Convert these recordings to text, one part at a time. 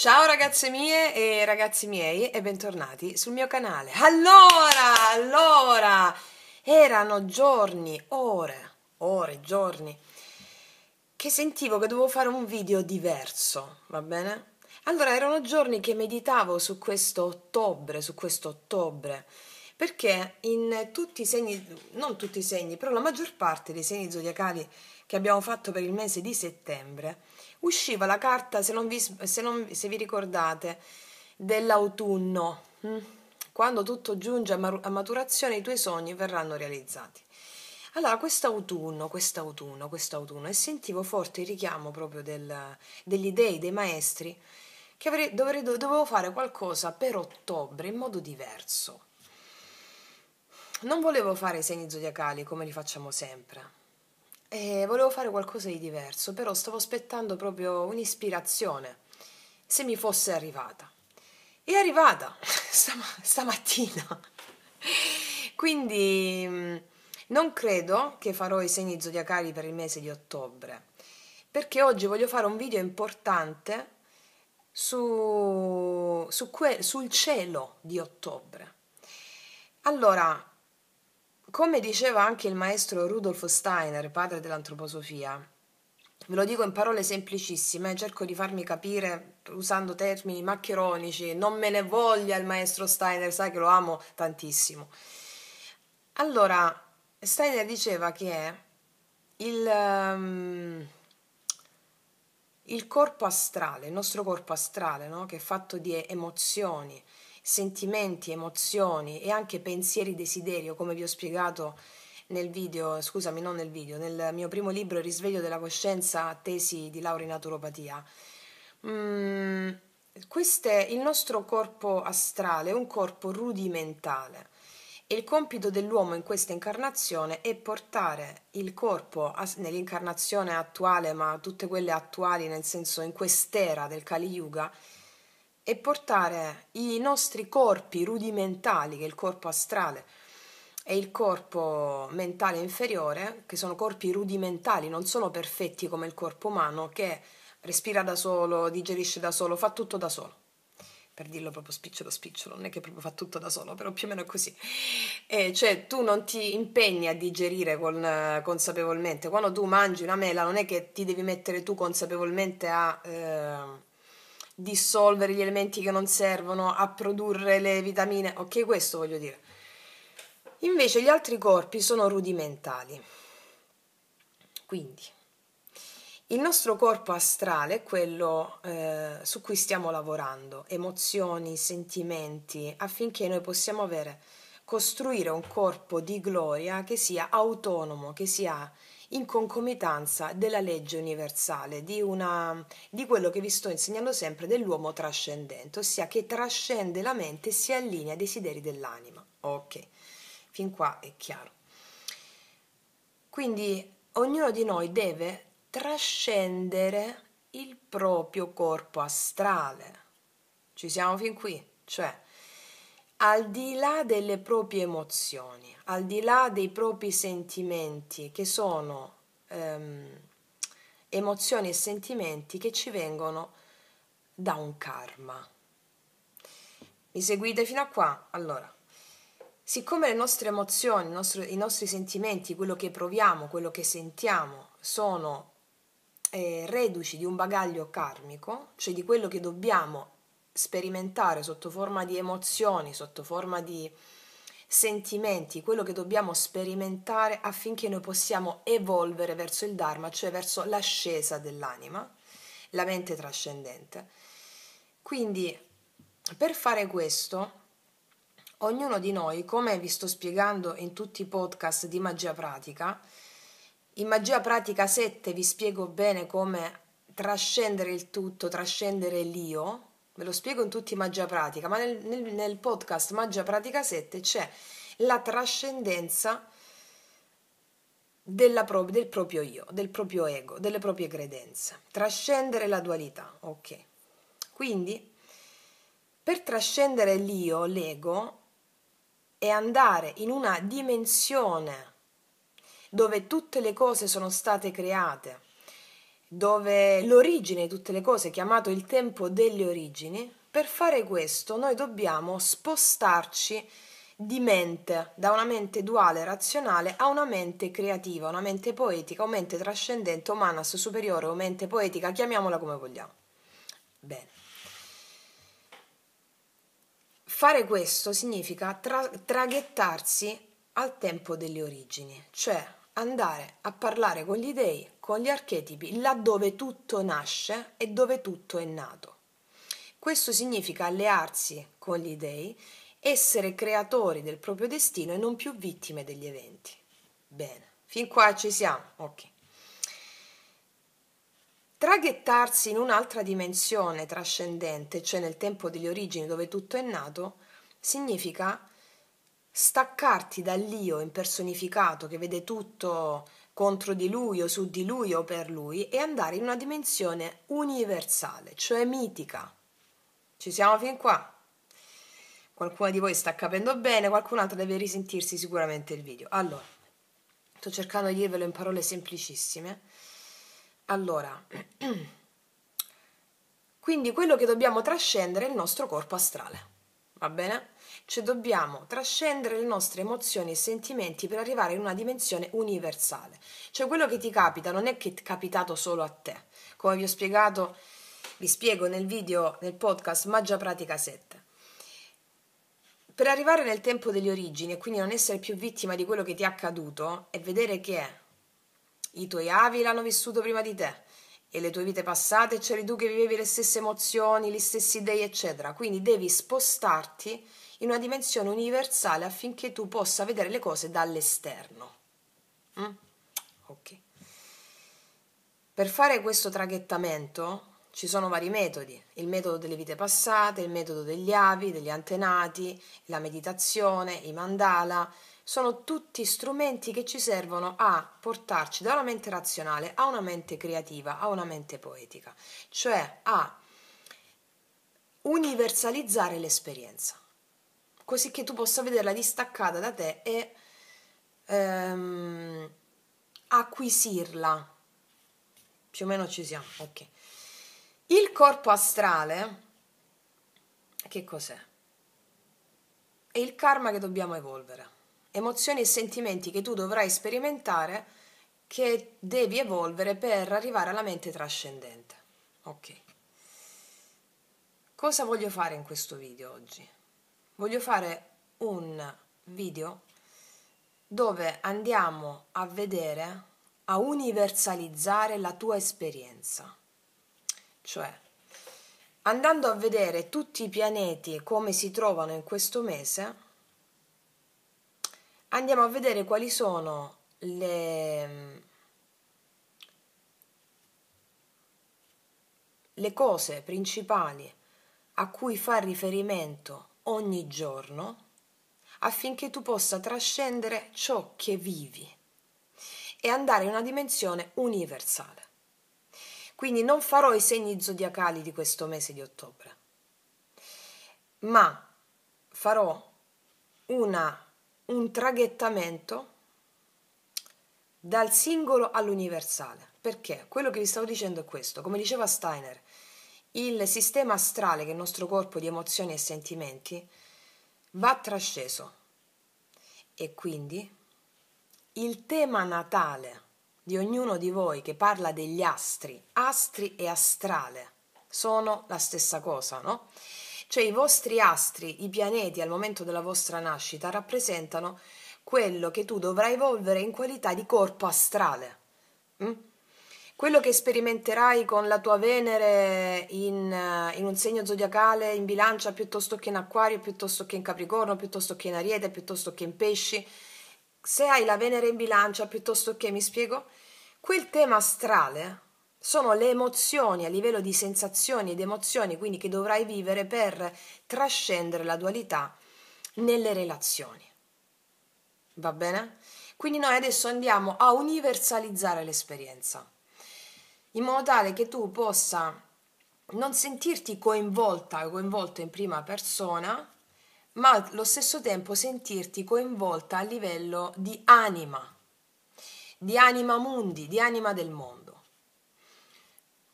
Ciao ragazze mie e ragazzi miei e bentornati sul mio canale. Allora, erano giorni, giorni, che sentivo che dovevo fare un video diverso, va bene? Allora, erano giorni che meditavo su questo ottobre, perché in tutti i segni, non tutti i segni, però la maggior parte dei segni zodiacali che abbiamo fatto per il mese di settembre, usciva la carta, se vi ricordate, dell'autunno. Quando tutto giunge a maturazione, i tuoi sogni verranno realizzati. Allora, quest'autunno, e sentivo forte il richiamo proprio degli dei, dei maestri, che dovevo fare qualcosa per ottobre in modo diverso. Non volevo fare i segni zodiacali come li facciamo sempre. E volevo fare qualcosa di diverso, però stavo aspettando proprio un'ispirazione, se mi fosse arrivata. È arrivata stamattina. Quindi non credo che farò i segni zodiacali per il mese di ottobre, perché oggi voglio fare un video importante sul cielo di ottobre. Allora, come diceva anche il maestro Rudolf Steiner, padre dell'antroposofia, ve lo dico in parole semplicissime, cerco di farmi capire usando termini maccheronici, non me ne voglia il maestro Steiner, sai che lo amo tantissimo. Allora, Steiner diceva che il corpo astrale, il nostro corpo astrale, no? Che è fatto di emozioni, sentimenti, emozioni e anche pensieri, desiderio, come vi ho spiegato nel video, scusami, non nel video, nel mio primo libro Il risveglio della coscienza, tesi di laurea in naturopatia. Il nostro corpo astrale è un corpo rudimentale e il compito dell'uomo in questa incarnazione è portare il corpo nell'incarnazione attuale, ma tutte quelle attuali nel senso in quest'era del Kali Yuga, e portare i nostri corpi rudimentali, che è il corpo astrale e il corpo mentale inferiore, che sono corpi rudimentali, non sono perfetti come il corpo umano che respira da solo, digerisce da solo, fa tutto da solo. Per dirlo proprio spicciolo, non è che proprio fa tutto da solo, però più o meno è così. Cioè tu non ti impegni a digerire consapevolmente. Quando tu mangi una mela non è che ti devi mettere tu consapevolmente a dissolvere gli elementi che non servono, a produrre le vitamine, ok, questo voglio dire. Invece gli altri corpi sono rudimentali. Quindi il nostro corpo astrale è quello su cui stiamo lavorando, emozioni, sentimenti, affinché noi possiamo costruire un corpo di gloria che sia autonomo, che sia in concomitanza della legge universale, di quello che vi sto insegnando sempre dell'uomo trascendente, ossia che trascende la mente e si allinea ai desideri dell'anima. Ok, fin qua è chiaro. Quindi ognuno di noi deve trascendere il proprio corpo astrale. Ci siamo fin qui? Cioè, al di là delle proprie emozioni, al di là dei propri sentimenti, che sono emozioni e sentimenti che ci vengono da un karma. Mi seguite fino a qua? Allora, siccome le nostre emozioni, i nostri sentimenti, quello che proviamo, quello che sentiamo, sono reduci di un bagaglio karmico, cioè di quello che dobbiamo sperimentare sotto forma di emozioni, sotto forma di sentimenti, quello che dobbiamo sperimentare affinché noi possiamo evolvere verso il Dharma, cioè verso l'ascesa dell'anima, la mente trascendente. Quindi, per fare questo, ognuno di noi, come vi sto spiegando in tutti i podcast di Magia Pratica, in Magia Pratica 7 vi spiego bene come trascendere il tutto, trascendere l'io, ve lo spiego in tutti Magia Pratica, ma nel podcast Magia Pratica 7 c'è la trascendenza del proprio io, del proprio ego, delle proprie credenze. Trascendere la dualità, ok. Quindi, per trascendere l'io, l'ego, e andare in una dimensione dove tutte le cose sono state create dove l'origine di tutte le cose, chiamato il tempo delle origini, per fare questo noi dobbiamo spostarci di mente, da una mente duale razionale a una mente creativa, una mente poetica, o mente trascendente, o manas superiore, o mente poetica, chiamiamola come vogliamo. Bene. Fare questo significa traghettarsi al tempo delle origini, cioè andare a parlare con gli dei, con gli archetipi, laddove tutto nasce e dove tutto è nato. Questo significa allearsi con gli dei, essere creatori del proprio destino e non più vittime degli eventi. Bene, fin qua ci siamo, ok. Traghettarsi in un'altra dimensione trascendente, cioè nel tempo delle origini dove tutto è nato, significa staccarti dall'io impersonificato che vede tutto contro di lui o su di lui o per lui e andare in una dimensione universale, cioè mitica. Ci siamo fin qua? Qualcuno di voi sta capendo bene, qualcun altro deve risentirsi sicuramente il video. Allora, sto cercando di dirvelo in parole semplicissime. Allora, quindi quello che dobbiamo trascendere è il nostro corpo astrale, va bene? Cioè dobbiamo trascendere le nostre emozioni e sentimenti per arrivare in una dimensione universale. Cioè quello che ti capita non è che è capitato solo a te. Come vi ho spiegato, vi spiego nel video, nel podcast Magia Pratica 7. Per arrivare nel tempo delle origini e quindi non essere più vittima di quello che ti è accaduto e vedere che i tuoi avi l'hanno vissuto prima di te e le tue vite passate c'eri tu che vivevi le stesse emozioni, gli stessi dei, eccetera. Quindi devi spostarti in una dimensione universale affinché tu possa vedere le cose dall'esterno. Ok. Per fare questo traghettamento ci sono vari metodi: il metodo delle vite passate, il metodo degli avi, degli antenati, la meditazione, i mandala. Sono tutti strumenti che ci servono a portarci da una mente razionale a una mente creativa, a una mente poetica, cioè a universalizzare l'esperienza, così che tu possa vederla distaccata da te e acquisirla. Più o meno ci siamo, ok. Il corpo astrale, che cos'è? È il karma che dobbiamo evolvere, emozioni e sentimenti che tu dovrai sperimentare, che devi evolvere per arrivare alla mente trascendente. Ok. Cosa voglio fare in questo video oggi? Voglio fare un video dove andiamo a vedere, a universalizzare la tua esperienza. Cioè, andando a vedere tutti i pianeti e come si trovano in questo mese, andiamo a vedere quali sono le cose principali a cui far riferimento ogni giorno affinché tu possa trascendere ciò che vivi e andare in una dimensione universale. Quindi non farò i segni zodiacali di questo mese di ottobre, ma farò un traghettamento dal singolo all'universale. Perché? Quello che vi stavo dicendo è questo. Come diceva Steiner, il sistema astrale, che è il nostro corpo di emozioni e sentimenti, va trasceso. E quindi il tema natale di ognuno di voi che parla degli astri e astrale sono la stessa cosa, no? Cioè i vostri astri, i pianeti al momento della vostra nascita rappresentano quello che tu dovrai evolvere in qualità di corpo astrale. Quello che sperimenterai con la tua Venere in un segno zodiacale, in Bilancia, piuttosto che in Acquario, piuttosto che in Capricorno, piuttosto che in Ariete, piuttosto che in Pesci. Se hai la Venere in Bilancia, piuttosto che, mi spiego, quel tema astrale sono le emozioni a livello di sensazioni ed emozioni, quindi che dovrai vivere per trascendere la dualità nelle relazioni. Va bene? Quindi noi adesso andiamo a universalizzare l'esperienza, in modo tale che tu possa non sentirti coinvolta o coinvolto in prima persona, ma allo stesso tempo sentirti coinvolta a livello di anima mundi, di anima del mondo.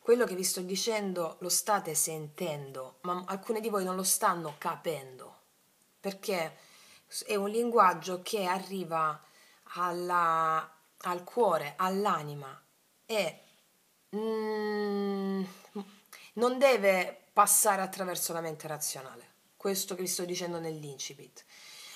quello che vi sto dicendo lo state sentendo, ma alcuni di voi non lo stanno capendo, perché è un linguaggio che arriva al cuore, all'anima e non deve passare attraverso la mente razionale. Questo che vi sto dicendo nell'incipit.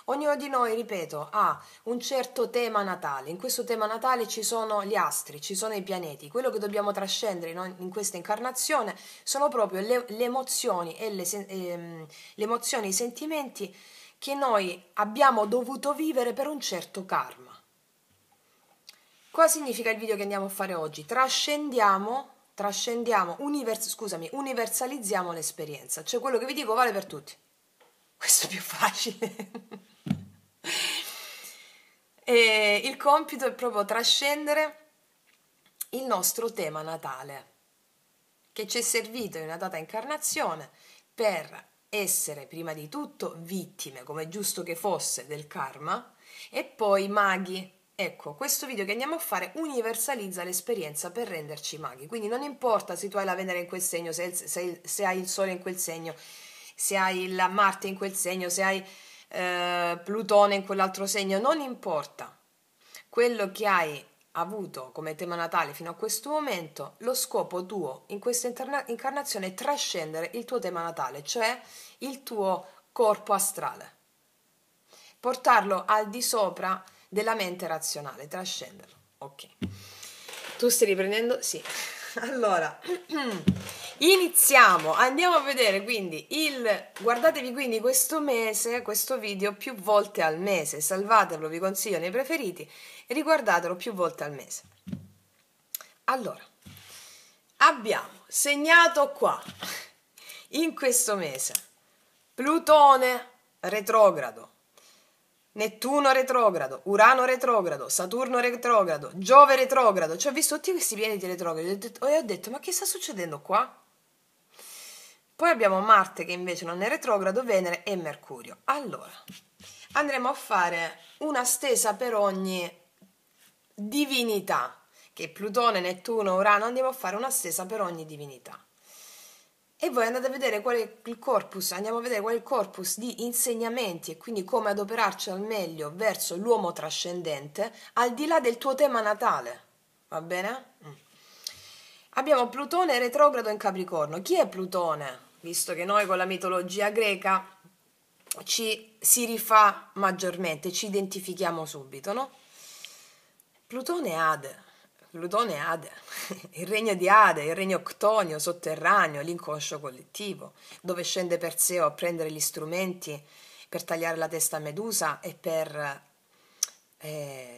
Ognuno di noi, ripeto, ha un certo tema natale. In questo tema natale ci sono gli astri, ci sono i pianeti. Quello che dobbiamo trascendere in questa incarnazione sono proprio le emozioni e le emozioni, i sentimenti che noi abbiamo dovuto vivere per un certo karma. Cosa significa il video che andiamo a fare oggi? Universalizziamo l'esperienza. Cioè quello che vi dico vale per tutti. Questo è più facile. E il compito è proprio trascendere il nostro tema natale, che ci è servito in una data incarnazione per essere prima di tutto vittime, come è giusto che fosse, del karma, e poi maghi. Ecco, questo video che andiamo a fare universalizza l'esperienza per renderci maghi. Quindi non importa se tu hai la Venere in quel segno, se hai il Sole in quel segno, se hai la Marte in quel segno, se hai Plutone in quell'altro segno, non importa. Quello che hai avuto come tema natale fino a questo momento, lo scopo tuo in questa incarnazione è trascendere il tuo tema natale, cioè il tuo corpo astrale. Portarlo al di sopra della mente razionale, trascenderlo. Ok. Tu stai riprendendo? Sì. Allora, iniziamo, andiamo a vedere quindi guardatevi quindi questo mese, questo video più volte al mese, salvatelo, vi consiglio nei preferiti e riguardatelo più volte al mese. Allora, abbiamo segnato qua, in questo mese, Plutone retrogrado, Nettuno retrogrado, Urano retrogrado, Saturno retrogrado, Giove retrogrado. Cioè ho visto tutti questi pianeti retrogradi e ho detto ma che sta succedendo qua? Poi abbiamo Marte che invece non è retrogrado, Venere e Mercurio. Allora, andremo a fare una stesa per ogni divinità, che Plutone, Nettuno, Urano, andiamo a fare una stesa per ogni divinità. E voi andate a vedere qual è il corpus, andiamo a vedere qual è il corpus di insegnamenti e quindi come adoperarci al meglio verso l'uomo trascendente al di là del tuo tema natale. Va bene? Abbiamo Plutone retrogrado in Capricorno. Chi è Plutone? Visto che noi con la mitologia greca si rifà maggiormente, ci identifichiamo subito, no? Plutone è Ade. Plutone è Ade, il regno di Ade, il regno ctonio, sotterraneo, l'inconscio collettivo, dove scende Perseo a prendere gli strumenti per tagliare la testa a Medusa e per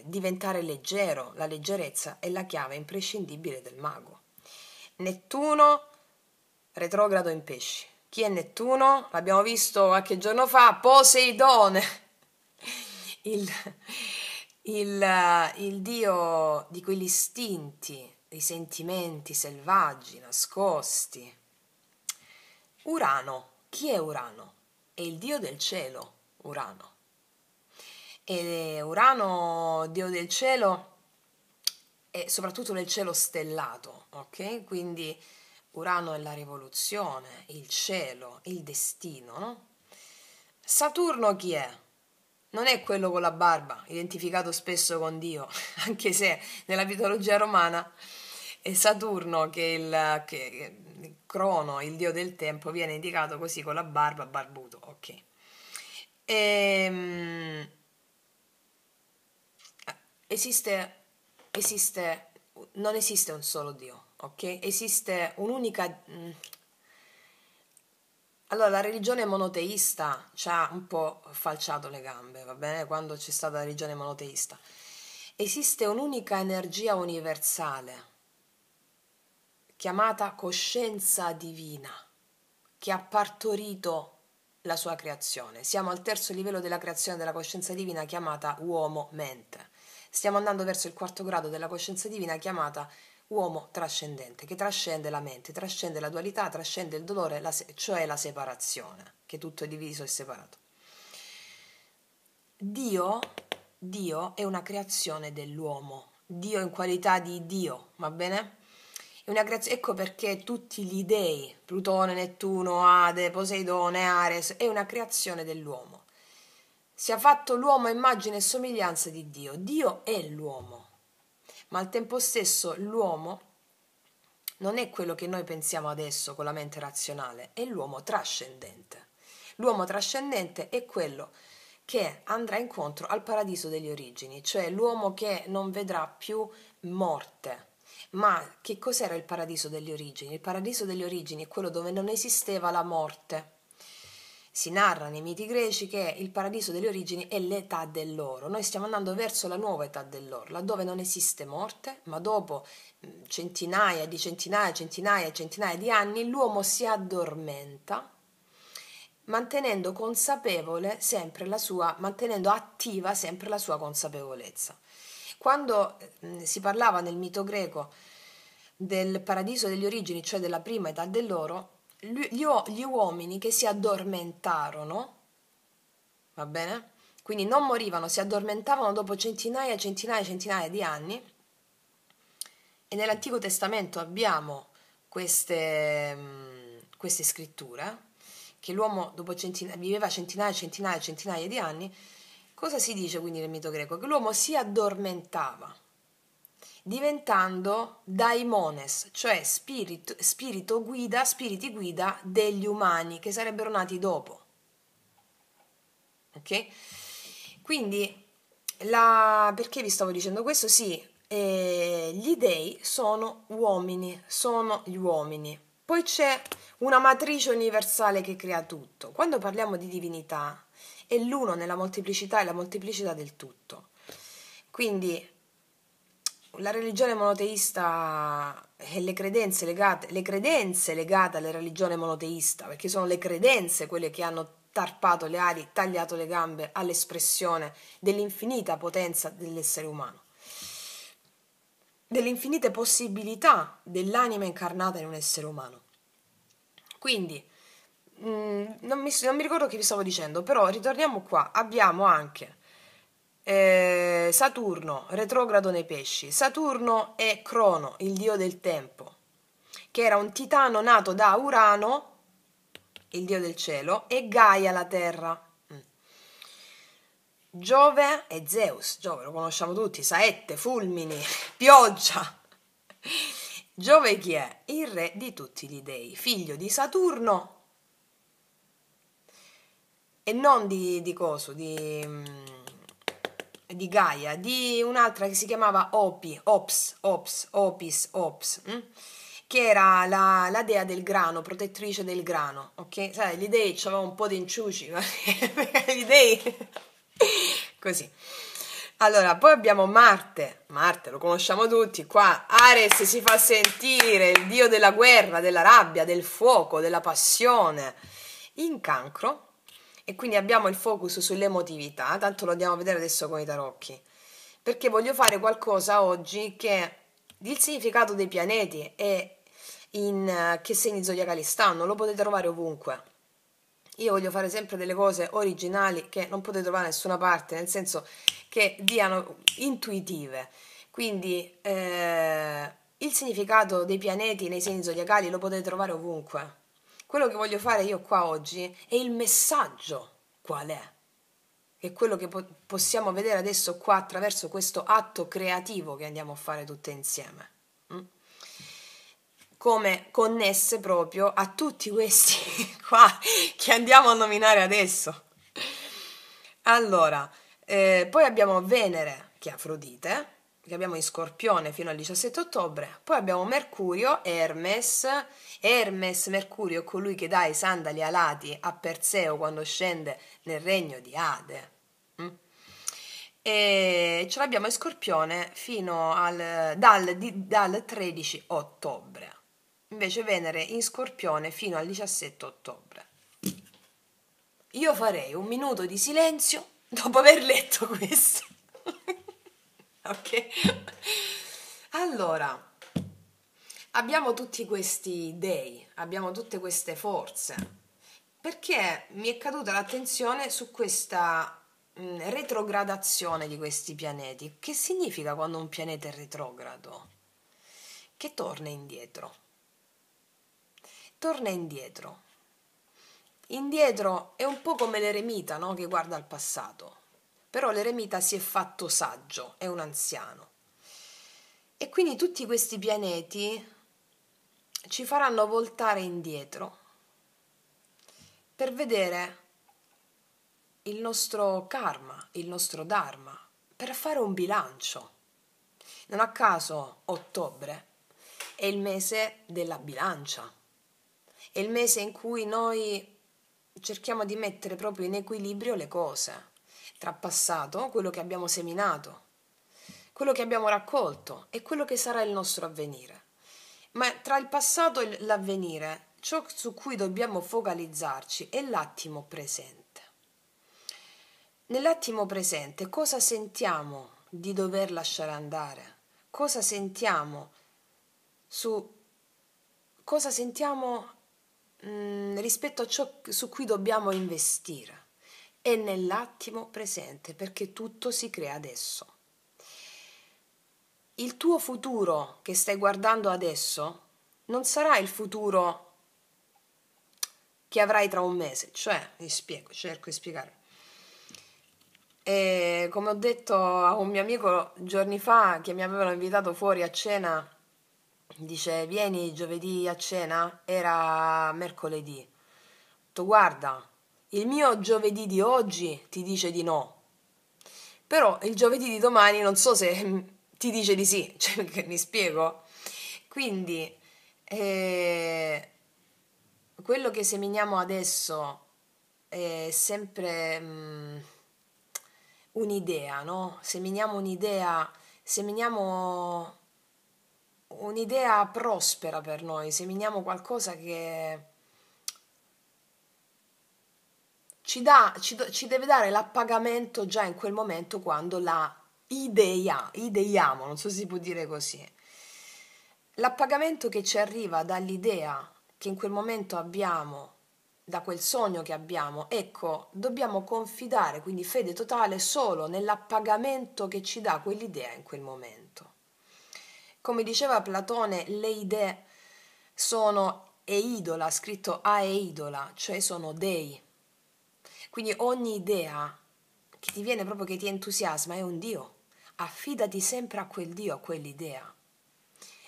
diventare leggero. La leggerezza è la chiave imprescindibile del mago. Nettuno retrogrado in Pesci. Chi è Nettuno? L'abbiamo visto qualche giorno fa, Poseidone, il dio di quegli istinti, dei sentimenti selvaggi, nascosti. Urano. Chi è Urano? È il dio del cielo, Urano. E Urano, dio del cielo, e soprattutto nel cielo stellato, ok? Quindi Urano è la rivoluzione, il cielo, il destino, no? Saturno chi è? Non è quello con la barba, identificato spesso con Dio, anche se nella mitologia romana è Saturno che il Crono, il dio del tempo, viene indicato così con la barba, barbuto, ok. Non esiste un solo Dio, ok? Esiste un'unica. Allora, la religione monoteista ci ha un po' falciato le gambe, va bene? Quando c'è stata la religione monoteista. Esiste un'unica energia universale, chiamata coscienza divina, che ha partorito la sua creazione. Siamo al terzo livello della creazione della coscienza divina chiamata uomo-mente. Stiamo andando verso il quarto grado della coscienza divina chiamata uomo trascendente, che trascende la mente, trascende la dualità, trascende il dolore, cioè la separazione, che tutto è diviso e separato. Dio è una creazione dell'uomo, Dio in qualità di Dio, va bene? Ecco perché tutti gli dei, Plutone, Nettuno, Ade, Poseidone, Ares, è una creazione dell'uomo. Si è fatto l'uomo a immagine e somiglianza di Dio. Dio è l'uomo, ma al tempo stesso l'uomo non è quello che noi pensiamo adesso con la mente razionale, è l'uomo trascendente. L'uomo trascendente è quello che andrà incontro al paradiso delle origini, cioè l'uomo che non vedrà più morte. Ma che cos'era il paradiso delle origini? Il paradiso delle origini è quello dove non esisteva la morte. Si narra nei miti greci che il paradiso delle origini è l'età dell'oro. Noi stiamo andando verso la nuova età dell'oro, laddove non esiste morte, ma dopo centinaia di centinaia, centinaia e centinaia di anni l'uomo si addormenta, mantenendo consapevole sempre la sua, mantenendo attiva sempre la sua consapevolezza. Quando si parlava nel mito greco del paradiso delle origini, cioè della prima età dell'oro, gli uomini che si addormentarono, va bene? Quindi non morivano, si addormentavano dopo centinaia e centinaia e centinaia di anni, e nell'Antico Testamento abbiamo queste scritture, che l'uomo dopo viveva centinaia e centinaia e centinaia di anni. Cosa si dice quindi nel mito greco? Che l'uomo si addormentava, diventando daimones, cioè spiriti guida degli umani che sarebbero nati dopo. Ok? Quindi, perché vi stavo dicendo questo? Sì, gli dei sono uomini, sono gli uomini. Poi c'è una matrice universale che crea tutto. Quando parliamo di divinità, è l'uno nella molteplicità e la molteplicità del tutto. Quindi la religione monoteista e le credenze legate alla religione monoteista, perché sono le credenze quelle che hanno tarpato le ali, tagliato le gambe all'espressione dell'infinita potenza dell'essere umano, delle infinite possibilità dell'anima incarnata in un essere umano. Quindi, non mi ricordo che vi stavo dicendo, però ritorniamo qua, abbiamo anche Saturno, retrogrado nei pesci. Saturno è Crono, il dio del tempo, che era un titano nato da Urano, il dio del cielo, e Gaia, la terra. Giove è Zeus, Giove lo conosciamo tutti, saette, fulmini, pioggia. Giove chi è? Il re di tutti gli dei, figlio di Saturno e non di coso, di Gaia, di un'altra che si chiamava Opis, che era la dea del grano, protettrice del grano, ok? Sai, gli dei c'avevano un po' di inciuci, gli dei così. Allora, poi abbiamo Marte lo conosciamo tutti, qua Ares si fa sentire, il dio della guerra, della rabbia, del fuoco, della passione, in Cancro, e quindi abbiamo il focus sull'emotività, tanto lo andiamo a vedere adesso con i tarocchi, perché voglio fare qualcosa oggi che il significato dei pianeti e in che segni zodiacali stanno, lo potete trovare ovunque. Io voglio fare sempre delle cose originali che non potete trovare da nessuna parte, nel senso che diano intuitive. Quindi il significato dei pianeti nei segni zodiacali lo potete trovare ovunque. Quello che voglio fare io qua oggi è il messaggio. Qual è? È quello che possiamo vedere adesso qua attraverso questo atto creativo che andiamo a fare tutte insieme. Come connesse proprio a tutti questi qua che andiamo a nominare adesso. Allora, poi abbiamo Venere, che è Afrodite, che abbiamo in Scorpione fino al 17 ottobre, poi abbiamo Mercurio, Mercurio è colui che dà i sandali alati a Perseo quando scende nel regno di Ade. E ce l'abbiamo in Scorpione fino dal 13 ottobre. Invece Venere in Scorpione fino al 17 ottobre. Io farei un minuto di silenzio dopo aver letto questo. Ok? Allora, abbiamo tutti questi dei, abbiamo tutte queste forze, perché mi è caduta l'attenzione su questa retrogradazione di questi pianeti. Che significa quando un pianeta è retrogrado? che torna indietro. Torna indietro. Indietro è un po' come l'eremita, no? Che guarda al passato. Però l'eremita si è fatto saggio, è un anziano. E quindi tutti questi pianeti ci faranno voltare indietro per vedere il nostro karma, il nostro dharma, per fare un bilancio. Non a caso ottobre è il mese della bilancia, è il mese in cui noi cerchiamo di mettere proprio in equilibrio le cose, tra passato, quello che abbiamo seminato, quello che abbiamo raccolto e quello che sarà il nostro avvenire. Ma tra il passato e l'avvenire, ciò su cui dobbiamo focalizzarci è l'attimo presente. Nell'attimo presente cosa sentiamo di dover lasciare andare? Cosa sentiamo rispetto a ciò su cui dobbiamo investire? È nell'attimo presente, perché tutto si crea adesso. Il tuo futuro che stai guardando adesso non sarà il futuro che avrai tra un mese, cioè, cerco di spiegare. E come ho detto a un mio amico giorni fa che mi avevano invitato fuori a cena, dice vieni giovedì a cena, era mercoledì. Ho detto guarda, il mio giovedì di oggi ti dice di no, però il giovedì di domani non so se ti dice di sì, cioè, mi spiego? Quindi quello che seminiamo adesso è sempre un'idea, no? Seminiamo un'idea prospera per noi, seminiamo qualcosa che ci deve dare l'appagamento già in quel momento quando la ideiamo, non so se si può dire così. L'appagamento che ci arriva dall'idea che in quel momento abbiamo, da quel sogno che abbiamo, ecco, dobbiamo confidare, quindi fede totale, solo nell'appagamento che ci dà quell'idea in quel momento. Come diceva Platone, le idee sono eidola, scritto aeidola, cioè sono dei. Quindi ogni idea che ti viene proprio, che ti entusiasma, è un Dio. Affidati sempre a quel Dio, a quell'idea.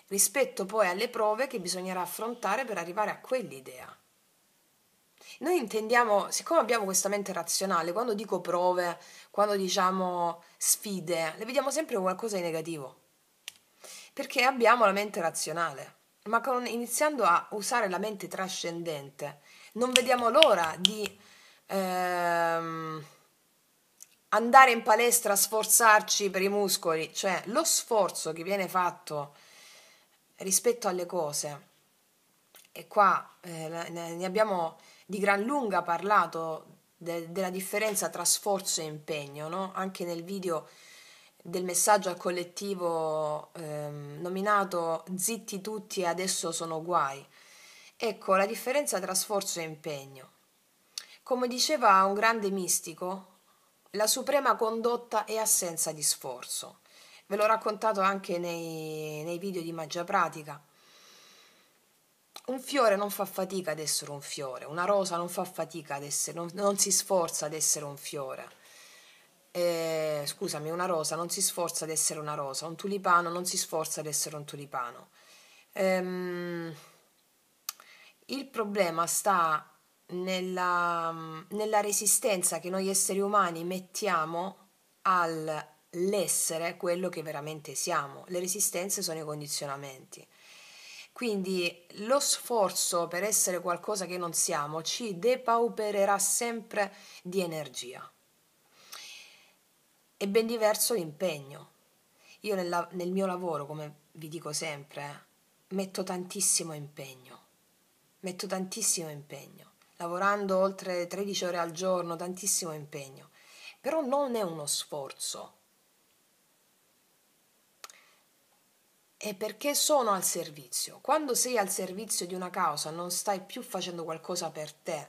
Rispetto poi alle prove che bisognerà affrontare per arrivare a quell'idea. Noi intendiamo, siccome abbiamo questa mente razionale, quando dico prove, quando diciamo sfide, le vediamo sempre come qualcosa di negativo. Perché abbiamo la mente razionale, ma iniziando a usare la mente trascendente, non vediamo l'ora di andare in palestra a sforzarci per i muscoli, cioè lo sforzo che viene fatto rispetto alle cose. E qua ne abbiamo di gran lunga parlato della differenza tra sforzo e impegno, no? Anche nel video del messaggio al collettivo nominato Zitti tutti e adesso sono guai. Ecco, la differenza tra sforzo e impegno. Come diceva un grande mistico, la suprema condotta è assenza di sforzo. Ve l'ho raccontato anche nei video di magia pratica. Un fiore non fa fatica ad essere un fiore, una rosa non fa fatica ad essere, non si sforza ad essere un fiore. Scusami, una rosa non si sforza ad essere una rosa, un tulipano non si sforza ad essere un tulipano. Il problema sta nella resistenza che noi esseri umani mettiamo all'essere quello che veramente siamo. Le resistenze sono i condizionamenti. Quindi lo sforzo per essere qualcosa che non siamo ci depaupererà sempre di energia. È ben diverso l'impegno. Io nel mio lavoro, come vi dico sempre, metto tantissimo impegno. Lavorando oltre 13 ore al giorno, tantissimo impegno. Però non è uno sforzo. È perché sono al servizio. Quando sei al servizio di una causa non stai più facendo qualcosa per te,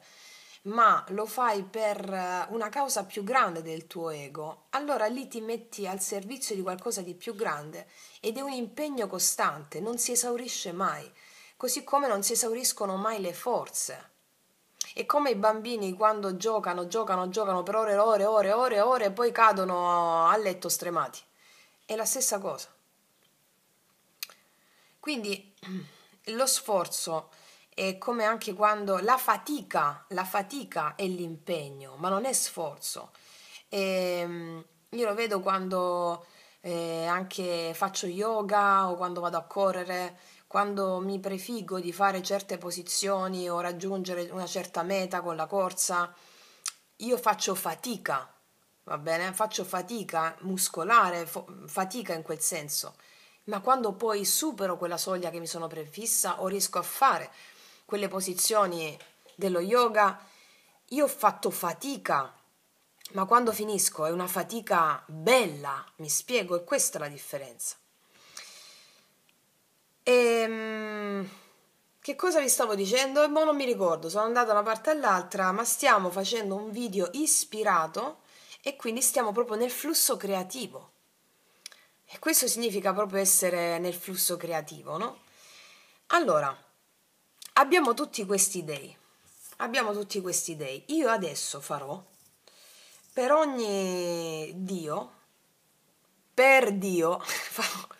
ma lo fai per una causa più grande del tuo ego, allora lì ti metti al servizio di qualcosa di più grande ed è un impegno costante, non si esaurisce mai, così come non si esauriscono mai le forze. È come i bambini quando giocano per ore e ore e ore e ore e ore e poi cadono a letto stremati. È la stessa cosa. Quindi lo sforzo è come anche quando la fatica è l'impegno, ma non è sforzo. Io lo vedo quando anche faccio yoga o quando vado a correre, quando mi prefiggo di fare certe posizioni o raggiungere una certa meta con la corsa, io faccio fatica, va bene? Faccio fatica muscolare, fatica in quel senso, ma quando poi supero quella soglia che mi sono prefissa o riesco a fare quelle posizioni dello yoga, io ho fatto fatica, ma quando finisco è una fatica bella, mi spiego, e questa è la differenza. Che cosa vi stavo dicendo? E mo non mi ricordo, sono andata da una parte all'altra, ma stiamo facendo un video ispirato e quindi stiamo proprio nel flusso creativo. E questo significa proprio essere nel flusso creativo, no? Allora, abbiamo tutti questi dei. Abbiamo tutti questi dei. Io adesso farò per ogni dio, per Dio,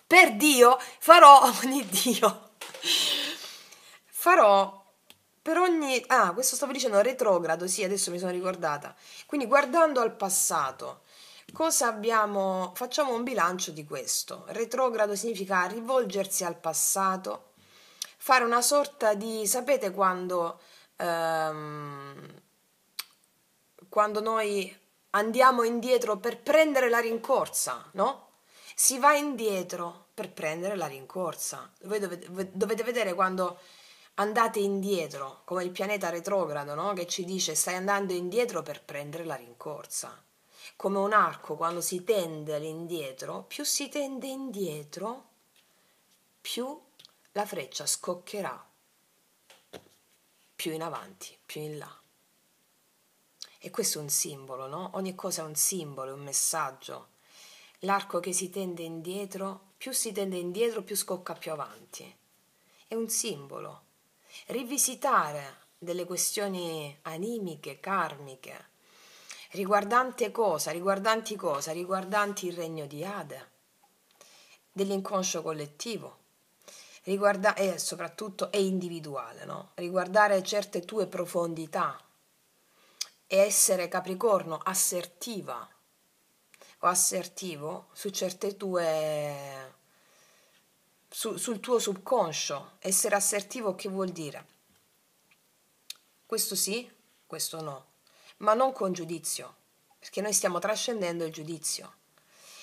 per Dio farò ogni dio. Farò per ogni... Ah, questo stavo dicendo retrogrado, sì, adesso mi sono ricordata. Quindi guardando al passato, cosa abbiamo... Facciamo un bilancio di questo. Retrogrado significa rivolgersi al passato, fare una sorta di... Sapete quando noi andiamo indietro per prendere la rincorsa, no? Si va indietro per prendere la rincorsa. Voi dovete vedere quando andate indietro, come il pianeta retrogrado, no? Che ci dice stai andando indietro per prendere la rincorsa. Come un arco, quando si tende all'indietro, più si tende indietro, più la freccia scoccherà più in avanti, più in là. E questo è un simbolo, no? Ogni cosa è un simbolo, è un messaggio. L'arco che si tende indietro, più si tende indietro, più scocca più avanti. È un simbolo. Rivisitare delle questioni animiche, karmiche, riguardanti cosa? Riguardanti il regno di Ade, dell'inconscio collettivo, e soprattutto è individuale, no? Riguardare certe tue profondità e essere Capricorno assertiva o assertivo su certe tue sul tuo subconscio. Essere assertivo che vuol dire? Questo sì, questo no, ma non con giudizio, perché noi stiamo trascendendo il giudizio.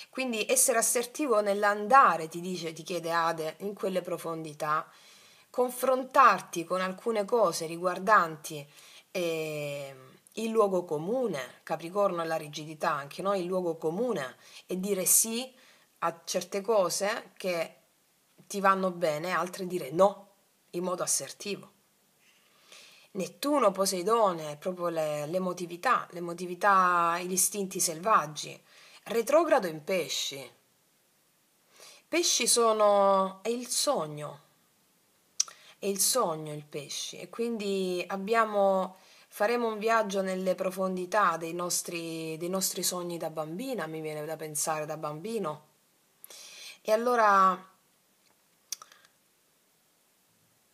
Quindi essere assertivo nell'andare, ti chiede Ade, in quelle profondità, confrontarti con alcune cose riguardanti il luogo comune, Capricorno è la rigidità, anche noi il luogo comune, e dire sì a certe cose che ti vanno bene, altre dire no, in modo assertivo. Nettuno, Poseidone, proprio l'emotività, gli istinti selvaggi. Retrogrado in pesci. Pesci è il sogno il pesci, e quindi faremo un viaggio nelle profondità dei nostri sogni da bambina, mi viene da pensare da bambino. E allora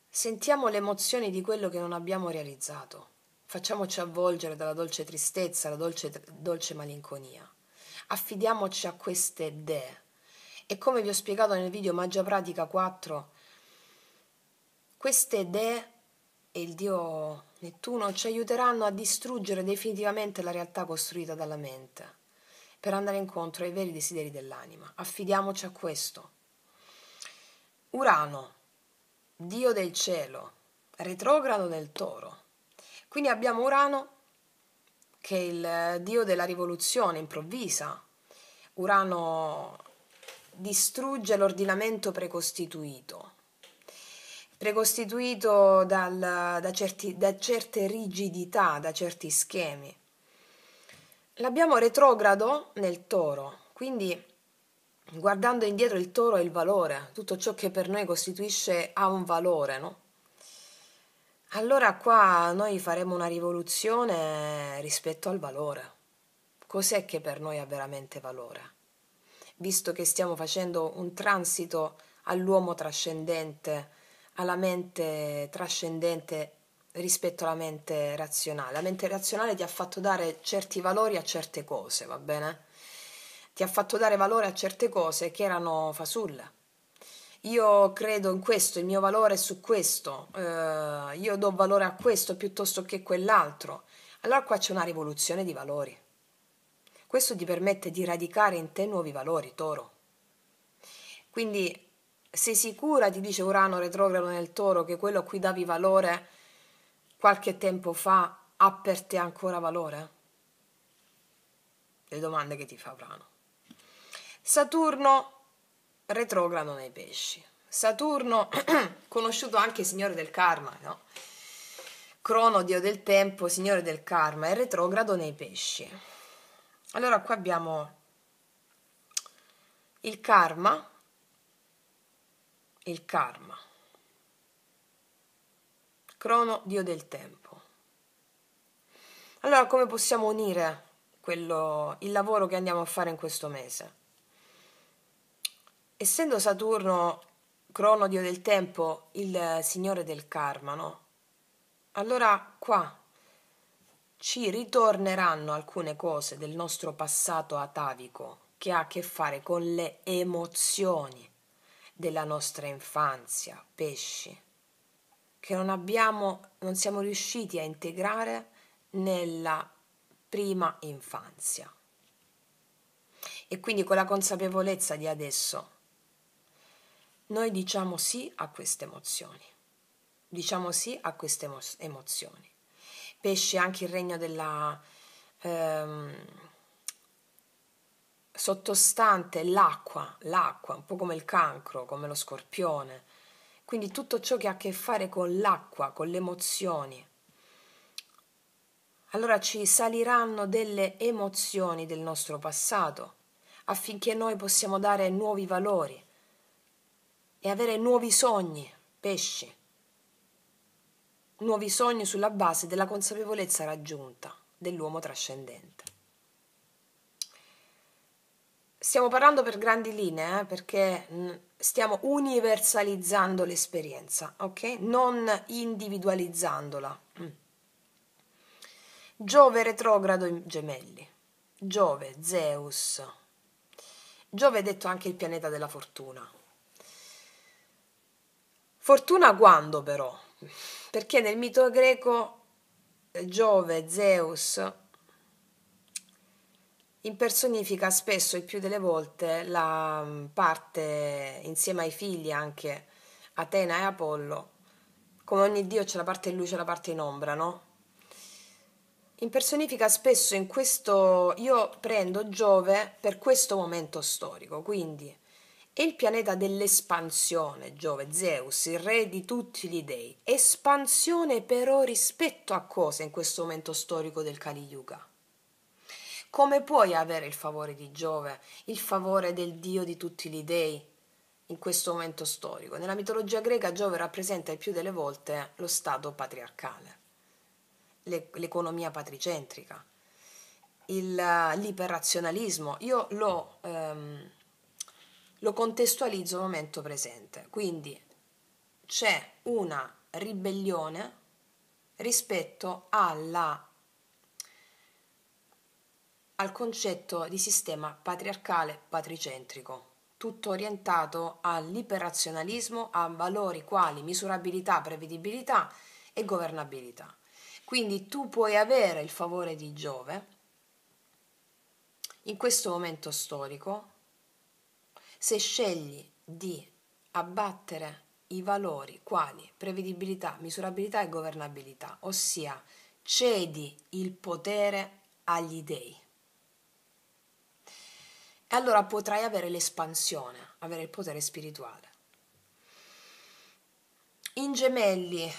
sentiamo le emozioni di quello che non abbiamo realizzato. Facciamoci avvolgere dalla dolce tristezza, la dolce malinconia. Affidiamoci a queste idee. E come vi ho spiegato nel video Magia Pratica 4, queste idee e il dio Nettuno ci aiuteranno a distruggere definitivamente la realtà costruita dalla mente, per andare incontro ai veri desideri dell'anima. Affidiamoci a questo. Urano, dio del cielo, retrogrado nel Toro. Quindi abbiamo Urano, che è il dio della rivoluzione improvvisa. Urano distrugge l'ordinamento precostituito. precostituito da certe rigidità, da certi schemi. L'abbiamo retrogrado nel Toro, quindi guardando indietro il Toro è il valore, tutto ciò che per noi costituisce ha un valore, no? Allora qua noi faremo una rivoluzione rispetto al valore. Cos'è che per noi ha veramente valore? Visto che stiamo facendo un transito all'uomo trascendente, alla mente trascendente rispetto alla mente razionale. La mente razionale ti ha fatto dare certi valori a certe cose, va bene? Ti ha fatto dare valore a certe cose che erano fasulle. Io credo in questo, il mio valore è su questo, io do valore a questo piuttosto che quell'altro. Allora qua c'è una rivoluzione di valori. Questo ti permette di radicare in te nuovi valori, Toro. Quindi sei sicura, ti dice Urano retrogrado nel Toro, che quello a cui davi valore qualche tempo fa ha per te ancora valore? Le domande che ti fa Urano. Saturno retrogrado nei pesci. Saturno, conosciuto anche signore del karma, no? Crono, dio del tempo, signore del karma, è retrogrado nei pesci. Allora qua abbiamo il karma, Crono, dio del tempo. Allora come possiamo unire il lavoro che andiamo a fare in questo mese? Essendo Saturno, Crono, dio del tempo, il signore del karma, no? Allora qua ci ritorneranno alcune cose del nostro passato atavico che ha a che fare con le emozioni della nostra infanzia, pesci, che non siamo riusciti a integrare nella prima infanzia. E quindi con la consapevolezza di adesso noi diciamo sì a queste emozioni. Diciamo sì a queste emozioni. Pesce anche il regno della sottostante, l'acqua, un po' come il cancro, come lo scorpione. Quindi tutto ciò che ha a che fare con l'acqua, con le emozioni. Allora ci saliranno delle emozioni del nostro passato affinché noi possiamo dare nuovi valori e avere nuovi sogni, pesci. Nuovi sogni sulla base della consapevolezza raggiunta dell'uomo trascendente. Stiamo parlando per grandi linee, perché stiamo universalizzando l'esperienza, ok? Non individualizzandola. Giove retrogrado in Gemelli. Giove, Zeus. Giove è detto anche il pianeta della fortuna. Fortuna quando però? Perché nel mito greco Giove, Zeus, impersonifica spesso e più delle volte la parte, insieme ai figli anche Atena e Apollo, come ogni dio c'è la parte in luce e la parte in ombra, no? Impersonifica spesso in questo, io prendo Giove per questo momento storico, quindi è il pianeta dell'espansione, Giove, Zeus, il re di tutti gli dei. Espansione però rispetto a cosa in questo momento storico del Kali Yuga? Come puoi avere il favore di Giove, il favore del dio di tutti gli dei in questo momento storico? Nella mitologia greca Giove rappresenta il più delle volte lo stato patriarcale, l'economia patricentrica, l'iperrazionalismo. Io lo contestualizzo al momento presente, quindi c'è una ribellione rispetto al concetto di sistema patriarcale patricentrico, tutto orientato all'iperrazionalismo, a valori quali misurabilità, prevedibilità e governabilità. Quindi tu puoi avere il favore di Giove in questo momento storico se scegli di abbattere i valori quali prevedibilità, misurabilità e governabilità, ossia cedi il potere agli dei. E allora potrai avere l'espansione, avere il potere spirituale. in gemelli,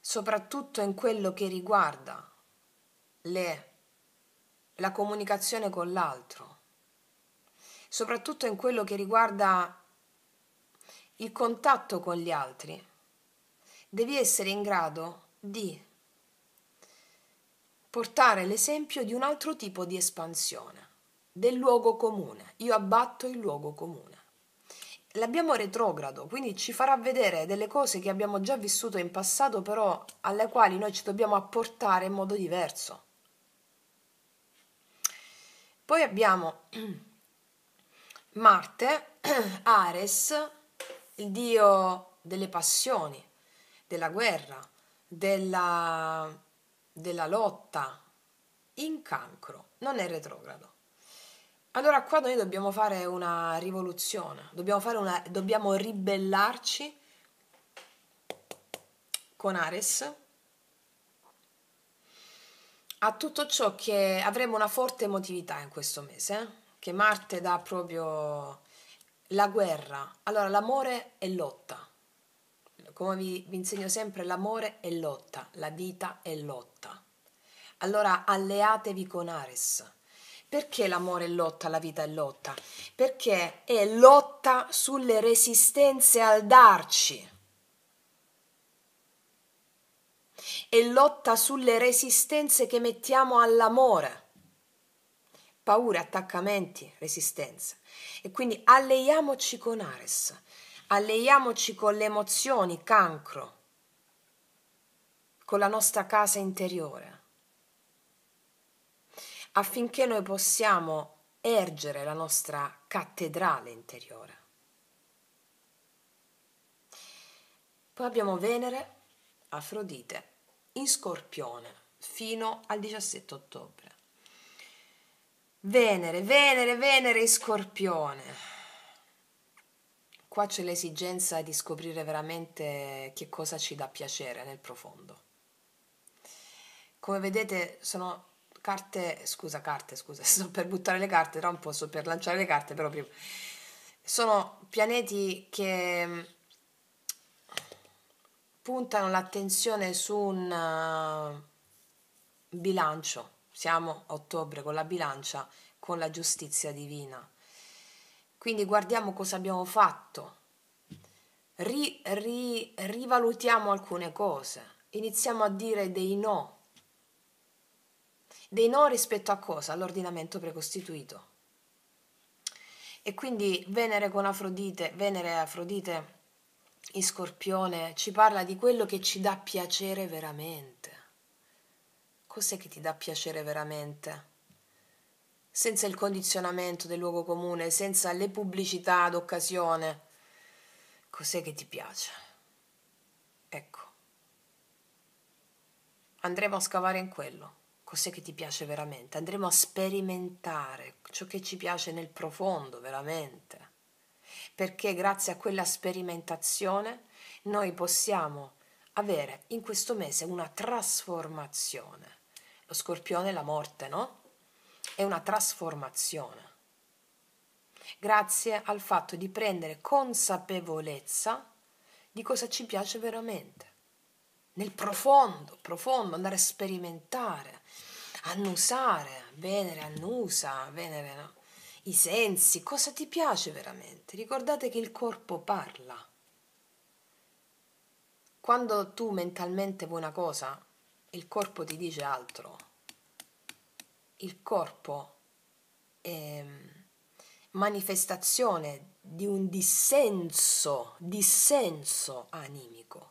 soprattutto in quello che riguarda la comunicazione con l'altro, soprattutto in quello che riguarda il contatto con gli altri, devi essere in grado di portare l'esempio di un altro tipo di espansione, del luogo comune. Io abbatto il luogo comune. L'abbiamo retrogrado, quindi ci farà vedere delle cose che abbiamo già vissuto in passato, però alle quali noi ci dobbiamo apportare in modo diverso. Poi abbiamo Marte, Ares, il dio delle passioni, della guerra, della lotta, in Cancro, non è retrogrado. Allora qua noi dobbiamo fare una rivoluzione, dobbiamo ribellarci con Ares a tutto ciò che avremo una forte emotività in questo mese, che Marte dà proprio la guerra. Allora l'amore è lotta, come vi insegno sempre, l'amore è lotta, la vita è lotta. Allora alleatevi con Ares. Perché l'amore è lotta, la vita è lotta? Perché è lotta sulle resistenze al darci. È lotta sulle resistenze che mettiamo all'amore. Paure, attaccamenti, resistenze. E quindi alleiamoci con Ares. Alleiamoci con le emozioni, Cancro, con la nostra casa interiore, affinché noi possiamo ergere la nostra cattedrale interiore. Poi abbiamo Venere, Afrodite, in Scorpione, fino al 17 ottobre. Venere in Scorpione. Qua c'è l'esigenza di scoprire veramente che cosa ci dà piacere nel profondo. Come vedete sono carte, sto per buttare le carte, tra un po' sto per lanciare le carte, però prima. Sono pianeti che puntano l'attenzione su un bilancio. Siamo a ottobre con la bilancia, con la giustizia divina. Quindi guardiamo cosa abbiamo fatto, rivalutiamo alcune cose, iniziamo a dire dei no rispetto a cosa? All'ordinamento precostituito. E quindi Venere e Afrodite in Scorpione ci parla di quello che ci dà piacere veramente. Cos'è che ti dà piacere veramente? Senza il condizionamento del luogo comune, senza le pubblicità d'occasione. Cos'è che ti piace? Ecco. Andremo a scavare in quello. Cos'è che ti piace veramente? Andremo a sperimentare ciò che ci piace nel profondo, veramente. Perché grazie a quella sperimentazione noi possiamo avere in questo mese una trasformazione. Lo Scorpione è la morte, no? È una trasformazione. Grazie al fatto di prendere consapevolezza di cosa ci piace veramente. Nel profondo, andare a sperimentare, annusare, Venere annusa, Venere, no? I sensi, cosa ti piace veramente? Ricordate che il corpo parla. Quando tu mentalmente vuoi una cosa, il corpo ti dice altro. Il corpo è manifestazione di un dissenso animico.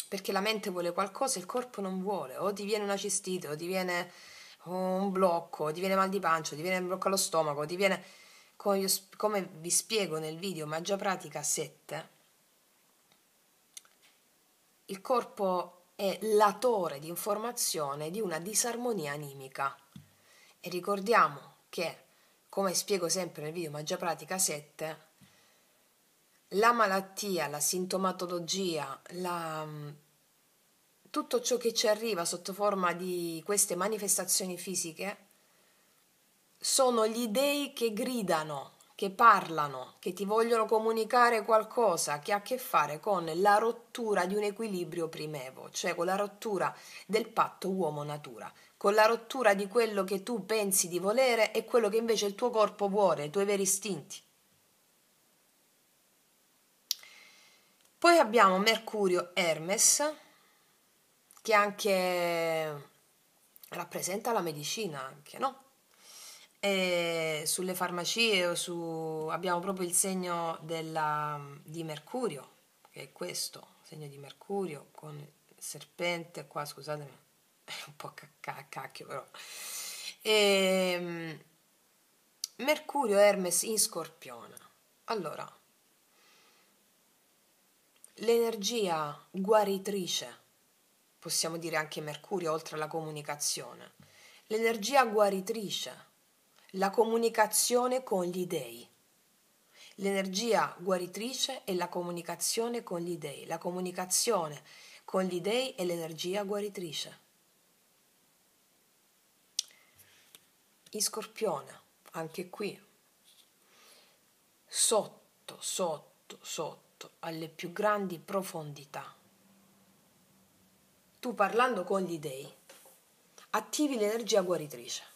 Perché la mente vuole qualcosa e il corpo non vuole, o ti viene una cistite, o ti viene un blocco, o ti viene mal di pancia, o ti viene un blocco allo stomaco, o ti viene, come vi spiego nel video Magia Pratica 7, il corpo è latore di informazione di una disarmonia animica. E ricordiamo che, come spiego sempre nel video Magia Pratica 7, la malattia, la sintomatologia, tutto ciò che ci arriva sotto forma di queste manifestazioni fisiche sono gli dei che gridano, che parlano, che ti vogliono comunicare qualcosa che ha a che fare con la rottura di un equilibrio primevo, cioè con la rottura del patto uomo-natura, con la rottura di quello che tu pensi di volere e quello che invece il tuo corpo vuole, i tuoi veri istinti. Poi abbiamo Mercurio Hermes, che anche rappresenta la medicina, anche, no? E sulle farmacie abbiamo proprio il segno di Mercurio, che è questo, segno di Mercurio con il serpente qua, scusatemi, è un po' cacchio però. E, Mercurio Hermes in Scorpione. Allora, l'energia guaritrice, possiamo dire anche Mercurio oltre alla comunicazione, l'energia guaritrice, la comunicazione con gli dei. L'energia guaritrice è la comunicazione con gli dei. La comunicazione con gli dei è l'energia guaritrice. In Scorpione, anche qui, sotto, alle più grandi profondità, tu parlando con gli dei, attivi l'energia guaritrice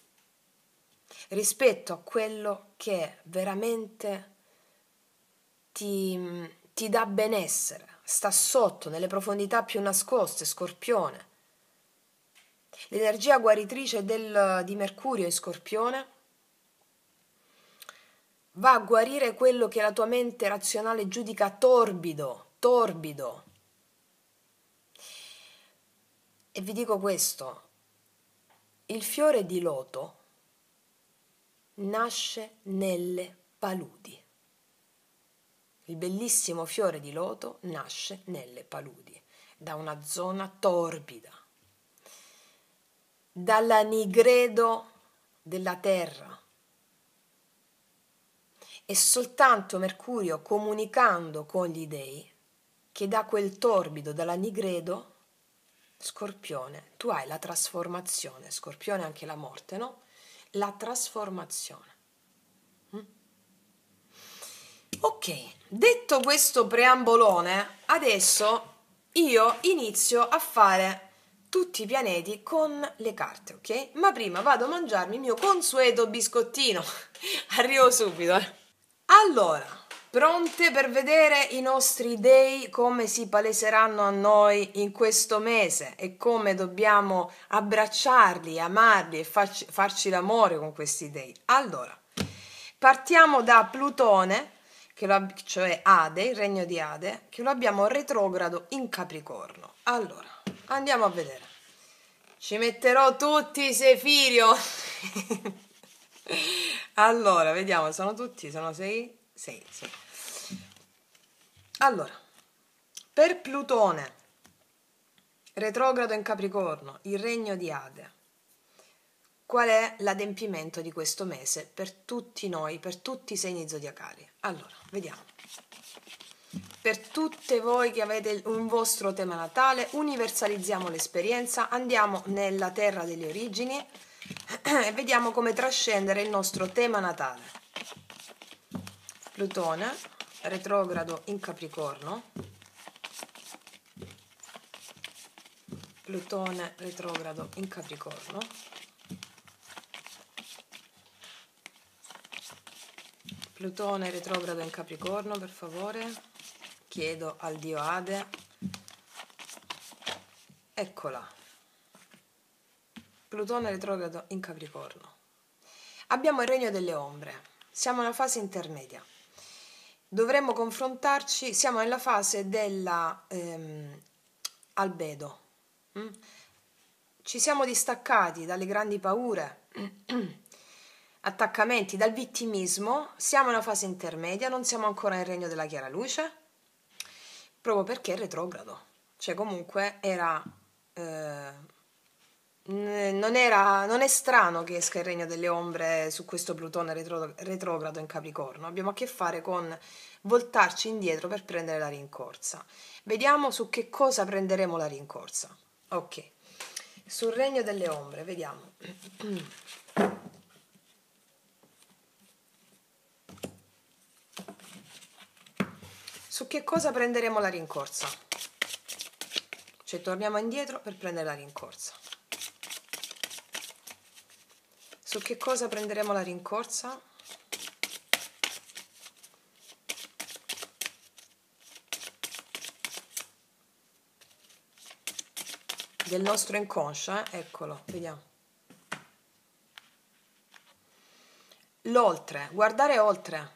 rispetto a quello che veramente ti dà benessere, sta sotto, nelle profondità più nascoste, Scorpione. L'energia guaritrice di Mercurio in Scorpione va a guarire quello che la tua mente razionale giudica torbido. E vi dico questo, il fiore di loto nasce nelle paludi. Il bellissimo fiore di loto nasce nelle paludi, da una zona torbida, dall'anigredo della terra. È soltanto Mercurio comunicando con gli dei che da quel torbido, dall'anigredo, Scorpione, tu hai la trasformazione, Scorpione anche la morte, no? La trasformazione. Ok, detto questo preambolone, adesso io inizio a fare tutti i pianeti con le carte, ok? Ma prima vado a mangiarmi il mio consueto biscottino. Arrivo subito. Allora, pronte per vedere i nostri dei come si paleseranno a noi in questo mese e come dobbiamo abbracciarli, amarli e farci l'amore con questi dei? Allora, partiamo da Plutone, cioè Ade, il regno di Ade, che lo abbiamo retrogrado in Capricorno. Allora, andiamo a vedere. Ci metterò tutti i Sefirio. Allora, vediamo, sono 6? 6, sì. Allora, per Plutone, retrogrado in Capricorno, il regno di Ade, qual è l'adempimento di questo mese per tutti noi, per tutti i segni zodiacali? Allora, vediamo. Per tutte voi che avete un vostro tema natale, universalizziamo l'esperienza, andiamo nella terra delle origini e vediamo come trascendere il nostro tema natale. Plutone, retrogrado in Capricorno. Plutone, retrogrado in Capricorno. Plutone, retrogrado in Capricorno, per favore. Chiedo al dio Ade. Eccola. Plutone retrogrado in Capricorno. Abbiamo il regno delle ombre. Siamo nella fase intermedia. Dovremmo confrontarci, siamo nella fase della albedo. Ci siamo distaccati dalle grandi paure, attaccamenti, dal vittimismo, siamo nella fase intermedia, non siamo ancora nel regno della chiara luce, proprio perché è retrogrado. Cioè comunque non è strano che esca il regno delle ombre su questo Plutone retrogrado in Capricorno. Abbiamo a che fare con voltarci indietro per prendere la rincorsa. Vediamo su che cosa prenderemo la rincorsa. Ok, sul regno delle ombre, vediamo. Su che cosa prenderemo la rincorsa? Cioè torniamo indietro per prendere la rincorsa. Su che cosa prenderemo la rincorsa? Del nostro inconscio, eccolo, vediamo. L'oltre, guardare oltre.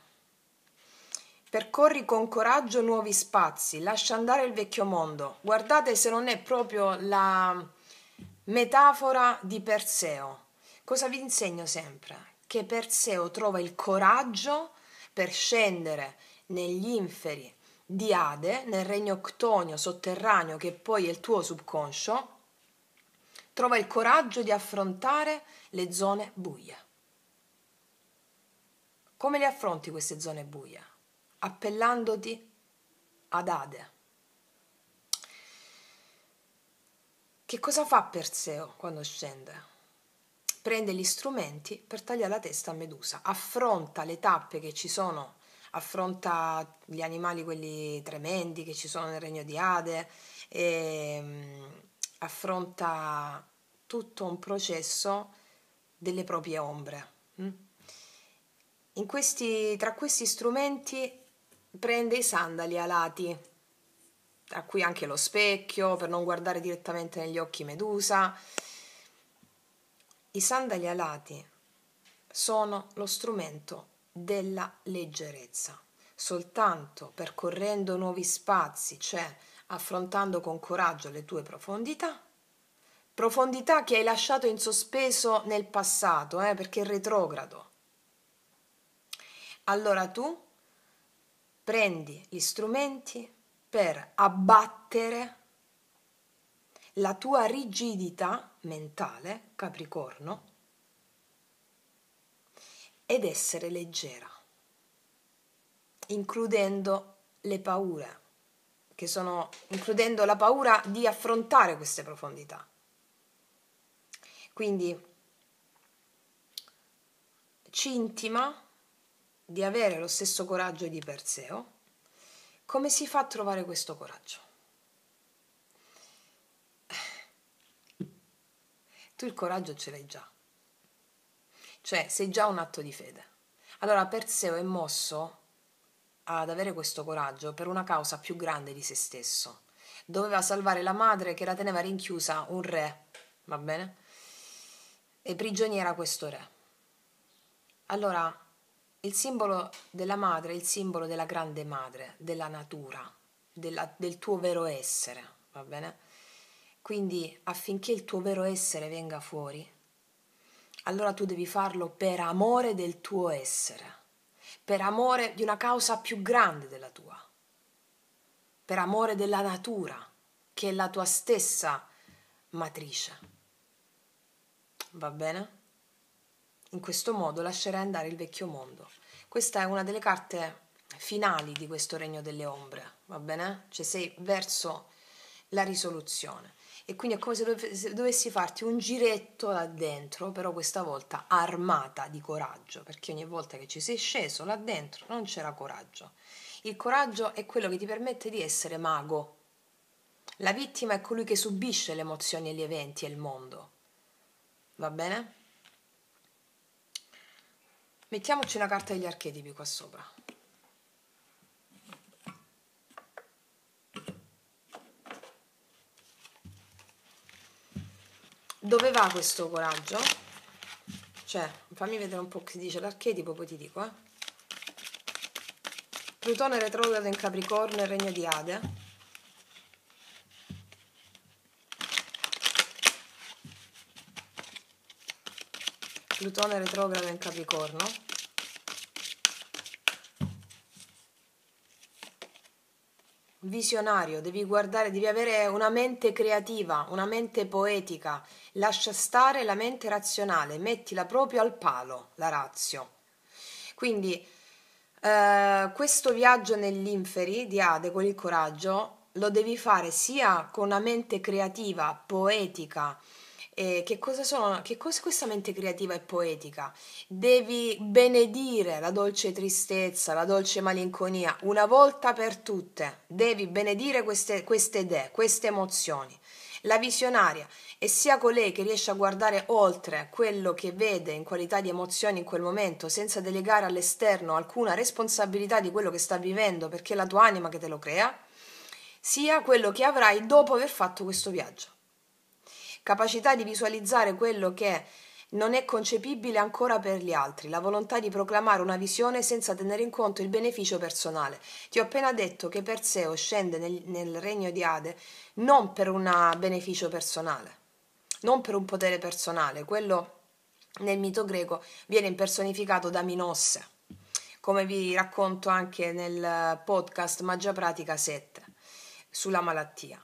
Percorri con coraggio nuovi spazi, lascia andare il vecchio mondo. Guardate se non è proprio la metafora di Perseo. Cosa vi insegno sempre? Che Perseo trova il coraggio per scendere negli inferi di Ade, nel regno ctonio sotterraneo che poi è il tuo subconscio, trova il coraggio di affrontare le zone buie. Come le affronti queste zone buie? Appellandoti ad Ade. Che cosa fa Perseo quando scende? Prende gli strumenti per tagliare la testa a Medusa, affronta le tappe che ci sono, affronta gli animali quelli tremendi che ci sono nel regno di Ade, affronta tutto un processo delle proprie ombre. Tra questi strumenti prende i sandali alati, tra cui anche lo specchio per non guardare direttamente negli occhi Medusa. I sandali alati sono lo strumento della leggerezza. Soltanto percorrendo nuovi spazi, cioè affrontando con coraggio le tue profondità che hai lasciato in sospeso nel passato, perché è retrogrado. Allora tu prendi gli strumenti per abbattere la tua rigidità mentale, Capricorno, ed essere leggera, includendo le paure, includendo la paura di affrontare queste profondità. Quindi ci intima di avere lo stesso coraggio di Perseo. Come si fa a trovare questo coraggio? Tu il coraggio ce l'hai già, cioè sei già un atto di fede. Allora Perseo è mosso ad avere questo coraggio per una causa più grande di se stesso. Doveva salvare la madre che la teneva rinchiusa un re, va bene? E prigioniera questo re. Allora il simbolo della madre è il simbolo della grande madre, della natura, del tuo vero essere, va bene? Quindi affinché il tuo vero essere venga fuori, allora tu devi farlo per amore del tuo essere, per amore di una causa più grande della tua, per amore della natura, che è la tua stessa matrice. Va bene? In questo modo lascerai andare il vecchio mondo. Questa è una delle carte finali di questo regno delle ombre, va bene? Cioè sei verso la risoluzione. E quindi è come se dovessi farti un giretto là dentro, però questa volta armata di coraggio, perché ogni volta che ci sei sceso là dentro non c'era coraggio. Il coraggio è quello che ti permette di essere mago. La vittima è colui che subisce le emozioni e gli eventi e il mondo. Va bene? Mettiamoci una carta degli archetipi qua sopra. Dove va questo coraggio? Cioè, fammi vedere un po' che dice l'archetipo, poi ti dico, Plutone retrogrado in Capricorno e regno di Ade. Plutone retrogrado in Capricorno. Visionario, devi guardare, devi avere una mente creativa, una mente poetica. Lascia stare la mente razionale, mettila proprio al palo, la ratio. Quindi questo viaggio negli inferi di Ade con il coraggio lo devi fare sia con una mente creativa, poetica, Che cos'è questa mente creativa e poetica? Devi benedire la dolce tristezza, la dolce malinconia, una volta per tutte. Devi benedire queste idee, queste emozioni. La visionaria è sia colei che riesce a guardare oltre quello che vede in qualità di emozioni in quel momento, senza delegare all'esterno alcuna responsabilità di quello che sta vivendo, perché è la tua anima che te lo crea, sia quello che avrai dopo aver fatto questo viaggio. Capacità di visualizzare quello che non è concepibile ancora per gli altri, la volontà di proclamare una visione senza tenere in conto il beneficio personale. Ti ho appena detto che Perseo scende nel regno di Ade non per un beneficio personale, non per un potere personale, quello nel mito greco viene impersonificato da Minosse, come vi racconto anche nel podcast Magia Pratica 7 sulla malattia.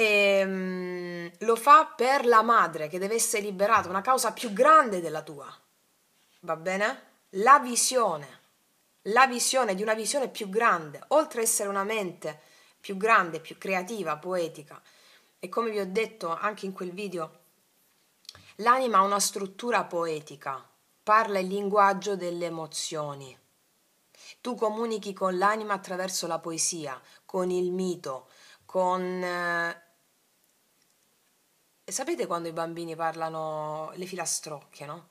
Lo fa per la madre che deve essere liberata, una causa più grande della tua, va bene? La visione di una visione più grande, oltre ad essere una mente più grande, più creativa, poetica, e come vi ho detto anche in quel video, l'anima ha una struttura poetica, parla il linguaggio delle emozioni. Tu comunichi con l'anima attraverso la poesia, con il mito, con... Sapete quando i bambini parlano le filastrocche, no?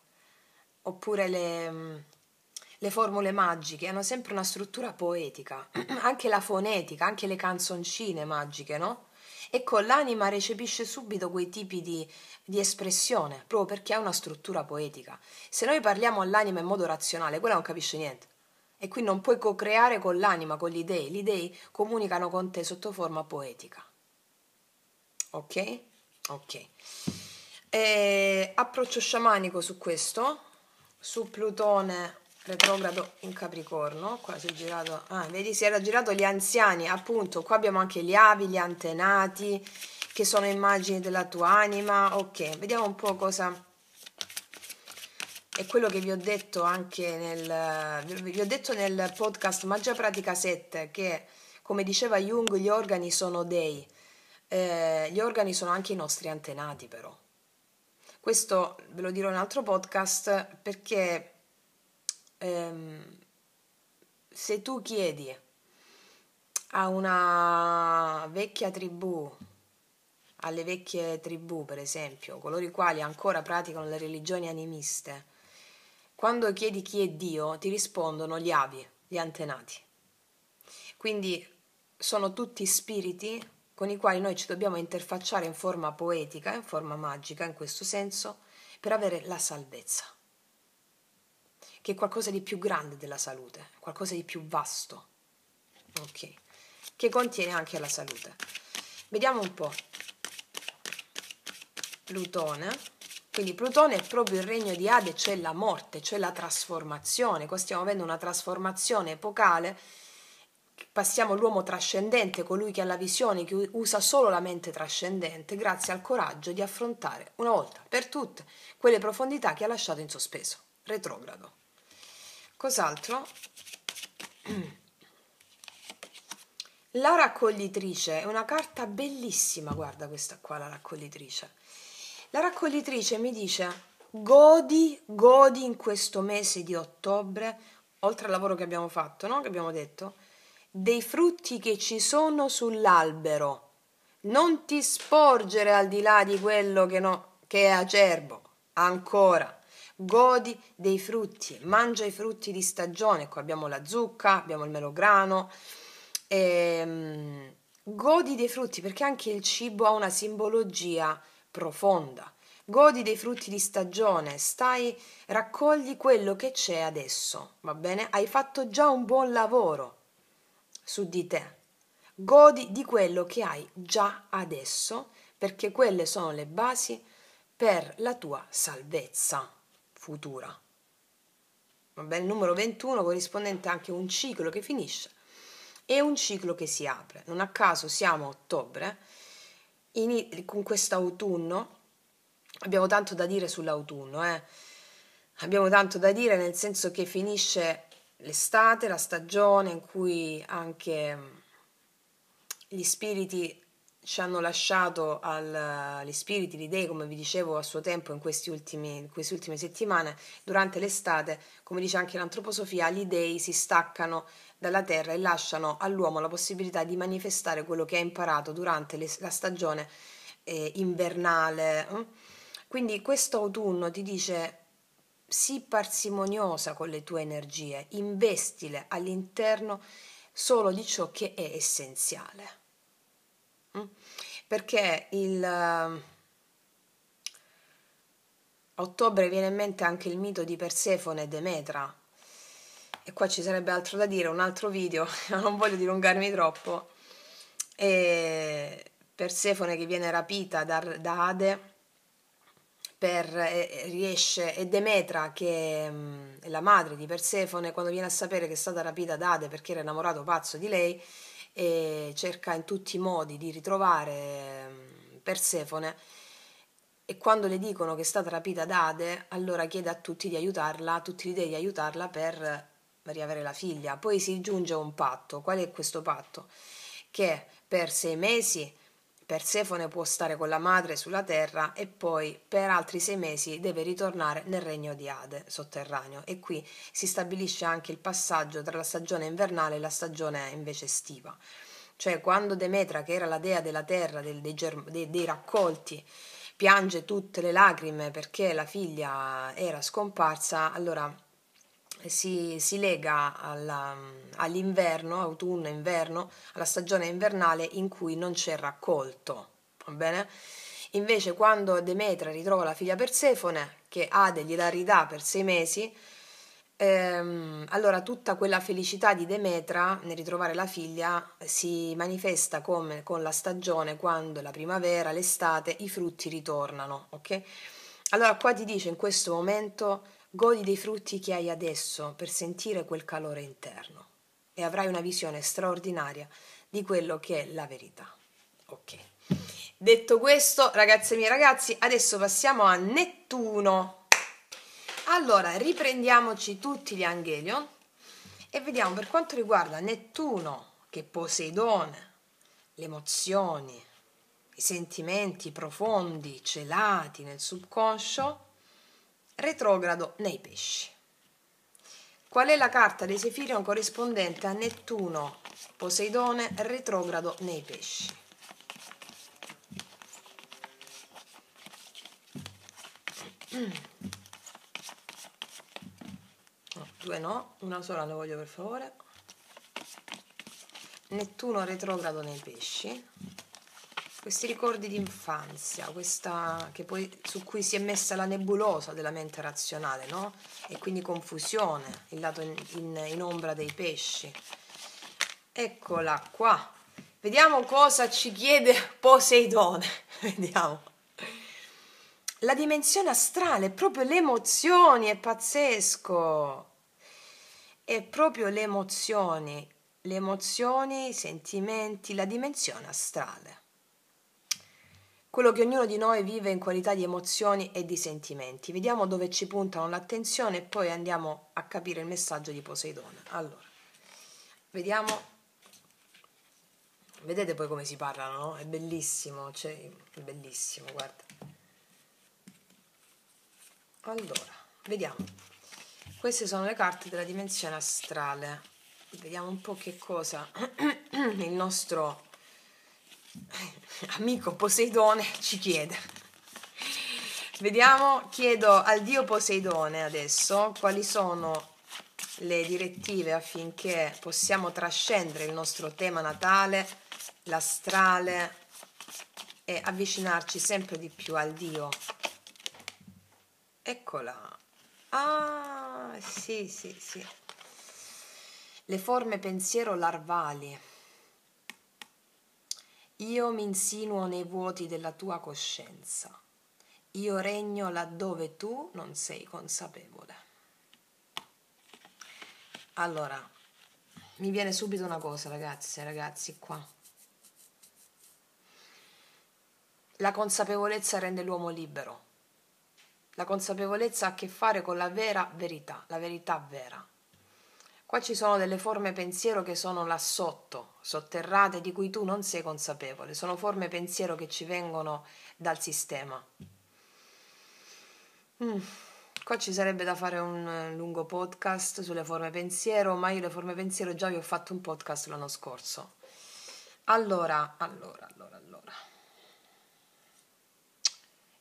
Oppure le formule magiche hanno sempre una struttura poetica, anche la fonetica, anche le canzoncine magiche, no? E con l'anima recepisce subito quei tipi di espressione, proprio perché ha una struttura poetica. Se noi parliamo all'anima in modo razionale, quella non capisce niente. E qui non puoi co-creare con l'anima, con gli dei. Gli dei comunicano con te sotto forma poetica. Ok? Ok. Approccio sciamanico su questo, su Plutone retrogrado in Capricorno. Qua si è girato, vedi, si era girato gli anziani, appunto. Qua abbiamo anche gli avi, gli antenati, che sono immagini della tua anima. Ok, vediamo un po' cosa è quello che vi ho detto anche nel podcast Magia Pratica 7, che come diceva Jung gli organi sono dei. Gli organi sono anche i nostri antenati, però. Questo ve lo dirò in un altro podcast, perché se tu chiedi a una vecchia tribù, alle vecchie tribù per esempio, coloro i quali ancora praticano le religioni animiste, quando chiedi chi è Dio ti rispondono gli avi, gli antenati. Quindi sono tutti spiriti con i quali noi ci dobbiamo interfacciare in forma poetica, in forma magica, in questo senso, per avere la salvezza, che è qualcosa di più grande della salute, qualcosa di più vasto, ok, che contiene anche la salute. Vediamo un po'. Plutone. Quindi Plutone è proprio il regno di Ade, cioè la morte, cioè la trasformazione. Qua stiamo avendo una trasformazione epocale. Passiamo all'uomo trascendente, colui che ha la visione, che usa solo la mente trascendente, grazie al coraggio di affrontare una volta per tutte quelle profondità che ha lasciato in sospeso. Retrogrado. Cos'altro? La raccoglitrice è una carta bellissima, guarda questa qua, la raccoglitrice. La raccoglitrice mi dice: godi in questo mese di ottobre, oltre al lavoro che abbiamo fatto, no? Che abbiamo detto, dei frutti che ci sono sull'albero. Non ti sporgere al di là di quello che è acerbo. Ancora. Godi dei frutti, mangia i frutti di stagione. Qua abbiamo la zucca, abbiamo il melograno. Godi dei frutti, perché anche il cibo ha una simbologia profonda. Godi dei frutti di stagione, raccogli quello che c'è adesso, va bene? Hai fatto già un buon lavoro su di te. Godi di quello che hai già adesso, perché quelle sono le basi per la tua salvezza futura. Va bene? Il numero 21 corrispondente anche a un ciclo che finisce e un ciclo che si apre. Non a caso siamo a ottobre, con quest'autunno. Abbiamo tanto da dire sull'autunno, Abbiamo tanto da dire nel senso che finisce l'estate, la stagione in cui anche gli spiriti ci hanno lasciato agli spiriti, gli dei, come vi dicevo a suo tempo in queste ultime settimane, durante l'estate, come dice anche l'antroposofia, gli dei si staccano dalla terra e lasciano all'uomo la possibilità di manifestare quello che ha imparato durante la stagione invernale. Quindi questo autunno ti dice: sii parsimoniosa con le tue energie, investile all'interno solo di ciò che è essenziale. Perché ottobre viene in mente anche il mito di Persefone e Demetra, e qua ci sarebbe altro da dire, un altro video, ma non voglio dilungarmi troppo. Persefone che viene rapita da Ade riesce, e Demetra, che è la madre di Persefone, quando viene a sapere che è stata rapita da Ade perché era innamorato pazzo di lei, e cerca in tutti i modi di ritrovare Persefone, e quando le dicono che è stata rapita da Ade, allora chiede a tutti di aiutarla, a tutti gli dei di aiutarla per riavere la figlia. Poi si giunge a un patto. Qual è questo patto? Che per 6 mesi Persefone può stare con la madre sulla terra e poi per altri 6 mesi deve ritornare nel regno di Ade sotterraneo, e qui si stabilisce anche il passaggio tra la stagione invernale e la stagione invece estiva. Cioè, quando Demetra, che era la dea della terra, dei raccolti, piange tutte le lacrime perché la figlia era scomparsa, allora si lega all'inverno, autunno, inverno, alla stagione invernale in cui non c'è raccolto, va bene? Invece quando Demetra ritrova la figlia Persefone, che Ade gliela ridà per 6 mesi, allora tutta quella felicità di Demetra nel ritrovare la figlia si manifesta come con la stagione, quando la primavera, l'estate, i frutti ritornano, ok? Allora qua ti dice in questo momento: godi dei frutti che hai adesso per sentire quel calore interno e avrai una visione straordinaria di quello che è la verità. Ok. Detto questo, ragazze e miei ragazzi, adesso passiamo a Nettuno. Allora, riprendiamoci tutti gli Angelion e vediamo per quanto riguarda Nettuno, che è Poseidone, le emozioni, i sentimenti profondi, celati nel subconscio, retrogrado nei pesci. Qual è la carta dei Sefirion corrispondente a Nettuno, Poseidone, retrogrado nei pesci? No, 2 no, una sola ne voglio per favore. Nettuno retrogrado nei pesci. Questi ricordi di infanzia, questa che poi su cui si è messa la nebulosa della mente razionale, no? E quindi confusione, il lato in ombra dei pesci. Eccola qua. Vediamo cosa ci chiede Poseidone. Vediamo. La dimensione astrale, proprio le emozioni, è pazzesco. È proprio le emozioni, i sentimenti, la dimensione astrale. Quello che ognuno di noi vive in qualità di emozioni e di sentimenti. Vediamo dove ci puntano l'attenzione e poi andiamo a capire il messaggio di Poseidone. Allora, vediamo. Vedete poi come si parlano, no? È bellissimo, cioè, è bellissimo, guarda. Allora, vediamo. Queste sono le carte della dimensione astrale. Vediamo un po' che cosa il nostro amico Poseidone ci chiede. Vediamo, chiedo al dio Poseidone adesso quali sono le direttive affinché possiamo trascendere il nostro tema natale, l'astrale, e avvicinarci sempre di più al dio. Eccola. Ah, sì, sì, sì. Le forme pensiero larvali. Io mi insinuo nei vuoti della tua coscienza. Io regno laddove tu non sei consapevole. Allora, mi viene subito una cosa, ragazze e ragazzi, qua. La consapevolezza rende l'uomo libero. La consapevolezza ha a che fare con la vera verità, la verità vera. Qua ci sono delle forme pensiero che sono là sotto, sotterrate, di cui tu non sei consapevole. Sono forme pensiero che ci vengono dal sistema. Qua ci sarebbe da fare un lungo podcast sulle forme pensiero, ma io le forme pensiero già vi ho fatto un podcast l'anno scorso. Allora.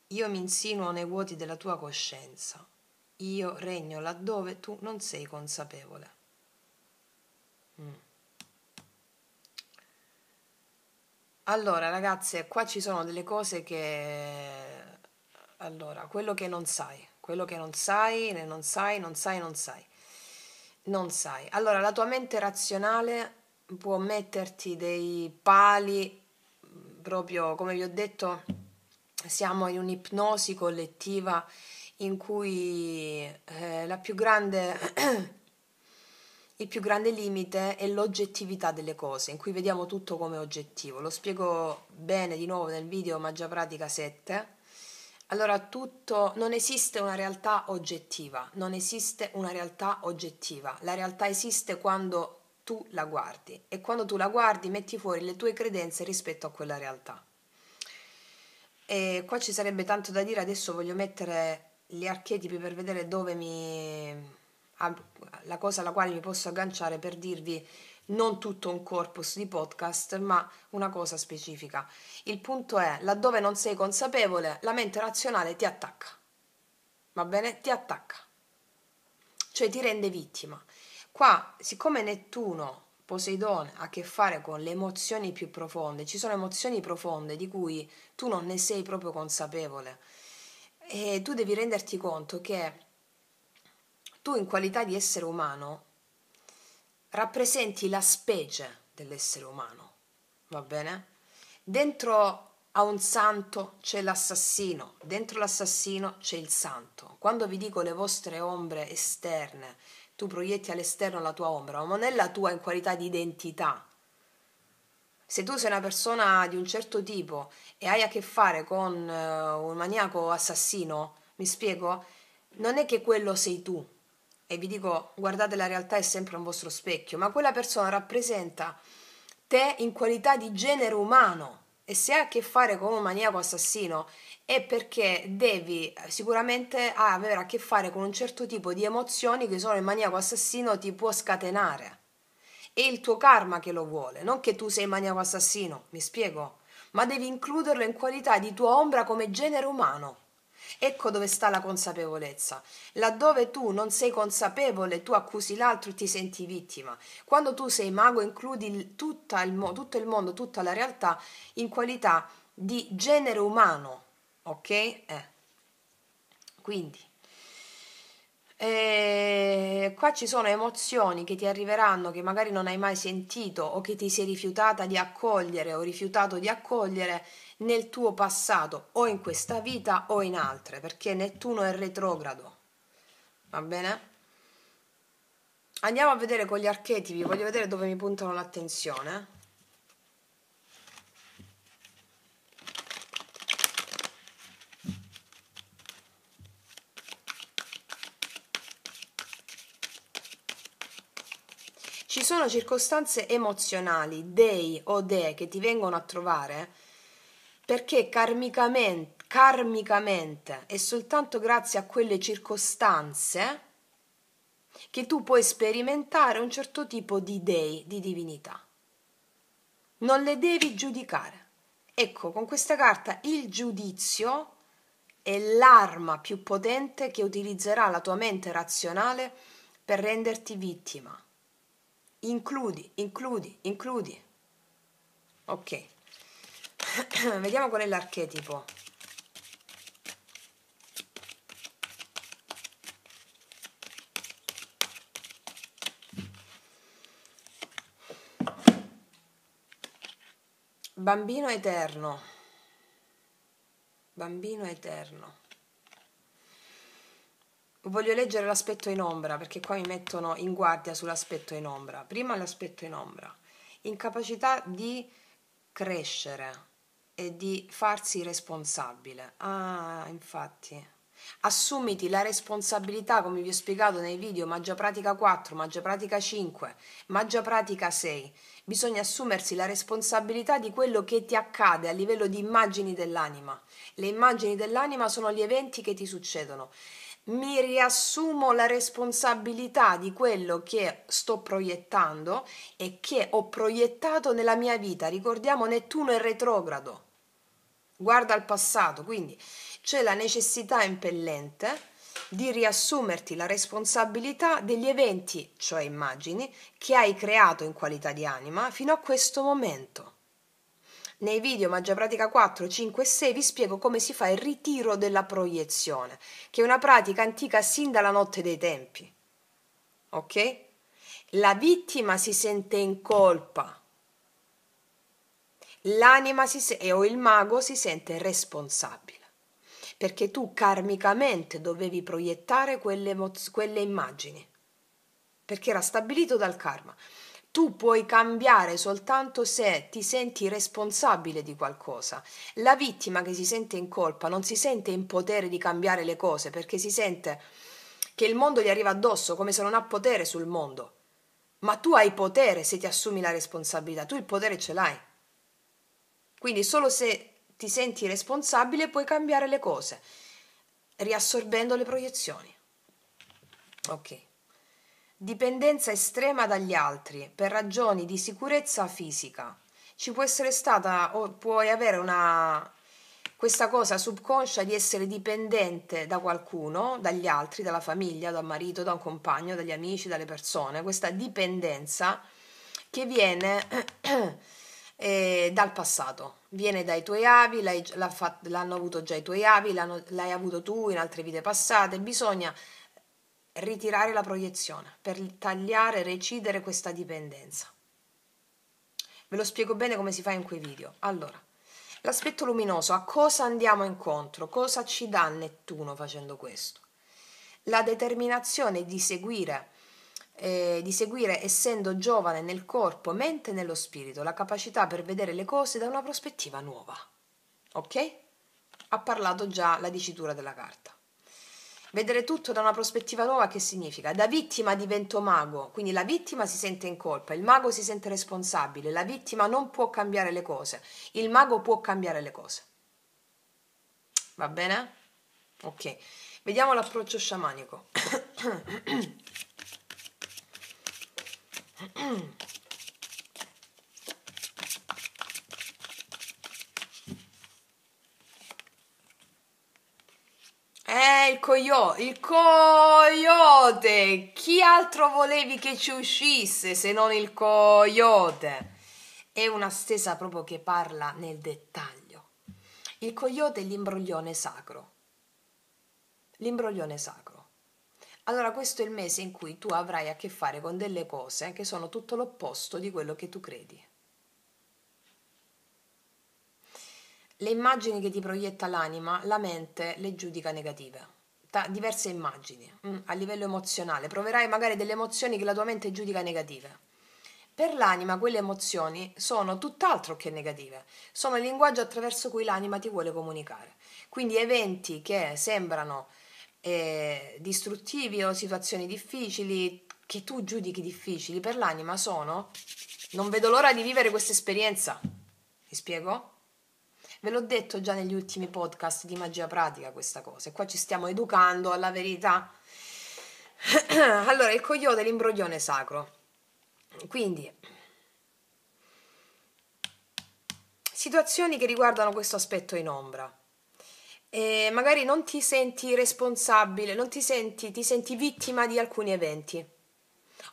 Io mi insinuo nei vuoti della tua coscienza. Io regno laddove tu non sei consapevole. Allora, ragazze, qua ci sono delle cose che... Allora, quello che non sai, non sai. Allora, la tua mente razionale può metterti dei pali, proprio come vi ho detto, siamo in un'ipnosi collettiva in cui il più grande limite è l'oggettività delle cose, in cui vediamo tutto come oggettivo. Lo spiego bene di nuovo nel video Magia Pratica 7. Allora, non esiste una realtà oggettiva, non esiste una realtà oggettiva. La realtà esiste quando tu la guardi e quando tu la guardi metti fuori le tue credenze rispetto a quella realtà. E qua ci sarebbe tanto da dire, adesso voglio mettere gli archetipi per vedere la cosa alla quale mi posso agganciare per dirvi non tutto un corpus di podcast, ma una cosa specifica. Il punto è, laddove non sei consapevole, la mente razionale ti attacca. Va bene? Ti attacca. Cioè ti rende vittima. Qua, siccome Nettuno, Poseidone, ha a che fare con le emozioni più profonde, ci sono emozioni profonde di cui tu non ne sei proprio consapevole. E tu devi renderti conto che tu in qualità di essere umano rappresenti la specie dell'essere umano, va bene? Dentro a un santo c'è l'assassino, dentro l'assassino c'è il santo. Quando vi dico le vostre ombre esterne, tu proietti all'esterno la tua ombra, ma non è la tua in qualità di identità. Se tu sei una persona di un certo tipo e hai a che fare con un maniaco assassino, mi spiego? Non è che quello sei tu. E vi dico, guardate, la realtà è sempre un vostro specchio, ma quella persona rappresenta te in qualità di genere umano. E se hai a che fare con un maniaco assassino è perché devi sicuramente avere a che fare con un certo tipo di emozioni che solo il maniaco assassino ti può scatenare. È il tuo karma che lo vuole, non che tu sei maniaco assassino, mi spiego? Ma devi includerlo in qualità di tua ombra come genere umano. Ecco dove sta la consapevolezza. Laddove tu non sei consapevole, tu accusi l'altro e ti senti vittima. Quando tu sei mago, includi tutto il mondo, tutta la realtà in qualità di genere umano. Ok? Quindi. Qua ci sono emozioni che ti arriveranno che magari non hai mai sentito o che ti sei rifiutata di accogliere o rifiutato di accogliere nel tuo passato o in questa vita o in altre, perché Nettuno è retrogrado. Va bene? Andiamo a vedere con gli archetipi, voglio vedere dove mi puntano l'attenzione. Ci sono circostanze emozionali, dei o dee che ti vengono a trovare perché karmicamente è soltanto grazie a quelle circostanze che tu puoi sperimentare un certo tipo di dei, di divinità. Non le devi giudicare. Ecco, con questa carta il giudizio è l'arma più potente che utilizzerà la tua mente razionale per renderti vittima. Includi. Ok. Vediamo qual è l'archetipo. Bambino eterno. Bambino eterno. Voglio leggere l'aspetto in ombra perché qua mi mettono in guardia sull'aspetto in ombra. Prima l'aspetto in ombra. Incapacità di crescere e di farsi responsabile. Ah, infatti. Assumiti la responsabilità, come vi ho spiegato nei video Magia Pratica 4, Magia Pratica 5, Magia Pratica 6. Bisogna assumersi la responsabilità di quello che ti accade a livello di immagini dell'anima. Le immagini dell'anima sono gli eventi che ti succedono. Mi riassumo la responsabilità di quello che sto proiettando e che ho proiettato nella mia vita. Ricordiamo, Nettuno è retrogrado, guarda al passato, quindi c'è la necessità impellente di riassumerti la responsabilità degli eventi, cioè immagini, che hai creato in qualità di anima fino a questo momento. Nei video Magia Pratica 4, 5 e 6 vi spiego come si fa il ritiro della proiezione, che è una pratica antica sin dalla notte dei tempi. Ok? La vittima si sente in colpa. L'anima o il mago si sente responsabile, perché tu karmicamente dovevi proiettare quelle immagini, perché era stabilito dal karma. Tu puoi cambiare soltanto se ti senti responsabile di qualcosa. La vittima che si sente in colpa non si sente in potere di cambiare le cose, perché si sente che il mondo gli arriva addosso come se non ha potere sul mondo. Ma tu hai potere se ti assumi la responsabilità, tu il potere ce l'hai. Quindi solo se ti senti responsabile puoi cambiare le cose, riassorbendo le proiezioni. Ok. Dipendenza estrema dagli altri per ragioni di sicurezza fisica. Ci può essere stata o puoi avere questa cosa subconscia di essere dipendente da qualcuno, dagli altri, dalla famiglia, dal marito, da un compagno, dagli amici, dalle persone. Questa dipendenza che viene dal passato, viene dai tuoi avi, l'hanno avuto già i tuoi avi, l'hai avuto tu in altre vite passate. Bisogna ritirare la proiezione per tagliare, recidere questa dipendenza. Ve lo spiego bene come si fa in quei video. Allora, l'aspetto luminoso, a cosa andiamo incontro? Cosa ci dà Nettuno facendo questo? La determinazione di seguire essendo giovane nel corpo, mente e nello spirito, la capacità per vedere le cose da una prospettiva nuova. Ok? Ha parlato già la dicitura della carta. Vedere tutto da una prospettiva nuova che significa? Da vittima divento mago, quindi la vittima si sente in colpa, il mago si sente responsabile, la vittima non può cambiare le cose, il mago può cambiare le cose. Va bene? Ok, vediamo l'approccio sciamanico. Il coyote! Chi altro volevi che ci uscisse se non il coyote? È una stesa proprio che parla nel dettaglio. Il coyote è l'imbroglione sacro. L'imbroglione sacro. Allora questo è il mese in cui tu avrai a che fare con delle cose che sono tutto l'opposto di quello che tu credi. Le immagini che ti proietta l'anima, la mente le giudica negative. Diverse immagini a livello emozionale. Proverai magari delle emozioni che la tua mente giudica negative. Per l'anima quelle emozioni sono tutt'altro che negative. Sono il linguaggio attraverso cui l'anima ti vuole comunicare. Quindi eventi che sembrano distruttivi o situazioni difficili che tu giudichi difficili per l'anima sono: non vedo l'ora di vivere questa esperienza. Mi spiego? Ve l'ho detto già negli ultimi podcast di Magia Pratica questa cosa, e qua ci stiamo educando alla verità. Allora, il coyote è l'imbroglione sacro. Quindi, situazioni che riguardano questo aspetto in ombra. E magari non ti senti responsabile, ti senti vittima di alcuni eventi.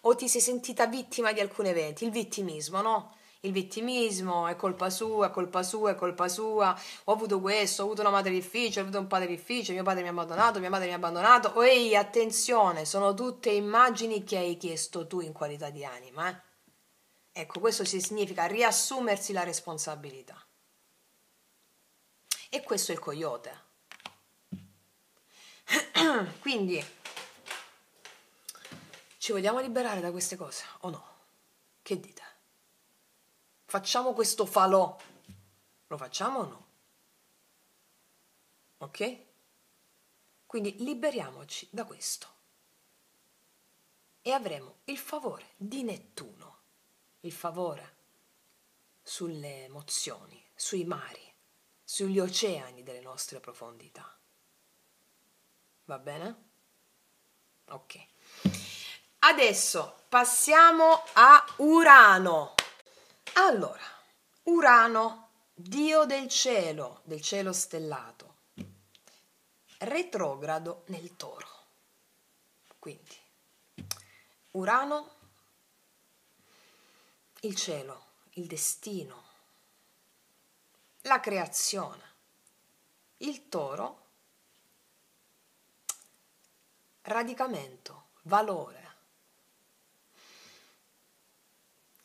O ti sei sentita vittima di alcuni eventi, il vittimismo, no? Il vittimismo è colpa sua, è colpa sua, è colpa sua. Ho avuto questo, ho avuto una madre difficile, ho avuto un padre difficile, mio padre mi ha abbandonato, mia madre mi ha abbandonato. Ehi, attenzione, sono tutte immagini che hai chiesto tu in qualità di anima, eh? Ecco, questo significa riassumersi la responsabilità. E questo è il coyote. Quindi, ci vogliamo liberare da queste cose o no? Che dite? Facciamo questo falò. Lo facciamo o no? Ok? Quindi liberiamoci da questo e avremo il favore di Nettuno, il favore sulle emozioni, sui mari, sugli oceani delle nostre profondità. Va bene? Ok. Adesso passiamo a Urano. Allora, Urano, dio del cielo stellato, retrogrado nel Toro. Quindi, Urano, il cielo, il destino, la creazione. Il Toro, radicamento, valore.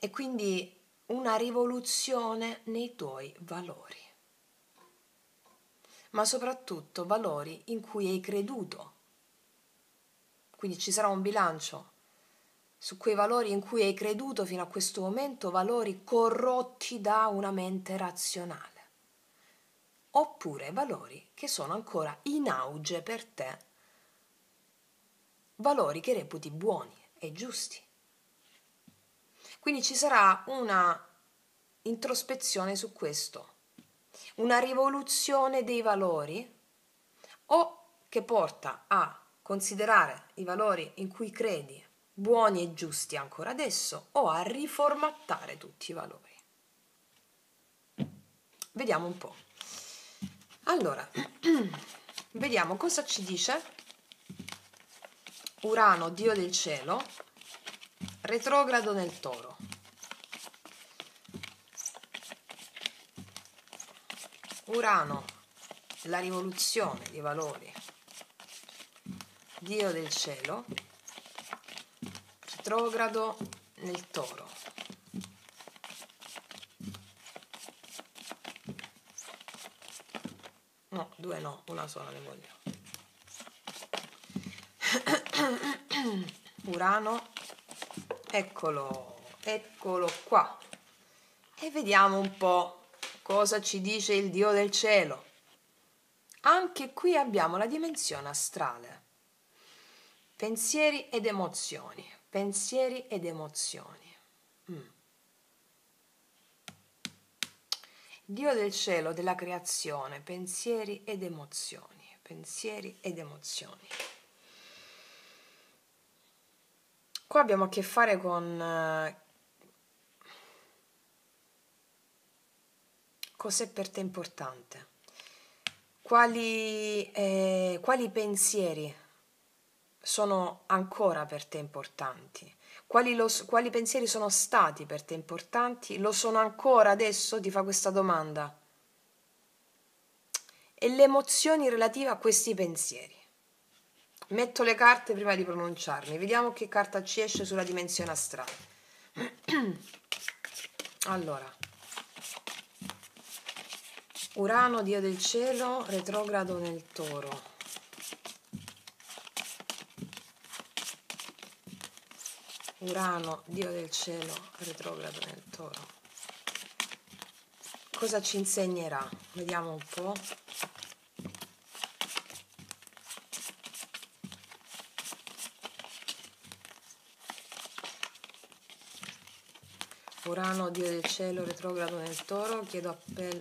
E quindi una rivoluzione nei tuoi valori, ma soprattutto valori in cui hai creduto. Quindi ci sarà un bilancio su quei valori in cui hai creduto fino a questo momento, valori corrotti da una mente razionale, oppure valori che sono ancora in auge per te, valori che reputi buoni e giusti. Quindi ci sarà una introspezione su questo, una rivoluzione dei valori, o che porta a considerare i valori in cui credi buoni e giusti ancora adesso, o a riformattare tutti i valori. Vediamo un po'. Allora, vediamo cosa ci dice Urano, dio del cielo, retrogrado nel Toro. Urano, la rivoluzione di valori, dio del cielo, retrogrado nel Toro. No, due no, una sola ne voglio. Urano, eccolo qua. E vediamo un po' cosa ci dice il dio del cielo. Anche qui abbiamo la dimensione astrale. Pensieri ed emozioni. Pensieri ed emozioni. Dio del cielo, della creazione, pensieri ed emozioni. Pensieri ed emozioni. Qua abbiamo a che fare con cos'è per te importante. Quali pensieri sono ancora per te importanti? Quali pensieri sono stati per te importanti? Lo sono ancora adesso? Ti fa questa domanda. E le emozioni relative a questi pensieri. Metto le carte prima di pronunciarmi. Vediamo che carta ci esce sulla dimensione astrale. Allora. Urano, dio del cielo, retrogrado nel Toro. Urano, dio del cielo, retrogrado nel Toro. Cosa ci insegnerà? Vediamo un po'. Urano, dio del cielo, retrogrado nel Toro.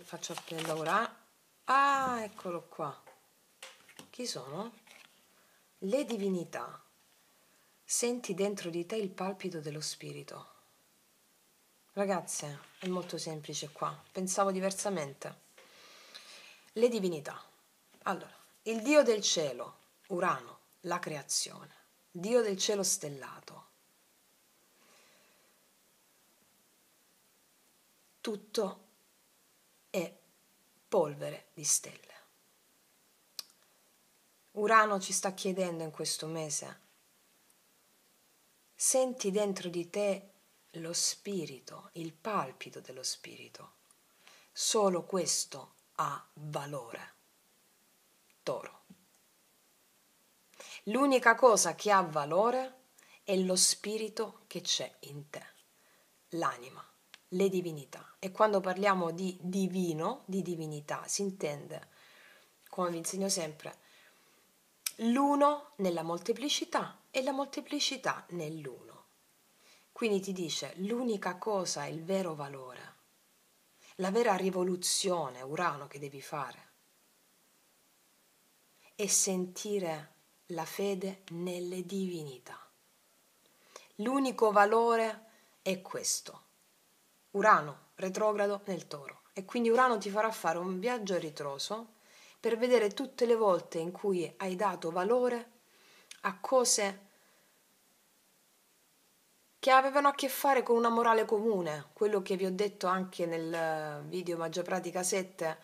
Faccio appello a Urano. Ah, eccolo qua. Chi sono? Le divinità. Senti dentro di te il palpito dello spirito. Ragazze, è molto semplice qua. Pensavo diversamente. Le divinità. Allora, il dio del cielo, Urano, la creazione. Dio del cielo stellato. Tutto è polvere di stelle. Urano ci sta chiedendo in questo mese: senti dentro di te lo spirito, il palpito dello spirito. Solo questo ha valore. Toro. L'unica cosa che ha valore è lo spirito che c'è in te, l'anima, le divinità. E quando parliamo di divino, di divinità, si intende, come vi insegno sempre, l'uno nella molteplicità e la molteplicità nell'uno. Quindi ti dice l'unica cosa, il vero valore, la vera rivoluzione, Urano, che devi fare è sentire la fede nelle divinità. L'unico valore è questo. Urano retrogrado nel Toro, e quindi Urano ti farà fare un viaggio a ritroso per vedere tutte le volte in cui hai dato valore a cose che avevano a che fare con una morale comune, quello che vi ho detto anche nel video Magia Pratica 7,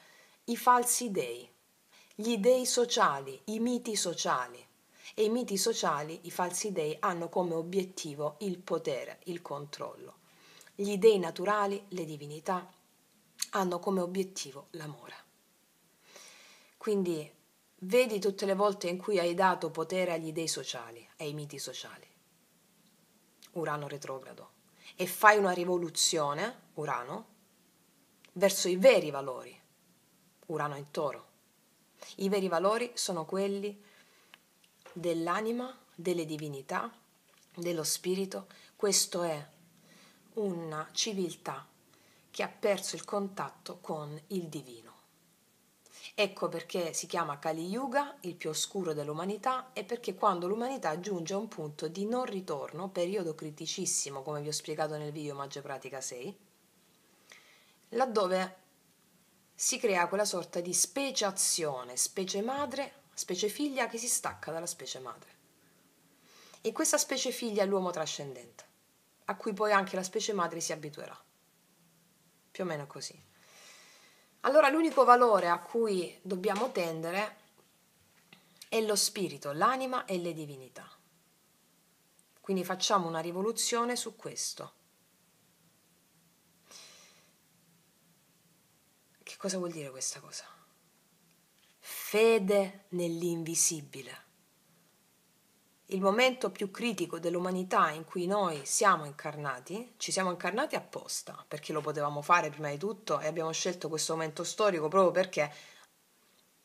i falsi dei, gli dei sociali, i miti sociali. E i miti sociali, i falsi dei, hanno come obiettivo il potere, il controllo. Gli dei naturali, le divinità, hanno come obiettivo l'amore. Quindi vedi tutte le volte in cui hai dato potere agli dei sociali, ai miti sociali. Urano retrogrado. E fai una rivoluzione, Urano, verso i veri valori. Urano in Toro. I veri valori sono quelli dell'anima, delle divinità, dello spirito. Questo è una civiltà che ha perso il contatto con il divino. Ecco perché si chiama Kali Yuga, il più oscuro dell'umanità, e perché quando l'umanità giunge a un punto di non ritorno, periodo criticissimo, come vi ho spiegato nel video Magia Pratica 6, laddove si crea quella sorta di speciazione, specie madre, specie figlia che si stacca dalla specie madre. E questa specie figlia è l'uomo trascendente, a cui poi anche la specie madre si abituerà. Più o meno così. Allora l'unico valore a cui dobbiamo tendere è lo spirito, l'anima e le divinità. Quindi facciamo una rivoluzione su questo. Che cosa vuol dire questa cosa? Fede nell'invisibile. Il momento più critico dell'umanità in cui noi siamo incarnati, ci siamo incarnati apposta, perché lo potevamo fare prima di tutto e abbiamo scelto questo momento storico proprio perché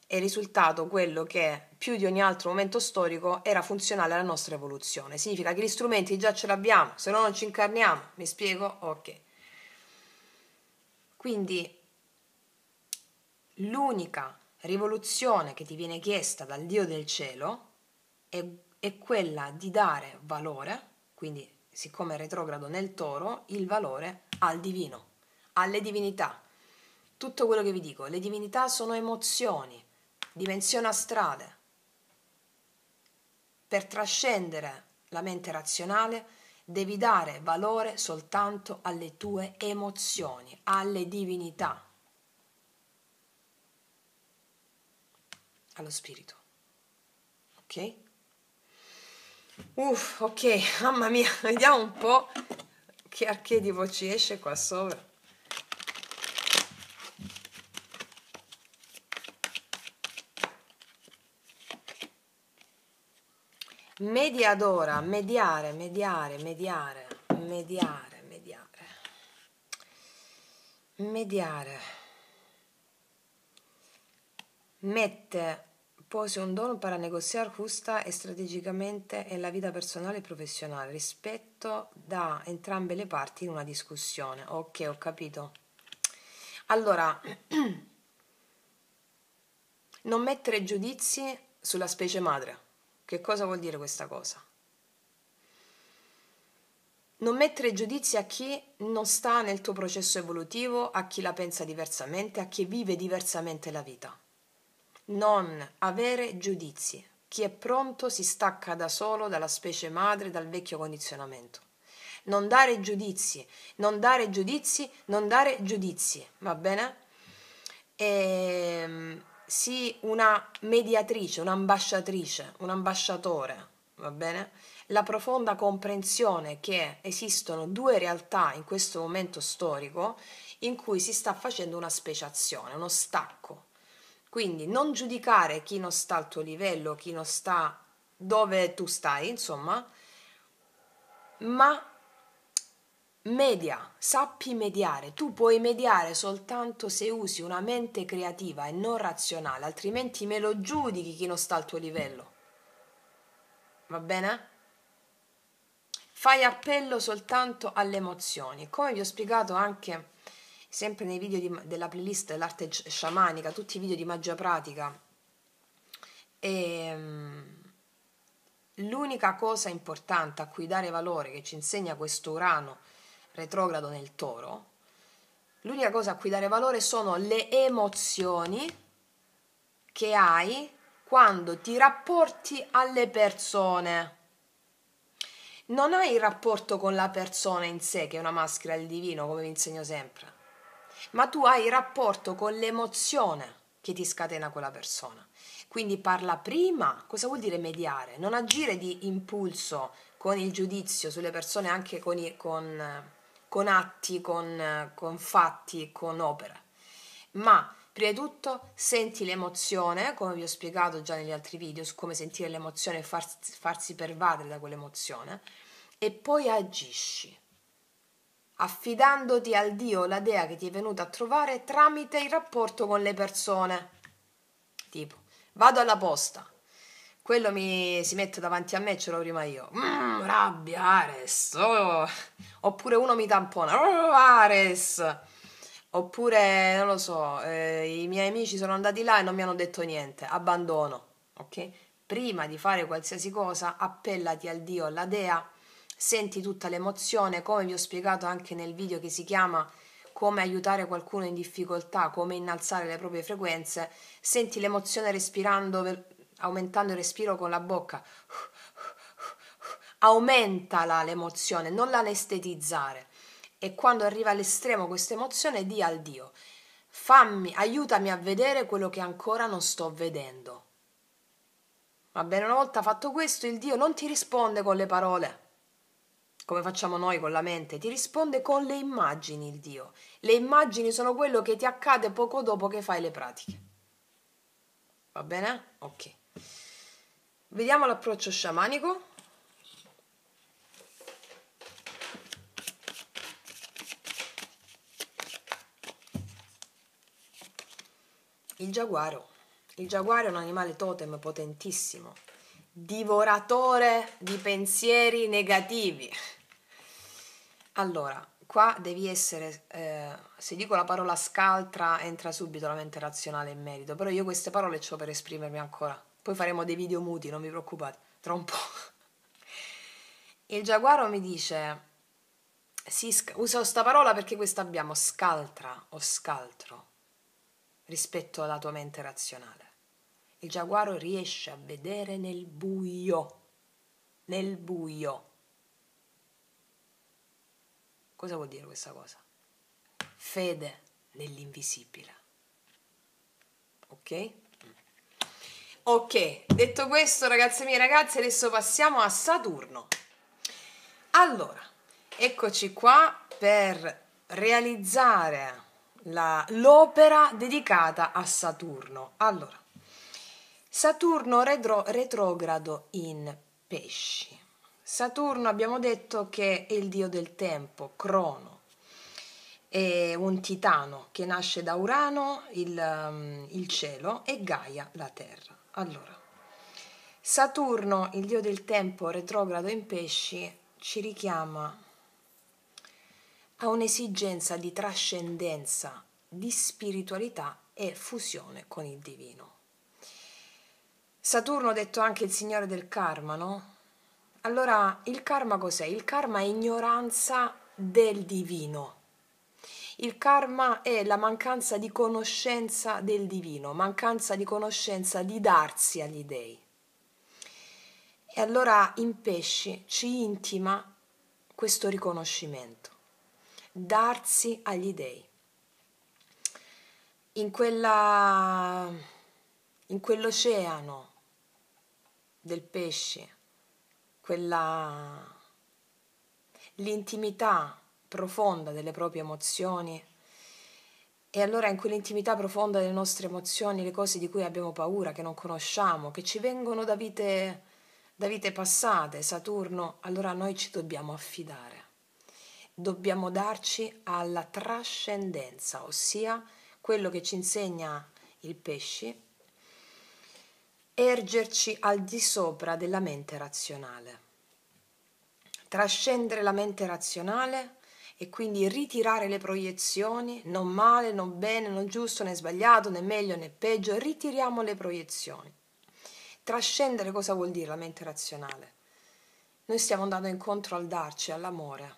è risultato quello che più di ogni altro momento storico era funzionale alla nostra evoluzione. Significa che gli strumenti già ce l'abbiamo, se no non ci incarniamo. Mi spiego? Ok. Quindi l'unica rivoluzione che ti viene chiesta dal Dio del cielo è quella di dare valore, quindi siccome è retrogrado nel Toro, il valore al divino, alle divinità. Tutto quello che vi dico, le divinità sono emozioni, dimensione astrale. Per trascendere la mente razionale devi dare valore soltanto alle tue emozioni, alle divinità, allo spirito. Ok? Ok, mamma mia, vediamo un po' che archetipo ci esce qua sopra. Mediadora, mediare, pose un dono para negociar justa e strategicamente en la vita personale e professionale rispetto da entrambe le parti in una discussione. Ok, ho capito. Allora, non mettere giudizi sulla specie madre. Che cosa vuol dire questa cosa? Non mettere giudizi a chi non sta nel tuo processo evolutivo, a chi la pensa diversamente, a chi vive diversamente la vita. Non avere giudizi. Chi è pronto si stacca da solo dalla specie madre, dal vecchio condizionamento. Non dare giudizi, va bene? Sii una mediatrice, un'ambasciatrice, un ambasciatore, va bene? La profonda comprensione che esistono due realtà in questo momento storico in cui si sta facendo una speciazione, uno stacco. Quindi non giudicare chi non sta al tuo livello, chi non sta dove tu stai, insomma, ma media, sappi mediare. Tu puoi mediare soltanto se usi una mente creativa e non razionale, altrimenti me lo giudichi chi non sta al tuo livello. va bene? Fai appello soltanto alle emozioni, come vi ho spiegato anche sempre nei video della playlist dell'arte sciamanica, tutti i video di magia pratica. L'unica cosa importante a cui dare valore che ci insegna questo Urano retrogrado nel Toro, l'unica cosa a cui dare valore sono le emozioni che hai quando ti rapporti alle persone. Non hai il rapporto con la persona in sé, che è una maschera del divino, come vi insegno sempre, ma tu hai il rapporto con l'emozione che ti scatena quella persona. Quindi parla prima. Cosa vuol dire mediare? Non agire di impulso con il giudizio sulle persone, anche con atti, con fatti, con opere, ma prima di tutto senti l'emozione, come vi ho spiegato già negli altri video, su come sentire l'emozione e farsi pervadere da quell'emozione, e poi agisci, affidandoti al Dio o la Dea che ti è venuta a trovare tramite il rapporto con le persone. Tipo, vado alla posta, quello si mette davanti a me, ce l'ho prima io, rabbia, Ares, oh. Oppure uno mi tampona, oh, Ares. Oppure, non lo so, i miei amici sono andati là e non mi hanno detto niente, abbandono, ok? Prima di fare qualsiasi cosa, appellati al Dio, alla Dea, senti tutta l'emozione, come vi ho spiegato anche nel video che si chiama come aiutare qualcuno in difficoltà, come innalzare le proprie frequenze, senti l'emozione respirando, aumentando il respiro con la bocca, aumentala l'emozione, non l'anestetizzare. E quando arriva all'estremo questa emozione, di al Dio, aiutami a vedere quello che ancora non sto vedendo. Va bene, una volta fatto questo, il Dio non ti risponde con le parole, come facciamo noi con la mente, ti risponde con le immagini il Dio. Le immagini sono quello che ti accade poco dopo che fai le pratiche. Va bene? Ok. Vediamo l'approccio sciamanico. Il giaguaro. Il giaguaro è un animale totem potentissimo, divoratore di pensieri negativi. Allora, qua devi essere, se dico la parola scaltra entra subito la mente razionale in merito, però io queste parole ce l'ho per esprimermi ancora. Poi faremo dei video muti, non vi preoccupate, tra un po'. Il giaguaro mi dice, uso sta parola perché questa abbiamo, scaltra o scaltro, rispetto alla tua mente razionale. Il giaguaro riesce a vedere nel buio. Nel buio. Cosa vuol dire questa cosa? Fede nell'invisibile. Ok? Ok, detto questo, ragazze mie e ragazzi, adesso passiamo a Saturno. Allora, eccoci qua per realizzare l'opera dedicata a Saturno. Allora, Saturno retrogrado in Pesci. Saturno abbiamo detto che è il dio del tempo, Crono, è un titano che nasce da Urano, il cielo, e Gaia, la terra. Allora, Saturno, il dio del tempo retrogrado in Pesci, ci richiama a un'esigenza di trascendenza, di spiritualità e fusione con il divino. Saturno, detto anche il signore del karma, no? Allora, il karma cos'è? Il karma è ignoranza del divino. Il karma è la mancanza di conoscenza del divino, mancanza di conoscenza di darsi agli dei. E allora in Pesci ci intima questo riconoscimento, darsi agli dei. In quell'oceano del pesce, l'intimità profonda delle proprie emozioni, e allora in quell'intimità profonda delle nostre emozioni, le cose di cui abbiamo paura, che non conosciamo, che ci vengono da vite passate, Saturno, allora noi ci dobbiamo affidare. Dobbiamo darci alla trascendenza, ossia quello che ci insegna il pesci ergerci al di sopra della mente razionale, trascendere la mente razionale e quindi ritirare le proiezioni, non male, non bene, non giusto né sbagliato, né meglio né peggio, ritiriamo le proiezioni. Trascendere cosa vuol dire la mente razionale? Noi stiamo andando incontro al darci, all'amore,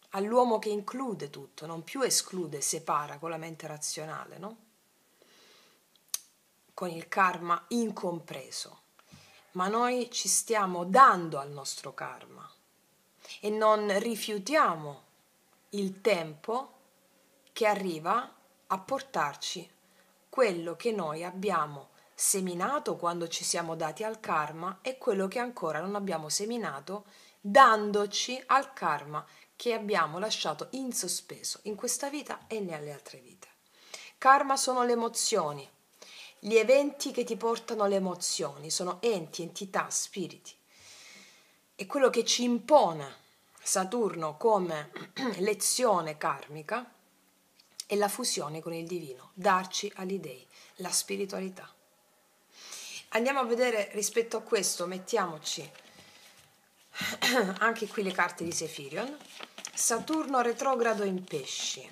all'uomo che include tutto, non più esclude, separa con la mente razionale, no? Con il karma incompreso. Ma noi ci stiamo dando al nostro karma e non rifiutiamo il tempo che arriva a portarci quello che noi abbiamo seminato quando ci siamo dati al karma e quello che ancora non abbiamo seminato dandoci al karma che abbiamo lasciato in sospeso in questa vita e nelle altre vite. Karma sono le emozioni, gli eventi che ti portano le emozioni, sono enti, entità, spiriti. E quello che ci impone Saturno come lezione karmica è la fusione con il divino, darci agli dei, la spiritualità. Andiamo a vedere rispetto a questo, mettiamoci anche qui le carte di Sefirion. Saturno retrogrado in pesci.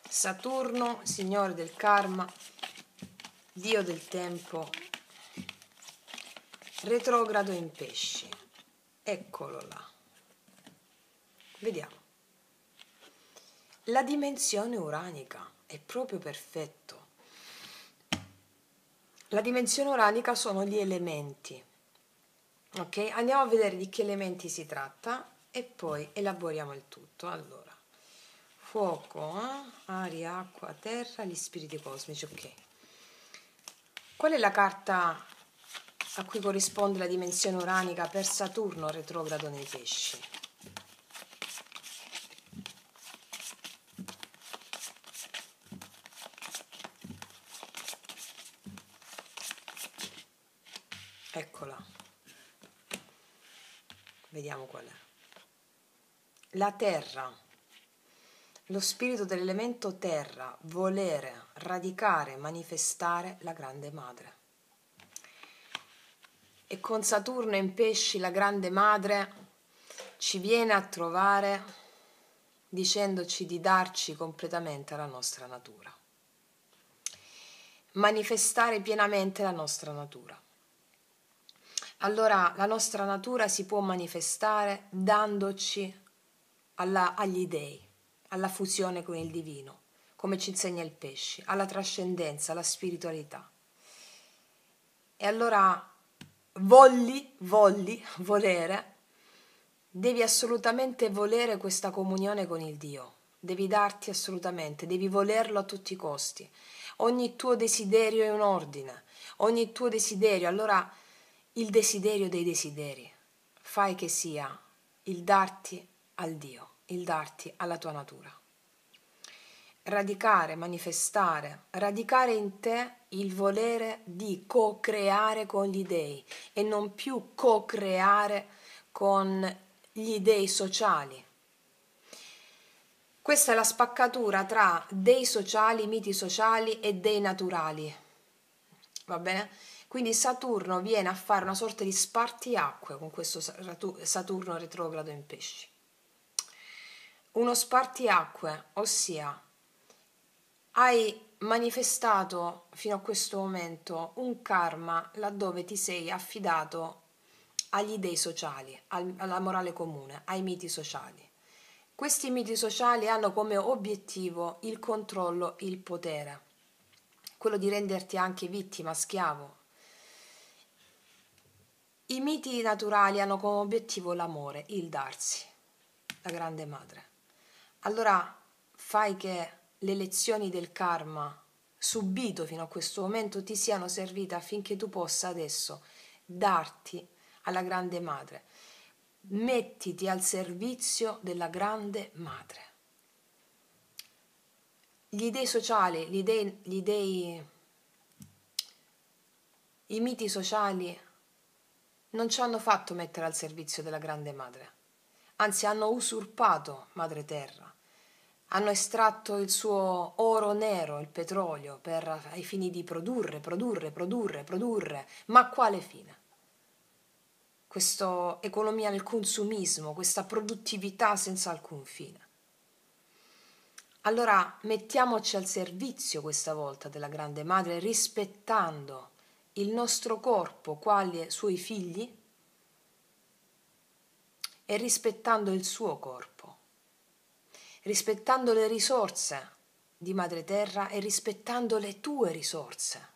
Saturno, signore del karma, dio del tempo, retrogrado in pesci. Eccolo là. Vediamo. La dimensione uranica è proprio perfetto. La dimensione uranica sono gli elementi. Ok? Andiamo a vedere di che elementi si tratta e poi elaboriamo il tutto. Allora, fuoco, aria, acqua, terra, gli spiriti cosmici. Ok. Qual è la carta a cui corrisponde la dimensione uranica per Saturno retrogrado nei pesci? Eccola. Vediamo qual è. La terra, lo spirito dell'elemento terra, volere, radicare, manifestare la grande madre. E con Saturno in pesci la grande madre ci viene a trovare dicendoci di darci completamente alla nostra natura. Manifestare pienamente la nostra natura. Allora la nostra natura si può manifestare dandoci agli dei, alla fusione con il divino, come ci insegna il pesce, alla trascendenza, alla spiritualità. E allora volere, devi assolutamente volere questa comunione con il Dio, devi darti assolutamente, devi volerlo a tutti i costi. Ogni tuo desiderio è un ordine, ogni tuo desiderio, allora il desiderio dei desideri, fai che sia il darti al Dio, il darti alla tua natura. Radicare, manifestare, radicare in te il volere di co-creare con gli dei e non più co-creare con gli dei sociali. Questa è la spaccatura tra dei sociali, miti sociali e dei naturali. Va bene? Quindi Saturno viene a fare una sorta di spartiacque con questo Saturno retrogrado in pesci. Uno spartiacque, ossia hai manifestato fino a questo momento un karma laddove ti sei affidato agli dei sociali, alla morale comune, ai miti sociali. Questi miti sociali hanno come obiettivo il controllo, il potere, quello di renderti anche vittima, schiavo. I miti naturali hanno come obiettivo l'amore, il darsi, la grande madre. Allora fai che le lezioni del karma subito fino a questo momento ti siano servite affinché tu possa adesso darti alla grande madre. Mettiti al servizio della grande madre. Gli dei sociali, i miti sociali non ci hanno fatto mettere al servizio della grande madre, anzi hanno usurpato madre terra, hanno estratto il suo oro nero, il petrolio, ai fini di produrre, ma a quale fine? Questa economia del consumismo, questa produttività senza alcun fine. Allora mettiamoci al servizio questa volta della grande madre, rispettando il nostro corpo quali suoi figli e rispettando il suo corpo, rispettando le risorse di Madre Terra e rispettando le tue risorse.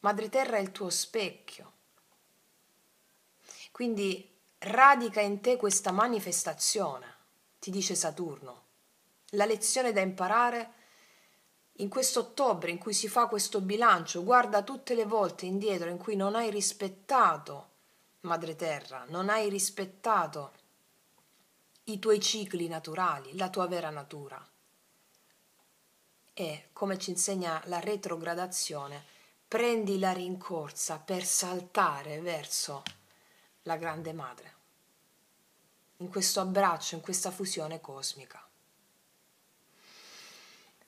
Madre Terra è il tuo specchio. Quindi radica in te questa manifestazione, ti dice Saturno. La lezione da imparare in questo ottobre in cui si fa questo bilancio, guarda tutte le volte indietro in cui non hai rispettato Madre Terra, non hai rispettato i tuoi cicli naturali, la tua vera natura. E, come ci insegna la retrogradazione, prendi la rincorsa per saltare verso la grande madre, in questo abbraccio, in questa fusione cosmica.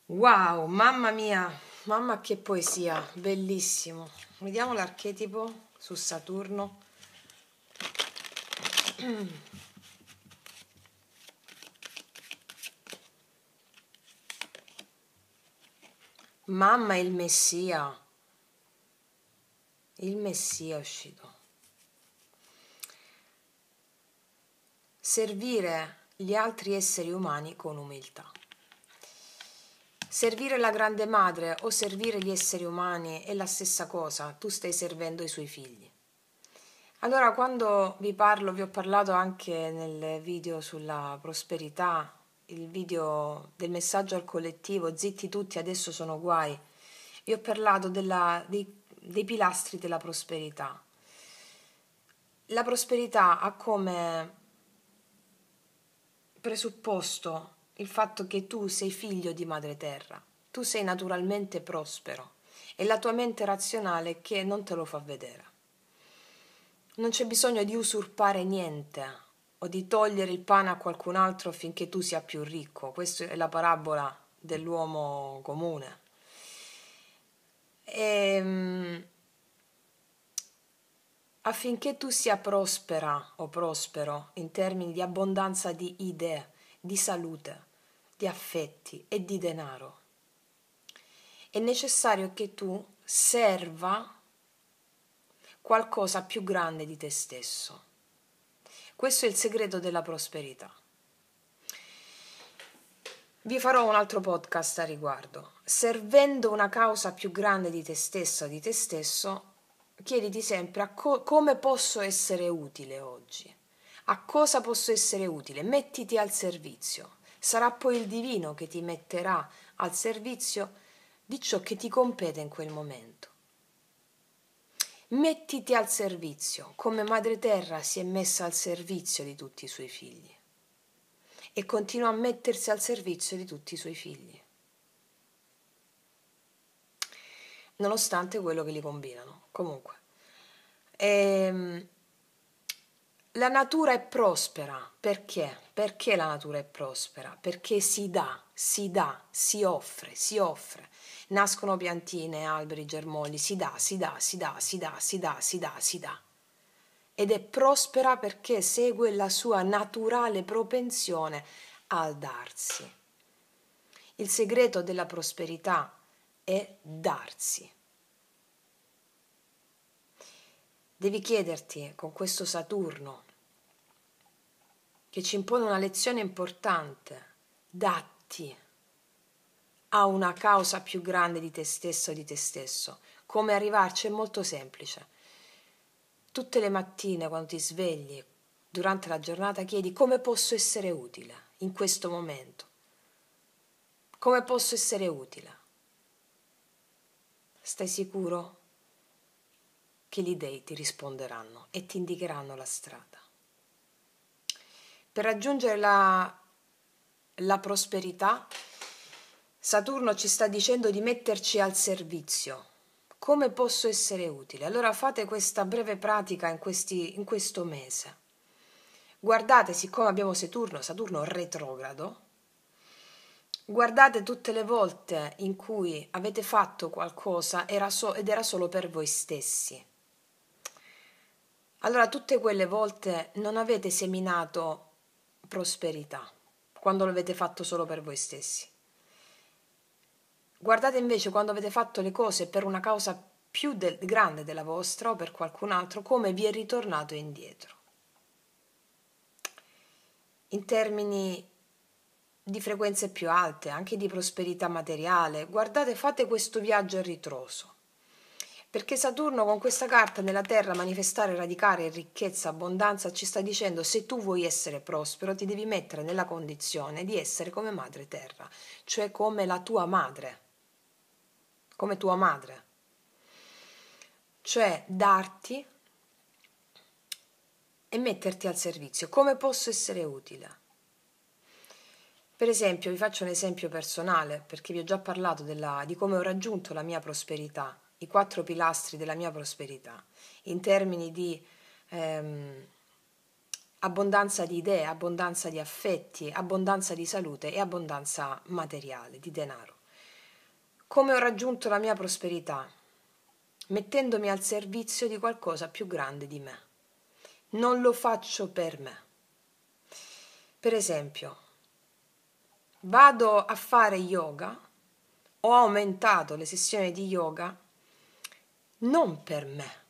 Wow, mamma mia, mamma che poesia, bellissimo. Vediamo l'archetipo su Saturno. Mamma è il Messia è uscito. Servire gli altri esseri umani con umiltà. Servire la grande madre o servire gli esseri umani è la stessa cosa, tu stai servendo i suoi figli. Allora, quando vi ho parlato anche nel video sulla prosperità, il video del messaggio al collettivo, zitti tutti, adesso sono guai, vi ho parlato dei pilastri della prosperità. La prosperità ha come presupposto il fatto che tu sei figlio di Madre Terra, tu sei naturalmente prospero e la tua mente razionale che non te lo fa vedere. Non c'è bisogno di usurpare niente o di togliere il pane a qualcun altro affinché tu sia più ricco. Questa è la parabola dell'uomo comune. Affinché tu sia prospera o prospero in termini di abbondanza di idee, di salute, di affetti e di denaro, è necessario che tu serva qualcosa più grande di te stesso. Questo è il segreto della prosperità. Vi farò un altro podcast a riguardo. Servendo una causa più grande di te stessa o di te stesso, chiediti sempre come posso essere utile oggi. A cosa posso essere utile? Mettiti al servizio. Sarà poi il divino che ti metterà al servizio di ciò che ti compete in quel momento. Mettiti al servizio, come Madre Terra si è messa al servizio di tutti i suoi figli e continua a mettersi al servizio di tutti i suoi figli, nonostante quello che li combinano. Comunque, la natura è prospera. Perché? Perché la natura è prospera? Perché si dà, si offre. Nascono piantine, alberi, germogli, si dà. Ed è prospera perché segue la sua naturale propensione al darsi. Il segreto della prosperità è darsi. Devi chiederti con questo Saturno che ci impone una lezione importante, datti a una causa più grande di te stesso o di te stesso. Come arrivarci è molto semplice. Tutte le mattine quando ti svegli, durante la giornata, chiedi come posso essere utile in questo momento. Come posso essere utile? Stai sicuro che gli dei ti risponderanno e ti indicheranno la strada. Per raggiungere la prosperità, Saturno ci sta dicendo di metterci al servizio. Come posso essere utile? Allora fate questa breve pratica in questo mese. Guardate, siccome abbiamo Saturno retrogrado, Guardate tutte le volte in cui avete fatto qualcosa ed era solo per voi stessi. Allora tutte quelle volte non avete seminato prosperità, quando l'avete fatto solo per voi stessi. Guardate invece quando avete fatto le cose per una causa più grande della vostra o per qualcun altro, come vi è ritornato indietro. In termini di frequenze più alte, anche di prosperità materiale, guardate, fate questo viaggio a ritroso. Perché Saturno con questa carta nella Terra manifestare, radicare ricchezza, abbondanza ci sta dicendo: se tu vuoi essere prospero ti devi mettere nella condizione di essere come Madre Terra, cioè come la tua madre, come tua madre, cioè darti e metterti al servizio. Come posso essere utile? Per esempio, vi faccio un esempio personale, perché vi ho già parlato di come ho raggiunto la mia prosperità, i 4 pilastri della mia prosperità, in termini di abbondanza di idee, abbondanza di affetti, abbondanza di salute e abbondanza materiale, di denaro. Come ho raggiunto la mia prosperità? Mettendomi al servizio di qualcosa più grande di me. Non lo faccio per me. Per esempio, vado a fare yoga, ho aumentato le sessioni di yoga non per me,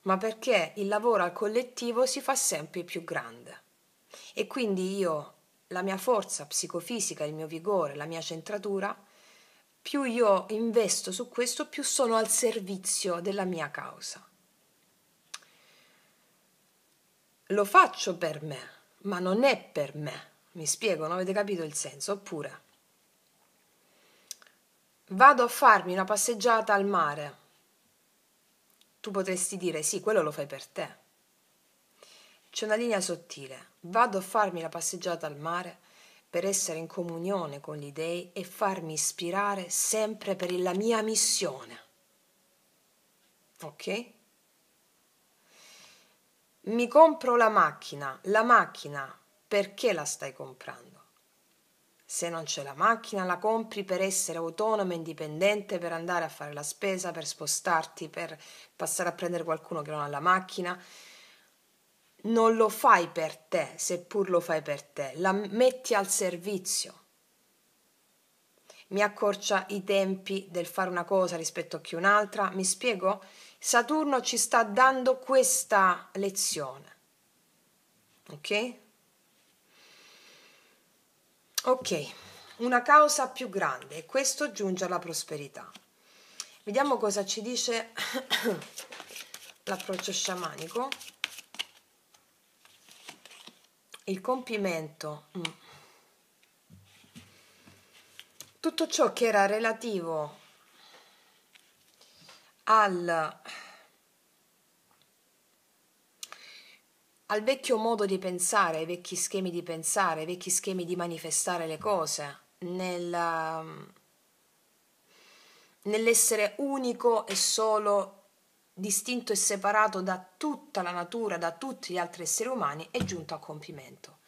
ma perché il lavoro al collettivo si fa sempre più grande e quindi io, la mia forza psicofisica, il mio vigore, la mia centratura, più io investo su questo, più sono al servizio della mia causa. Lo faccio per me, ma non è per me. Mi spiego, non avete capito il senso? Oppure vado a farmi una passeggiata al mare. Tu potresti dire sì, quello lo fai per te. C'è una linea sottile. Vado a farmi la passeggiata al mare per essere in comunione con gli dei e farmi ispirare sempre per la mia missione. Ok? Mi compro la macchina perché la stai comprando? Se non c'è la macchina, la compri per essere autonoma e indipendente, per andare a fare la spesa, per spostarti, per passare a prendere qualcuno che non ha la macchina. Non lo fai per te, seppur lo fai per te, la metti al servizio. Mi accorcia i tempi del fare una cosa rispetto a chi un'altra, mi spiego? Saturno ci sta dando questa lezione. Ok? Ok, una causa più grande e questo giunge alla prosperità. Vediamo cosa ci dice l'approccio sciamanico. Il compimento. Tutto ciò che era relativo al vecchio modo di pensare, ai vecchi schemi di pensare, ai vecchi schemi di manifestare le cose, nell'essere unico e solo, distinto e separato da tutta la natura, da tutti gli altri esseri umani, è giunto a compimento.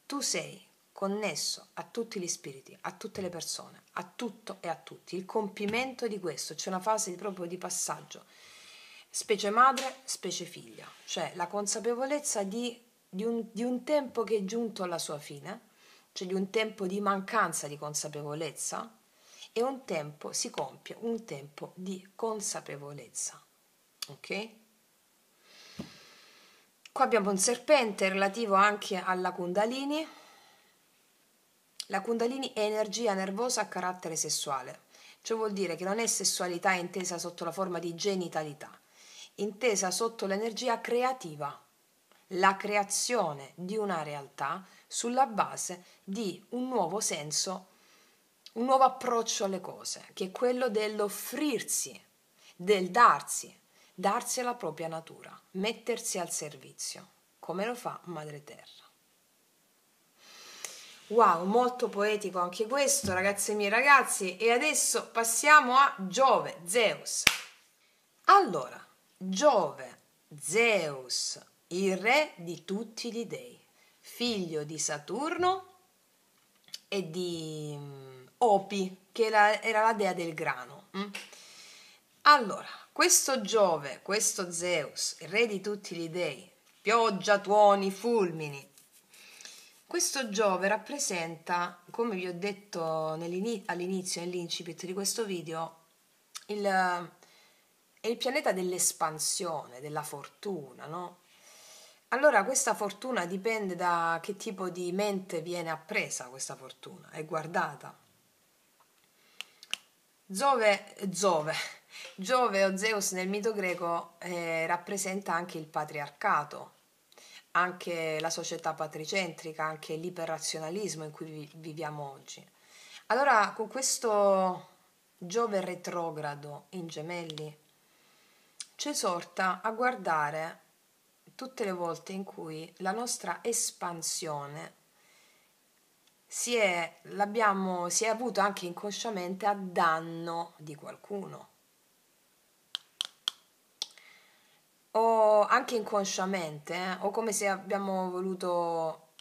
Tu sei connesso a tutti gli spiriti, a tutte le persone, a tutto e a tutti. Il compimento di questo, c'è una fase proprio di passaggio, specie madre, specie figlia, cioè la consapevolezza di un tempo che è giunto alla sua fine, cioè di un tempo di mancanza di consapevolezza, e un tempo si compie, un tempo di consapevolezza. Ok? Qua abbiamo un serpente relativo anche alla Kundalini. La Kundalini è energia nervosa a carattere sessuale, ciò vuol dire che non è sessualità intesa sotto la forma di genitalità, intesa sotto l'energia creativa, la creazione di una realtà sulla base di un nuovo senso, un nuovo approccio alle cose, che è quello dell'offrirsi, del darsi alla propria natura, mettersi al servizio, come lo fa Madre Terra. Wow, molto poetico anche questo, ragazzi e miei ragazzi. E adesso passiamo a Giove, Zeus. Allora, Giove, Zeus, il re di tutti gli dei, figlio di Saturno e di Opi, che era la dea del grano. Allora, questo Giove, questo Zeus, il re di tutti gli dei, pioggia, tuoni, fulmini, questo Giove rappresenta, come vi ho detto all'inizio, nell'incipit di questo video, è il pianeta dell'espansione, della fortuna, no? Allora questa fortuna dipende da che tipo di mente viene appresa questa fortuna, è guardata. Giove o Zeus nel mito greco rappresenta anche il patriarcato, anche la società patricentrica, anche l'iperrazionalismo in cui viviamo oggi. Allora, con questo Giove retrogrado in Gemelli ci esorta a guardare tutte le volte in cui la nostra espansione si è avuto anche inconsciamente a danno di qualcuno. O anche inconsciamente, o come se abbiamo voluto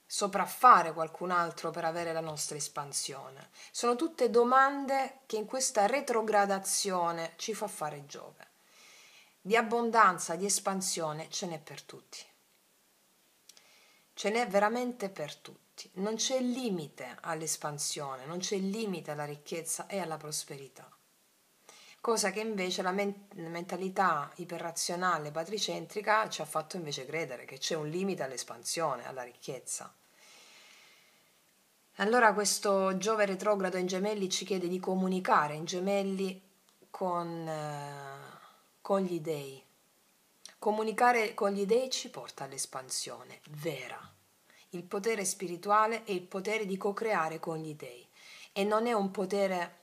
sopraffare qualcun altro per avere la nostra espansione. Sono tutte domande che in questa retrogradazione ci fa fare Giove. Di abbondanza, di espansione ce n'è per tutti. Ce n'è veramente per tutti. Non c'è limite all'espansione, non c'è limite alla ricchezza e alla prosperità. Cosa che invece la mentalità iperrazionale patricentrica ci ha fatto invece credere che c'è un limite all'espansione, alla ricchezza. Allora questo Giove retrogrado in Gemelli ci chiede di comunicare in Gemelli con gli dei. Comunicare con gli dei ci porta all'espansione vera, il potere spirituale e il potere di co-creare con gli dei, e non è un potere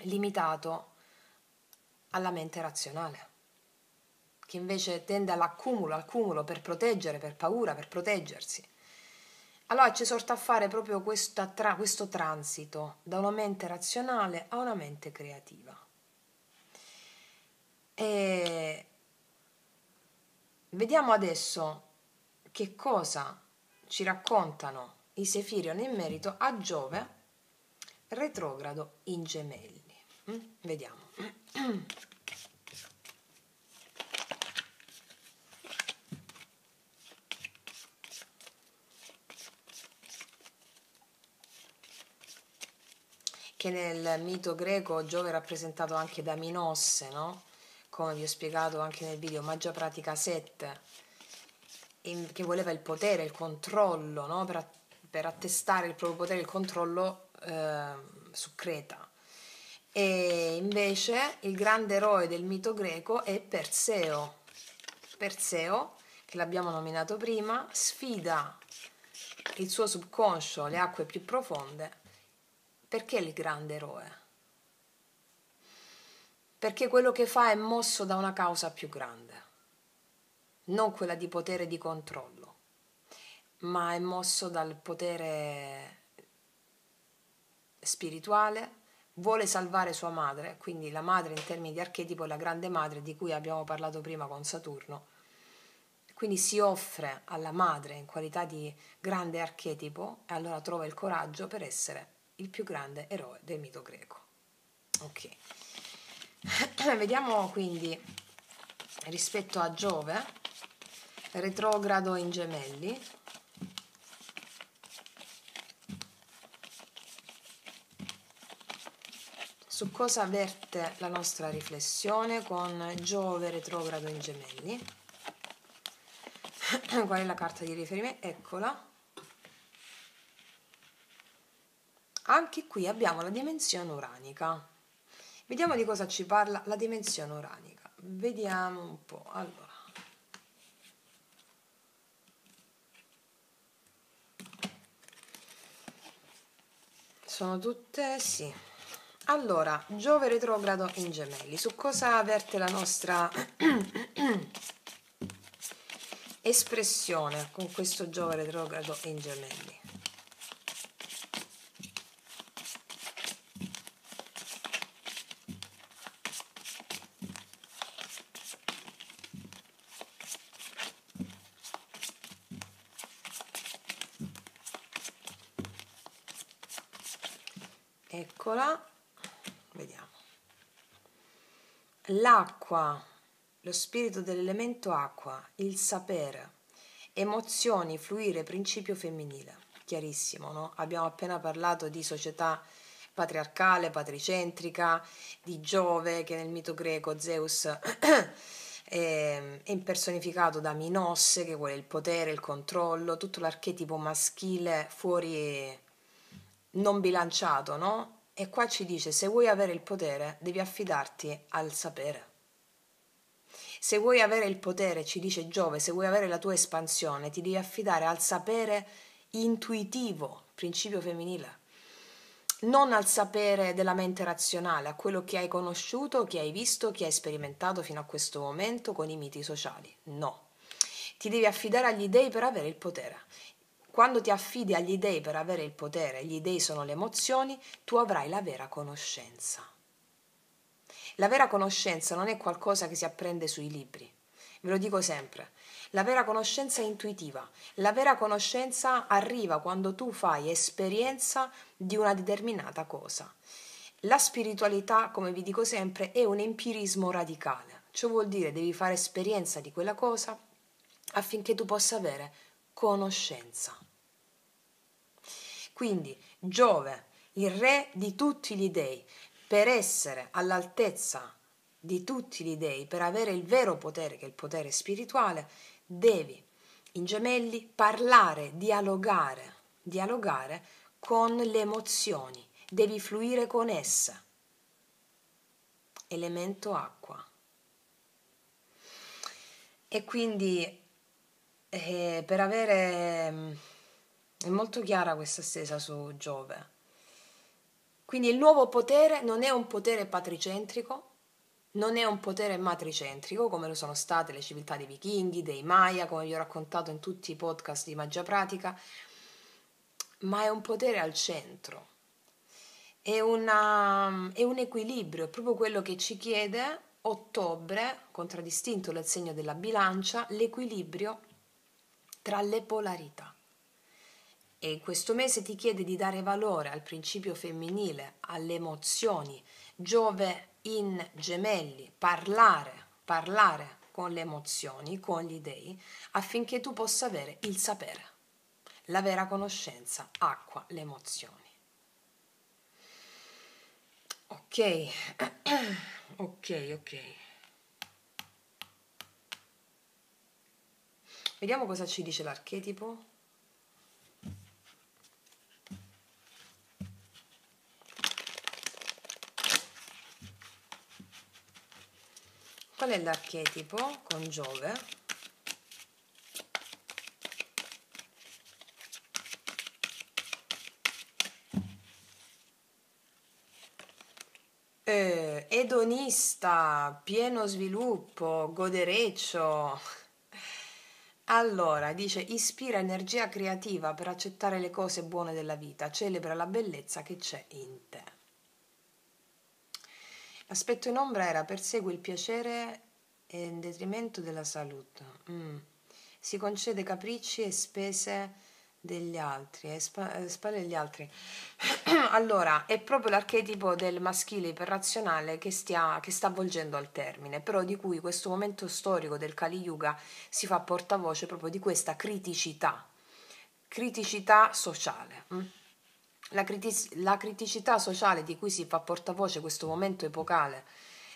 limitato alla mente razionale, che invece tende al cumulo per proteggere, per paura, per proteggersi. Allora ci esorta a fare proprio questo transito da una mente razionale a una mente creativa. E vediamo adesso che cosa ci raccontano i Sefirion in merito a Giove retrogrado in Gemelli. Vediamo. Che nel mito greco Giove è rappresentato anche da Minosse, no? Come vi ho spiegato anche nel video Magia Pratica 7, che voleva il potere, il controllo, no? Per attestare il proprio potere e il controllo su Creta. E invece il grande eroe del mito greco è Perseo. Perseo, che l'abbiamo nominato prima, sfida il suo subconscio, le acque più profonde. Perché il grande eroe? Perché quello che fa è mosso da una causa più grande, non quella di potere e di controllo, ma è mosso dal potere spirituale, vuole salvare sua madre, quindi la madre in termini di archetipo è la grande madre di cui abbiamo parlato prima con Saturno, quindi si offre alla madre in qualità di grande archetipo e allora trova il coraggio per essere il più grande eroe del mito greco. Ok, vediamo quindi rispetto a Giove retrogrado in Gemelli. Su cosa verte la nostra riflessione con Giove retrogrado in Gemelli? Qual è la carta di riferimento? Eccola. Anche qui abbiamo la dimensione uranica. Vediamo di cosa ci parla la dimensione uranica. Vediamo un po'. Allora. Sono tutte sì. Allora, Giove retrogrado in Gemelli. Su cosa avverte la nostra espressione con questo Giove retrogrado in Gemelli? eccola, vediamo. L'acqua, lo spirito dell'elemento acqua, il sapere, emozioni, fluire, principio femminile. Chiarissimo, no? Abbiamo appena parlato di società patriarcale, patricentrica, di Giove che nel mito greco Zeus è impersonificato da Minosse che vuole il potere, il controllo, tutto l'archetipo maschile fuori non bilanciato, no? E qua ci dice se vuoi avere il potere devi affidarti al sapere. Se vuoi avere il potere, ci dice Giove, se vuoi avere la tua espansione ti devi affidare al sapere intuitivo, principio femminile, non al sapere della mente razionale, a quello che hai conosciuto, che hai visto, che hai sperimentato fino a questo momento con i miti sociali. No, ti devi affidare agli dei per avere il potere. Quando ti affidi agli dei per avere il potere, gli dei sono le emozioni, tu avrai la vera conoscenza. La vera conoscenza non è qualcosa che si apprende sui libri, ve lo dico sempre. La vera conoscenza è intuitiva, la vera conoscenza arriva quando tu fai esperienza di una determinata cosa. La spiritualità, come vi dico sempre, è un empirismo radicale, ciò vuol dire devi fare esperienza di quella cosa affinché tu possa avere conoscenza. Quindi Giove, il re di tutti gli dei, per essere all'altezza di tutti gli dei, per avere il vero potere, che è il potere spirituale, devi in gemelli parlare, dialogare con le emozioni, devi fluire con esse. Elemento acqua. E quindi per avere è molto chiara questa stesa su Giove. Quindi il nuovo potere non è un potere patricentrico, non è un potere matricentrico come lo sono state le civiltà dei vichinghi, dei Maya, come vi ho raccontato in tutti i podcast di magia pratica, ma è un potere al centro. È un equilibrio, è proprio quello che ci chiede ottobre, contraddistinto dal segno della bilancia, l'equilibrio tra le polarità. E questo mese ti chiede di dare valore al principio femminile, alle emozioni. Giove in gemelli, parlare con le emozioni, con gli dei, affinché tu possa avere il sapere, la vera conoscenza, acqua, le emozioni. Ok, ok. Vediamo cosa ci dice l'archetipo. Qual è l'archetipo con Giove? Edonista, pieno sviluppo, godereccio. Allora, dice, ispira energia creativa per accettare le cose buone della vita, celebra la bellezza che c'è in te. L'aspetto in ombra era persegui il piacere in detrimento della salute. Si concede capricci e spese degli altri, spalle degli altri. Allora, è proprio l'archetipo del maschile iperrazionale che sta avvolgendo al termine, però di cui questo momento storico del Kali Yuga si fa portavoce proprio di questa criticità sociale. La criticità sociale di cui si fa portavoce questo momento epocale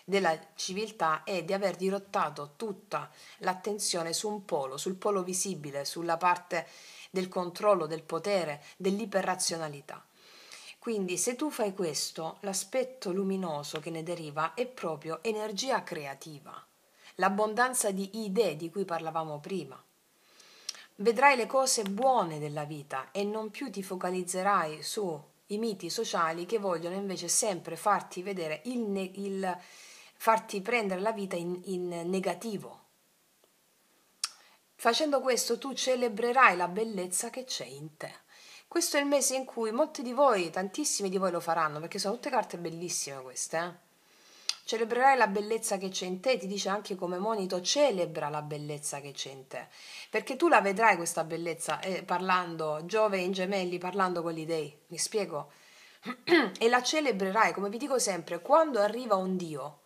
della civiltà è di aver dirottato tutta l'attenzione su un polo, sul polo visibile, sulla parte del controllo, del potere, dell'iperrazionalità. Quindi se tu fai questo, l'aspetto luminoso che ne deriva è proprio energia creativa, l'abbondanza di idee di cui parlavamo prima. Vedrai le cose buone della vita e non più ti focalizzerai sui miti sociali che vogliono invece sempre farti vedere farti prendere la vita in negativo. Facendo questo tu celebrerai la bellezza che c'è in te. Questo è il mese in cui molti di voi, tantissimi di voi lo faranno, perché sono tutte carte bellissime queste, Celebrerai la bellezza che c'è in te, ti dice anche come monito, celebra la bellezza che c'è in te, perché tu la vedrai questa bellezza parlando, Giove in gemelli, parlando con gli dei, mi spiego? e la celebrerai, come vi dico sempre, quando arriva un Dio,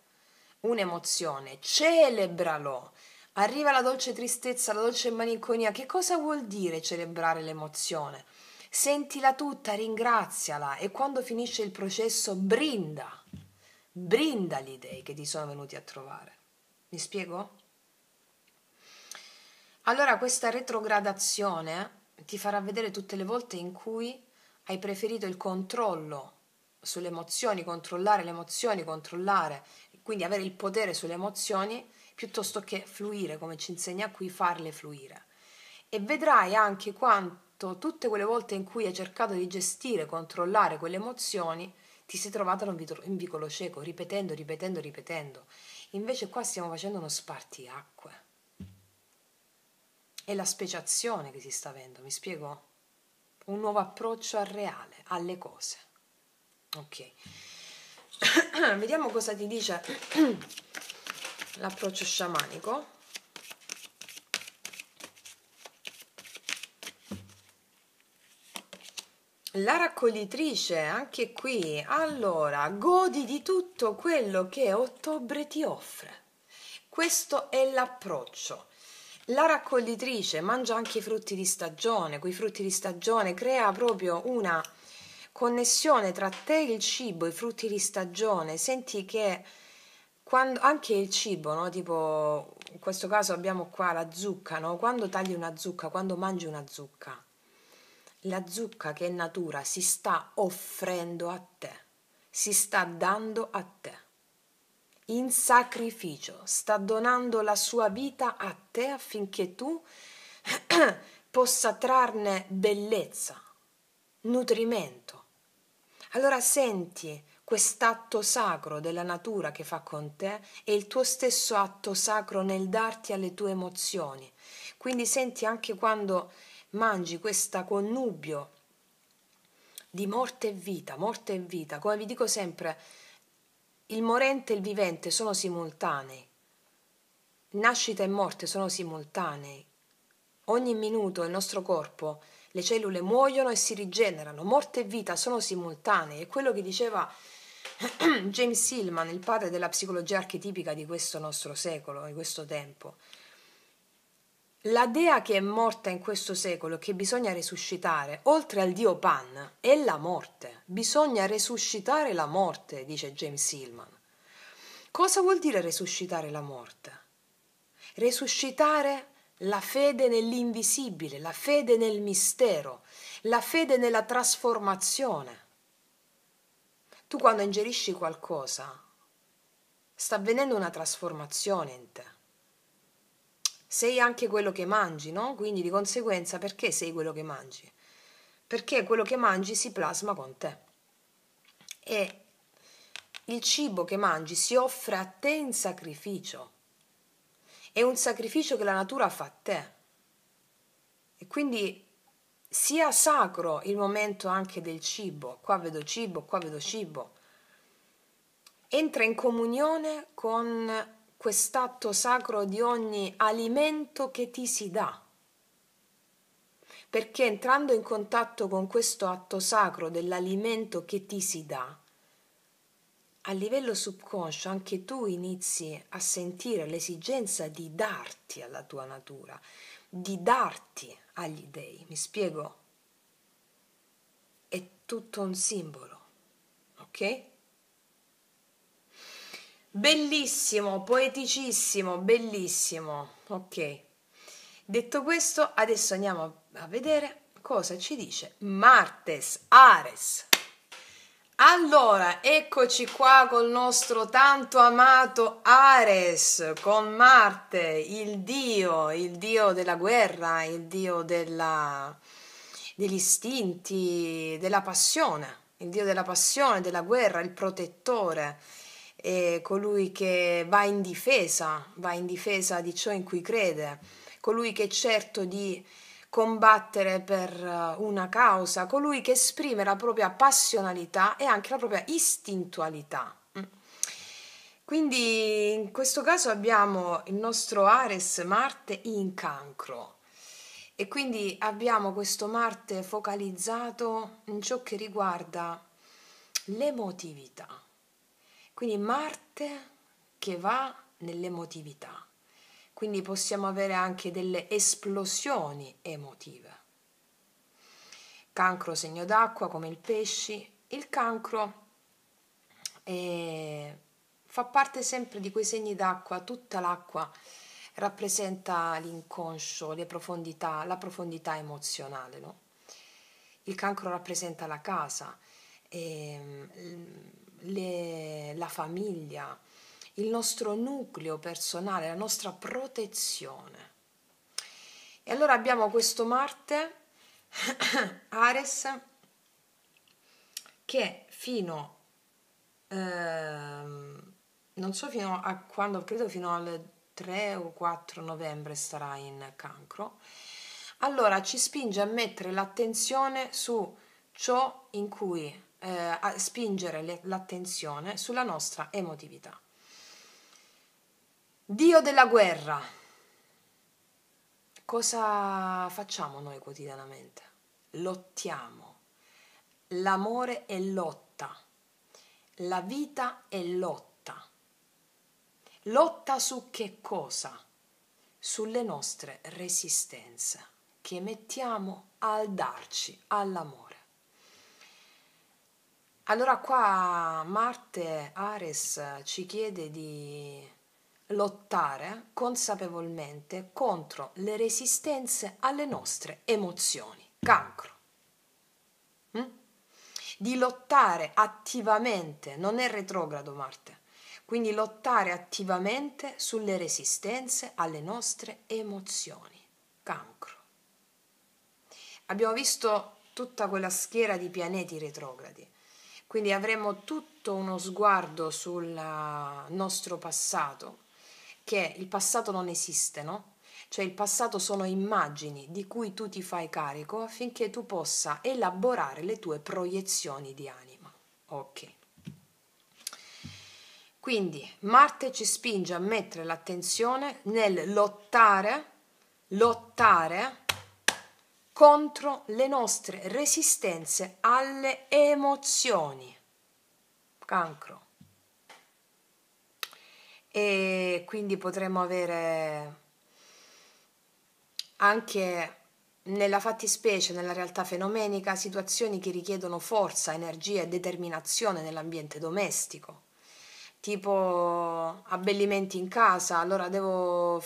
un'emozione, celebralo. Arriva la dolce tristezza, la dolce malinconia. Che cosa vuol dire celebrare l'emozione? Sentila tutta, ringraziala e quando finisce il processo brinda. Brinda agli dei che ti sono venuti a trovare. Mi spiego? Allora questa retrogradazione ti farà vedere tutte le volte in cui hai preferito il controllo sulle emozioni, controllare le emozioni, controllare, quindi avere il potere sulle emozioni, piuttosto che fluire, come ci insegna qui, farle fluire. E vedrai anche quanto tutte quelle volte in cui hai cercato di gestire, controllare quelle emozioni, ti sei trovato in vicolo cieco, ripetendo, ripetendo, ripetendo. Invece qua stiamo facendo uno spartiacque. È la speciazione che si sta avendo, mi spiego? Un nuovo approccio al reale, alle cose. Ok. Vediamo cosa ti dice l'approccio sciamanico. La raccoglitrice, anche qui, allora, godi di tutto quello che ottobre ti offre. Questo è l'approccio. La raccoglitrice mangia anche i frutti di stagione, quei frutti di stagione crea proprio una connessione tra te e il cibo, i frutti di stagione. Senti che quando, anche il cibo, no? Tipo in questo caso abbiamo qua la zucca, no? Quando tagli una zucca, quando mangi una zucca, la zucca che è natura si sta offrendo a te, si sta dando a te, in sacrificio, sta donando la sua vita a te affinché tu possa trarne bellezza, nutrimento. Allora senti quest'atto sacro della natura che fa con te e il tuo stesso atto sacro nel darti alle tue emozioni. Quindi senti anche quando mangi questa connubio di morte e vita, come vi dico sempre, il morente e il vivente sono simultanei, nascita e morte sono simultanei, ogni minuto il nostro corpo, le cellule muoiono e si rigenerano, morte e vita sono simultanei, è quello che diceva James Hillman, il padre della psicologia archetipica di questo nostro secolo, di questo tempo. La dea che è morta in questo secolo, che bisogna resuscitare, oltre al dio Pan, è la morte. Bisogna resuscitare la morte, dice James Hillman. Cosa vuol dire resuscitare la morte? Resuscitare la fede nell'invisibile, la fede nel mistero, la fede nella trasformazione. Tu quando ingerisci qualcosa, sta avvenendo una trasformazione in te. Sei anche quello che mangi, no? Quindi di conseguenza perché sei quello che mangi? Perché quello che mangi si plasma con te. E il cibo che mangi si offre a te in sacrificio. È un sacrificio che la natura fa a te. E quindi sia sacro il momento anche del cibo. Qua vedo cibo, qua vedo cibo. Entra in comunione con quest'atto sacro di ogni alimento che ti si dà. Perché entrando in contatto con questo atto sacro dell'alimento che ti si dà, a livello subconscio anche tu inizi a sentire l'esigenza di darti alla tua natura, di darti agli dei. Mi spiego? È tutto un simbolo, ok? Bellissimo, poeticissimo, bellissimo. Ok. Detto questo, adesso andiamo a vedere cosa ci dice Martes Ares. Allora, eccoci qua col nostro tanto amato Ares, con Marte, il dio della guerra, il dio degli istinti, della passione, il dio della passione, della guerra, il protettore, colui che va in difesa di ciò in cui crede, colui che è certo di combattere per una causa, colui che esprime la propria passionalità e anche la propria istintualità. Quindi in questo caso abbiamo il nostro Ares Marte in Cancro e quindi abbiamo questo Marte focalizzato in ciò che riguarda l'emotività. Quindi Marte che va nell'emotività. Quindi possiamo avere anche delle esplosioni emotive. Cancro segno d'acqua come il pesci. Il cancro fa parte sempre di quei segni d'acqua, tutta l'acqua rappresenta l'inconscio, le profondità, la profondità emozionale, no? Il cancro rappresenta la casa, la famiglia, il nostro nucleo personale, la nostra protezione. E allora abbiamo questo Marte, Ares, che fino, non so fino a quando, credo fino al 3 o 4 novembre starà in Cancro, allora ci spinge a mettere l'attenzione su ciò in cui, a spingere l'attenzione sulla nostra emotività. Dio della guerra. Cosa facciamo noi quotidianamente? Lottiamo. L'amore è lotta. La vita è lotta. Lotta su che cosa? Sulle nostre resistenze che mettiamo al darci all'amore. Allora qua Marte, Ares, ci chiede di lottare consapevolmente contro le resistenze alle nostre emozioni. Cancro. Di lottare attivamente, non è retrogrado Marte, quindi lottare attivamente sulle resistenze alle nostre emozioni. Cancro. Abbiamo visto tutta quella schiera di pianeti retrogradi, quindi avremo tutto uno sguardo sul nostro passato, che il passato non esiste, no? Cioè il passato sono immagini di cui tu ti fai carico affinché tu possa elaborare le tue proiezioni di anima. Ok. Quindi Marte ci spinge a mettere l'attenzione nel lottare contro le nostre resistenze alle emozioni. Cancro. E quindi potremo avere anche nella fattispecie, nella realtà fenomenica, situazioni che richiedono forza, energia e determinazione nell'ambiente domestico. Tipo abbellimenti in casa, allora devo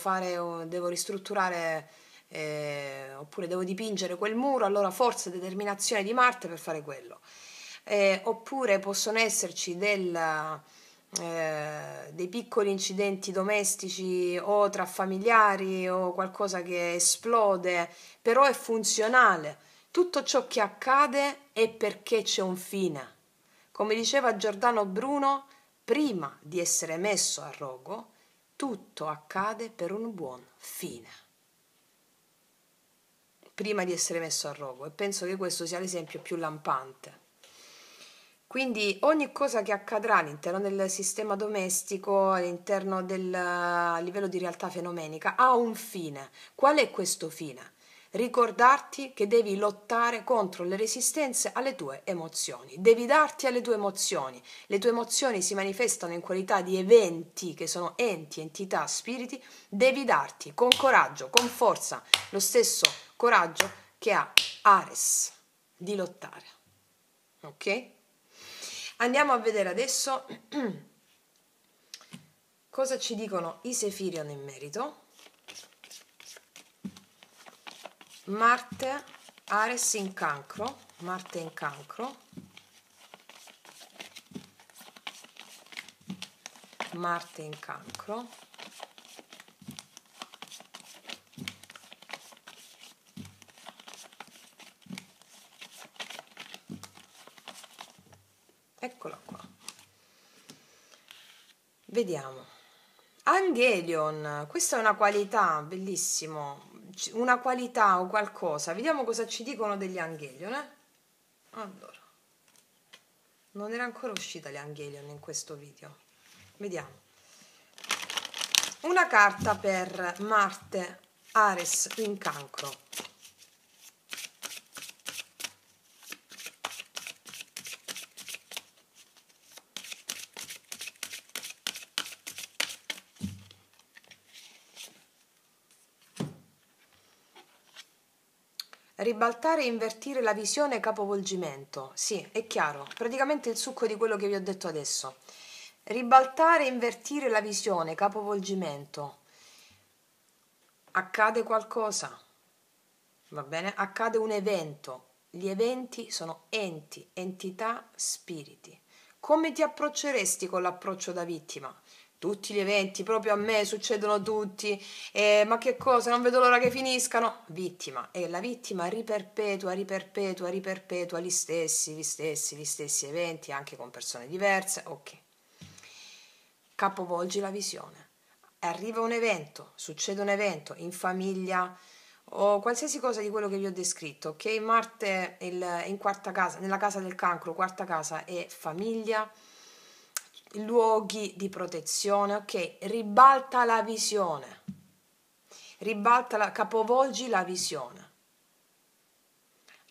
ristrutturare, oppure devo dipingere quel muro, allora forza e determinazione di Marte per fare quello. Oppure possono esserci dei piccoli incidenti domestici o tra familiari o qualcosa che esplode, però è funzionale. Tutto ciò che accade è perché c'è un fine. Come diceva Giordano Bruno, prima di essere messo a rogo, tutto accade per un buon fine. Prima di essere messo a rogo, e penso che questo sia l'esempio più lampante. Quindi ogni cosa che accadrà all'interno del sistema domestico, all'interno a livello di realtà fenomenica, ha un fine. Qual è questo fine? Ricordarti che devi lottare contro le resistenze alle tue emozioni, devi darti alle tue emozioni. Le tue emozioni si manifestano in qualità di eventi che sono enti, entità, spiriti, devi darti con coraggio, con forza, lo stesso coraggio che ha Ares di lottare. Ok? Andiamo a vedere adesso cosa ci dicono i Sefirion in merito. Marte, Ares in Cancro, Marte in Cancro, Marte in Cancro, eccola qua. Vediamo. Angelion, questa è una qualità, bellissimo, una qualità o qualcosa. Vediamo cosa ci dicono degli Angelion, Allora, non era ancora uscita gli Angelion in questo video. Vediamo. Una carta per Marte, Ares in Cancro. ribaltare e invertire la visione capovolgimento. Sì, è chiaro, praticamente il succo di quello che vi ho detto adesso. Ribaltare e invertire la visione capovolgimento. Accade qualcosa, va bene? Accade un evento. Gli eventi sono enti, entità, spiriti. Come ti approcceresti con l'approccio da vittima? Tutti gli eventi, proprio a me succedono tutti, ma che cosa, non vedo l'ora che finiscano. Vittima, e la vittima riperpetua, riperpetua, riperpetua gli stessi eventi, anche con persone diverse. Ok. Capovolgi la visione. Arriva un evento, succede un evento in famiglia o qualsiasi cosa di quello che vi ho descritto, ok? Marte in quarta casa, nella casa del cancro, quarta casa è famiglia, luoghi di protezione, ok? Ribalta la visione, capovolgi la visione,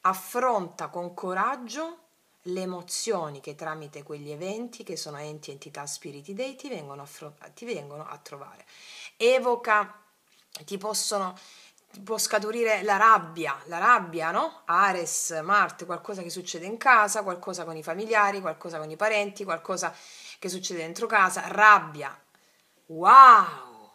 affronta con coraggio le emozioni che tramite quegli eventi, che sono enti, entità, spiriti, dei, ti vengono a trovare. Evoca, può scaturire la rabbia, no? Ares, Marte, qualcosa che succede in casa, qualcosa con i familiari, qualcosa con i parenti, qualcosa che succede dentro casa, rabbia. Wow!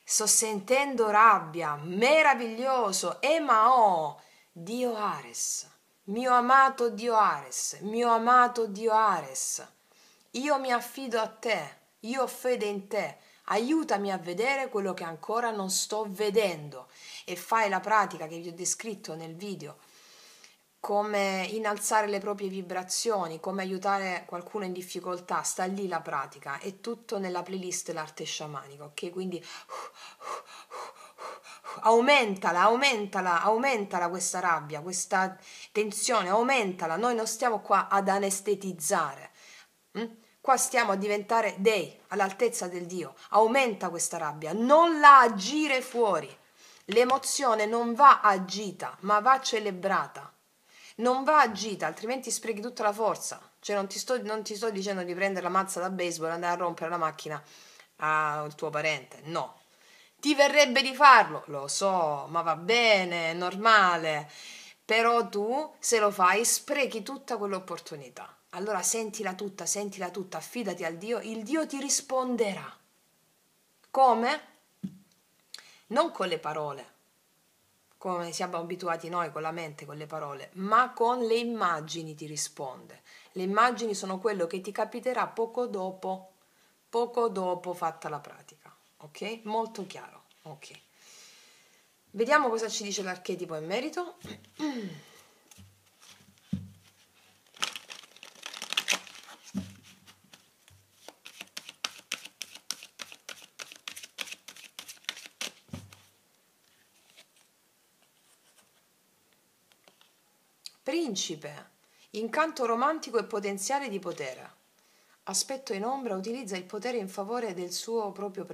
Sto sentendo rabbia, meraviglioso, Emao, Dio Ares, mio amato Dio Ares, mio amato Dio Ares, io mi affido a te, io ho fede in te, aiutami a vedere quello che ancora non sto vedendo e fai la pratica che vi ho descritto nel video, come innalzare le proprie vibrazioni, come aiutare qualcuno in difficoltà, sta lì la pratica, è tutto nella playlist l'arte sciamanica, ok? Quindi aumentala questa rabbia, questa tensione, aumentala, noi non stiamo qua ad anestetizzare, qua stiamo a diventare dei, all'altezza del Dio, aumenta questa rabbia, non la agire fuori, l'emozione non va agita, ma va celebrata. Non va agita, altrimenti sprechi tutta la forza. Cioè non ti sto dicendo di prendere la mazza da baseball e andare a rompere la macchina al tuo parente. No. Ti verrebbe di farlo, lo so, ma va bene, è normale. Però tu, se lo fai, sprechi tutta quell'opportunità. Allora sentila tutta, affidati al Dio, il Dio ti risponderà. Come? Non con le parole, come siamo abituati noi con la mente, con le parole, ma con le immagini ti risponde. Le immagini sono quello che ti capiterà poco dopo fatta la pratica, ok? Molto chiaro, ok. Vediamo cosa ci dice l'archetipo in merito. Principe, incanto romantico e potenziale di potere. Aspetto in ombra, utilizza il potere in favore del suo proprio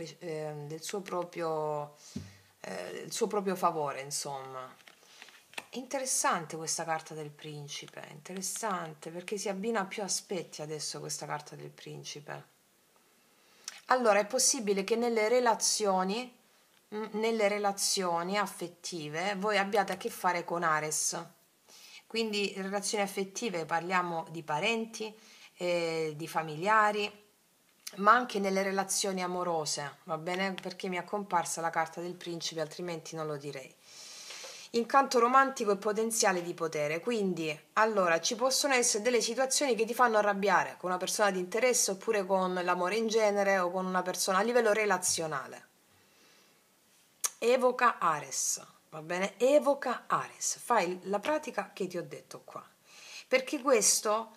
favore, insomma. È interessante questa carta del principe, è interessante perché si abbina a più aspetti adesso questa carta del principe. Allora, è possibile che nelle relazioni affettive voi abbiate a che fare con Ares. Quindi relazioni affettive parliamo di parenti, di familiari, ma anche nelle relazioni amorose, va bene? Perché mi è comparsa la carta del principe, altrimenti non lo direi. Incanto romantico e potenziale di potere, quindi allora ci possono essere delle situazioni che ti fanno arrabbiare con una persona di interesse oppure con l'amore in genere o con una persona a livello relazionale. Evoca Ares, va bene? Evoca Ares, fai la pratica che ti ho detto qua, perché questo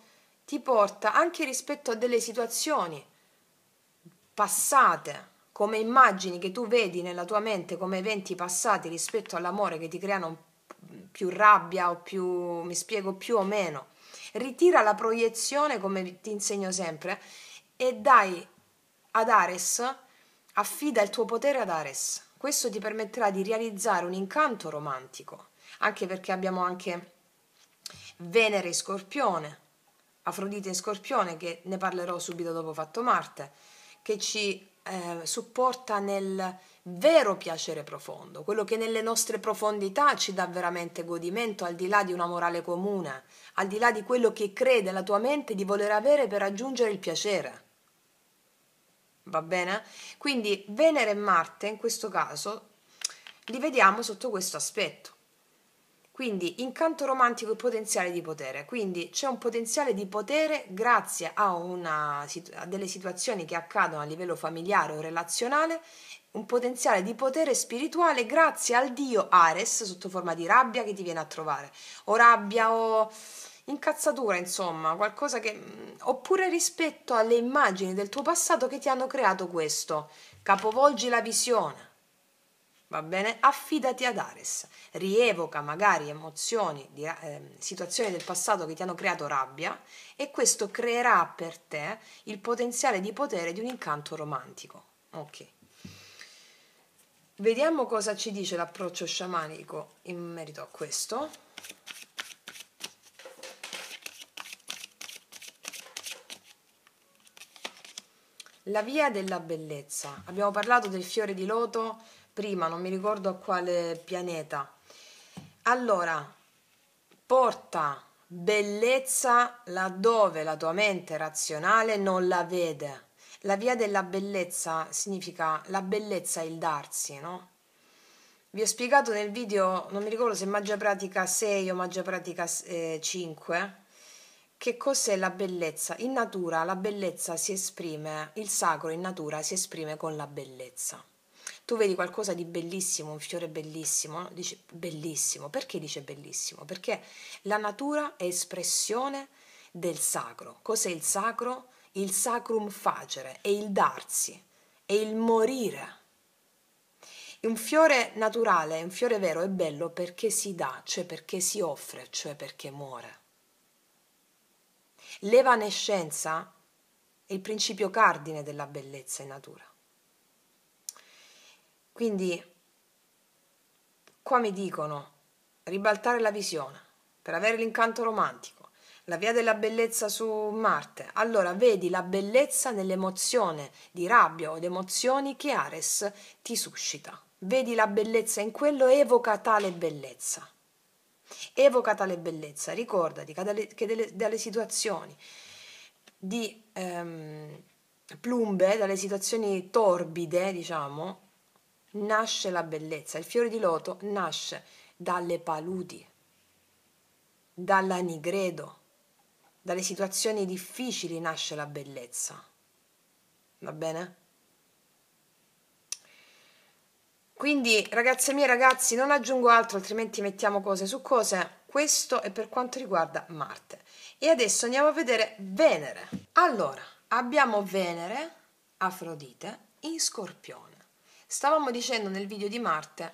ti porta anche rispetto a delle situazioni passate, come immagini che tu vedi nella tua mente come eventi passati rispetto all'amore che ti creano più rabbia o più, mi spiego, più o meno. Ritira la proiezione, come ti insegno sempre, e dai ad Ares, affida il tuo potere ad Ares. Questo ti permetterà di realizzare un incanto romantico, anche perché abbiamo anche Venere in Scorpione, Afrodite in Scorpione, che ne parlerò subito dopo fatto Marte, che ci supporta nel vero piacere profondo, quello che nelle nostre profondità ci dà veramente godimento, al di là di una morale comune, al di là di quello che crede la tua mente di voler avere per raggiungere il piacere. Va bene? Quindi Venere e Marte in questo caso li vediamo sotto questo aspetto. Quindi incanto romantico e potenziale di potere. Quindi c'è un potenziale di potere grazie a delle situazioni che accadono a livello familiare o relazionale, un potenziale di potere spirituale grazie al dio Ares sotto forma di rabbia che ti viene a trovare. O rabbia o incazzatura, insomma, qualcosa che... oppure rispetto alle immagini del tuo passato che ti hanno creato questo. Capovolgi la visione. Va bene? Affidati ad Ares, rievoca magari emozioni, situazioni del passato che ti hanno creato rabbia e questo creerà per te il potenziale di potere di un incanto romantico. Ok. Vediamo cosa ci dice l'approccio sciamanico in merito a questo. La via della bellezza. Abbiamo parlato del fiore di loto prima, non mi ricordo a quale pianeta. Allora, porta bellezza laddove la tua mente razionale non la vede. La via della bellezza significa la bellezza è il darsi, no? Vi ho spiegato nel video, non mi ricordo se Magia Pratica 6 o Magia Pratica 5, che cos'è la bellezza? In natura la bellezza si esprime, il sacro in natura si esprime con la bellezza. Tu vedi qualcosa di bellissimo, un fiore bellissimo, no? Dici bellissimo. Perché dice bellissimo? Perché la natura è espressione del sacro. Cos'è il sacro? Il sacrum facere, è il darsi, è il morire. Un fiore naturale, un fiore vero è bello perché si dà, cioè perché si offre, cioè perché muore. L'evanescenza è il principio cardine della bellezza in natura. Quindi qua mi dicono ribaltare la visione per avere l'incanto romantico, la via della bellezza su Marte. Allora vedi la bellezza nell'emozione di rabbia o di emozioni che Ares ti suscita. Vedi la bellezza in quello, evoca tale bellezza. Evoca tale bellezza, ricordati che dalle situazioni di plumbe, dalle situazioni torbide, diciamo, nasce la bellezza. Il fiore di loto nasce dalle paludi, dall'anigredo, dalle situazioni difficili nasce la bellezza. Va bene? Quindi, ragazze mie, ragazzi, non aggiungo altro, altrimenti mettiamo cose su cose. Questo è per quanto riguarda Marte. E adesso andiamo a vedere Venere. Allora, abbiamo Venere, Afrodite, in Scorpione. Stavamo dicendo nel video di Marte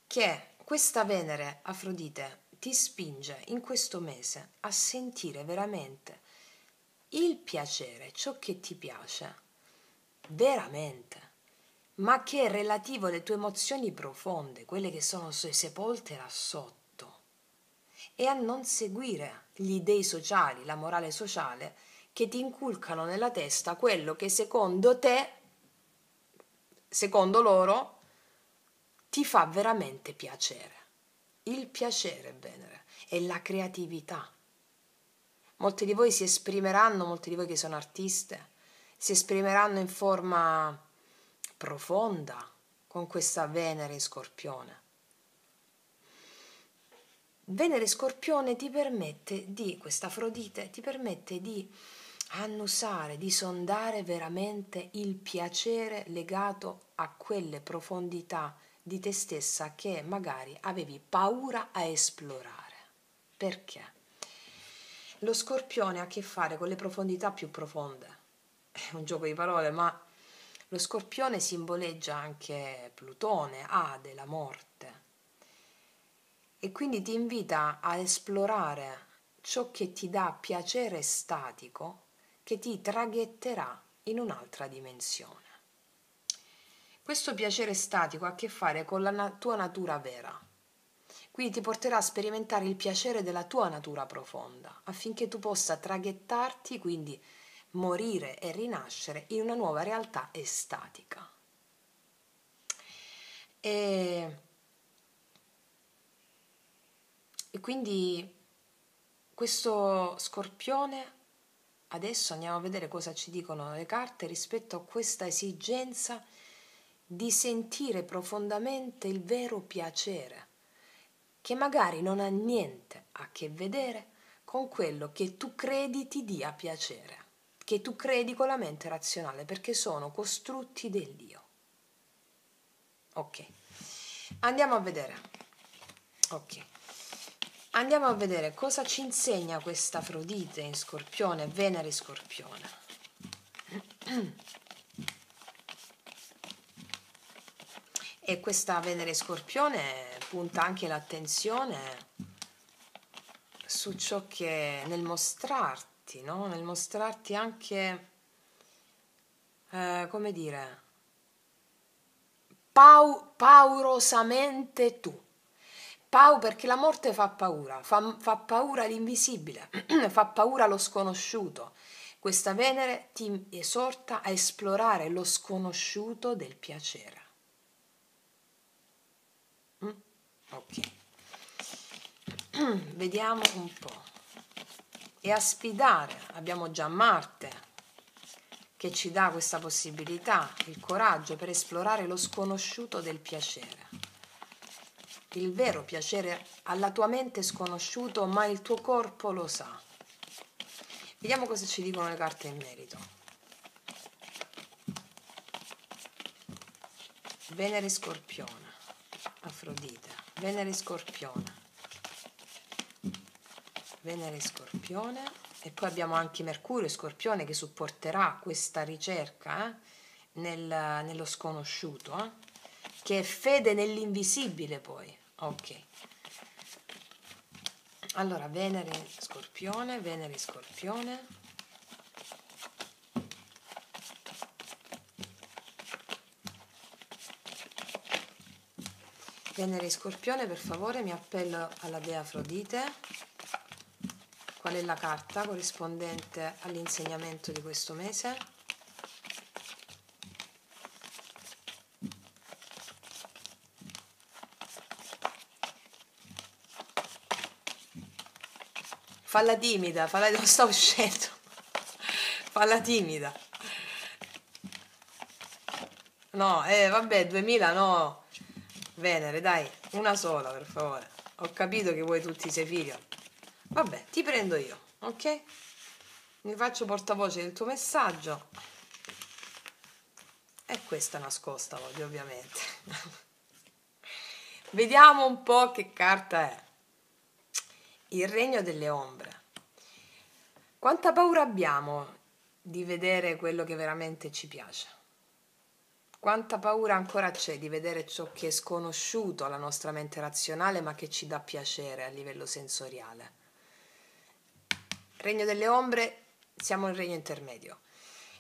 che questa Venere, Afrodite, ti spinge in questo mese a sentire veramente il piacere, ciò che ti piace, veramente, ma che è relativo alle tue emozioni profonde, quelle che sono sepolte là sotto, e a non seguire gli dei sociali, la morale sociale, che ti inculcano nella testa quello che secondo te, secondo loro, ti fa veramente piacere. Il piacere, Venere, è la creatività. Molti di voi si esprimeranno, molti di voi che sono artiste, si esprimeranno in forma profonda con questa Venere in Scorpione. Venere Scorpione ti permette questa Afrodite ti permette di annusare, di sondare veramente il piacere legato a quelle profondità di te stessa che magari avevi paura a esplorare. Perché? Lo Scorpione ha a che fare con le profondità più profonde. È un gioco di parole, ma lo Scorpione simboleggia anche Plutone, Ade, la morte. E quindi ti invita a esplorare ciò che ti dà piacere statico, che ti traghetterà in un'altra dimensione. Questo piacere statico ha a che fare con la tua natura vera, quindi ti porterà a sperimentare il piacere della tua natura profonda, affinché tu possa traghettarti, quindi morire e rinascere in una nuova realtà estatica. E quindi questo Scorpione, adesso andiamo a vedere cosa ci dicono le carte rispetto a questa esigenza di sentire profondamente il vero piacere, che magari non ha niente a che vedere con quello che tu credi ti dia piacere, che tu credi con la mente razionale, perché sono costrutti dell'io. Ok, andiamo a vedere. Ok, andiamo a vedere cosa ci insegna questa Afrodite in Scorpione, Venere in Scorpione. E questa Venere in Scorpione punta anche l'attenzione su ciò che nel mostrarti, no? Nel mostrarti anche, come dire, paurosamente tu. Perché la morte fa paura, fa paura l'invisibile, fa paura lo sconosciuto. Questa Venere ti esorta a esplorare lo sconosciuto del piacere. Ok. Vediamo un po'. E a sfidare abbiamo già Marte, che ci dà questa possibilità, il coraggio per esplorare lo sconosciuto del piacere. Il vero piacere alla tua mente è sconosciuto, ma il tuo corpo lo sa. Vediamo cosa ci dicono le carte in merito. Venere Scorpione, Afrodite, Venere Scorpione, Venere Scorpione, e poi abbiamo anche Mercurio Scorpione che supporterà questa ricerca nello sconosciuto, che è fede nell'invisibile poi. Ok. Allora, Venere Scorpione, Venere Scorpione. Venere Scorpione, per favore, mi appello alla dea Afrodite. Qual è la carta corrispondente all'insegnamento di questo mese? Falla timida, non sta uscendo. Falla timida. No, vabbè, 2000 no. Venere, dai, una sola, per favore. Ho capito che vuoi tutti i Sefiro. Vabbè, ti prendo io, ok? Mi faccio portavoce del tuo messaggio. E questa nascosta voglio, ovviamente. Vediamo un po' che carta è. Il regno delle ombre. Quanta paura abbiamo di vedere quello che veramente ci piace? Quanta paura ancora c'è di vedere ciò che è sconosciuto alla nostra mente razionale ma che ci dà piacere a livello sensoriale? Regno delle ombre, siamo nel regno intermedio.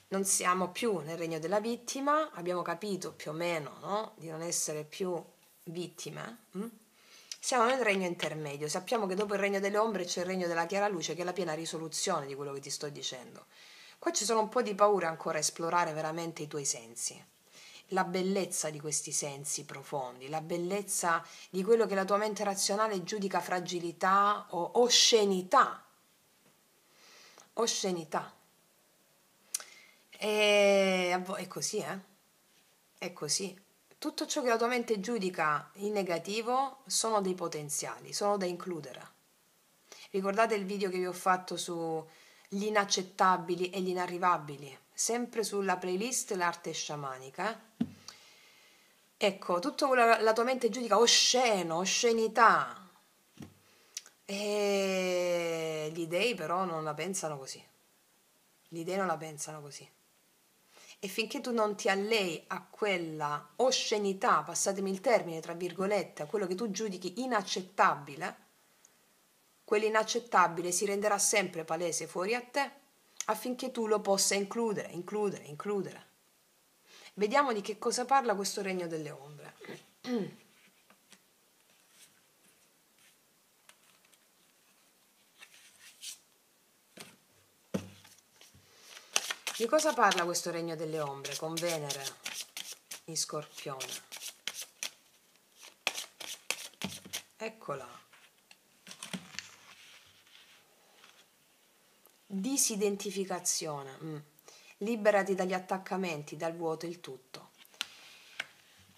Non siamo più nel regno della vittima, abbiamo capito più o meno, no? Di non essere più vittime. Siamo nel regno intermedio, sappiamo che dopo il regno delle ombre c'è il regno della chiara luce, che è la piena risoluzione di quello che ti sto dicendo. Qua ci sono un po' di paura ancora a esplorare veramente i tuoi sensi, la bellezza di questi sensi profondi, la bellezza di quello che la tua mente razionale giudica fragilità o oscenità. Oscenità. È così, È così. Tutto ciò che la tua mente giudica in negativo sono dei potenziali, sono da includere. Ricordate il video che vi ho fatto su gli inaccettabili e gli inarrivabili, sempre sulla playlist L'arte sciamanica. Ecco, tutto quello che la tua mente giudica osceno, oscenità. E gli dei però non la pensano così. Gli dei non la pensano così. E finché tu non ti allei a quella oscenità, passatemi il termine, tra virgolette, a quello che tu giudichi inaccettabile, quell'inaccettabile si renderà sempre palese fuori a te affinché tu lo possa includere. Vediamo di che cosa parla questo regno delle ombre. Di cosa parla questo regno delle ombre con Venere in Scorpione? Eccola. Disidentificazione. Liberati dagli attaccamenti, dal vuoto, il tutto.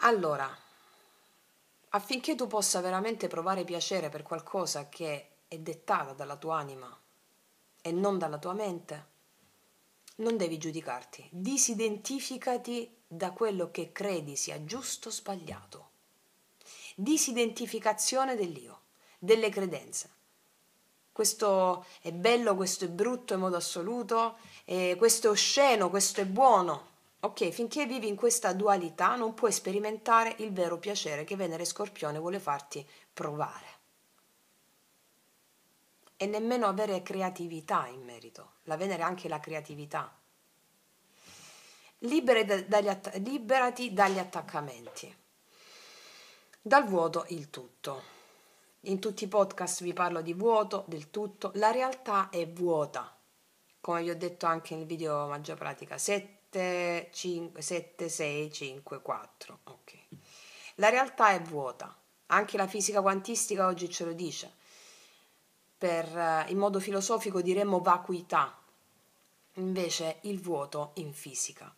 Allora, affinché tu possa veramente provare piacere per qualcosa che è dettata dalla tua anima e non dalla tua mente, non devi giudicarti. Disidentificati da quello che credi sia giusto o sbagliato. Disidentificazione dell'io, delle credenze. Questo è bello, questo è brutto in modo assoluto, questo è osceno, questo è buono. Ok, finché vivi in questa dualità non puoi sperimentare il vero piacere che Venere Scorpione vuole farti provare. E nemmeno avere creatività in merito. La Venere è anche la creatività. Liberati dagli attaccamenti. Dal vuoto il tutto. In tutti i podcast vi parlo di vuoto, del tutto. La realtà è vuota, come vi ho detto anche nel video Magia Pratica 7, 5, 7, 6, 5, 4. Ok. La realtà è vuota, anche la fisica quantistica oggi ce lo dice. In modo filosofico diremmo vacuità, invece il vuoto in fisica.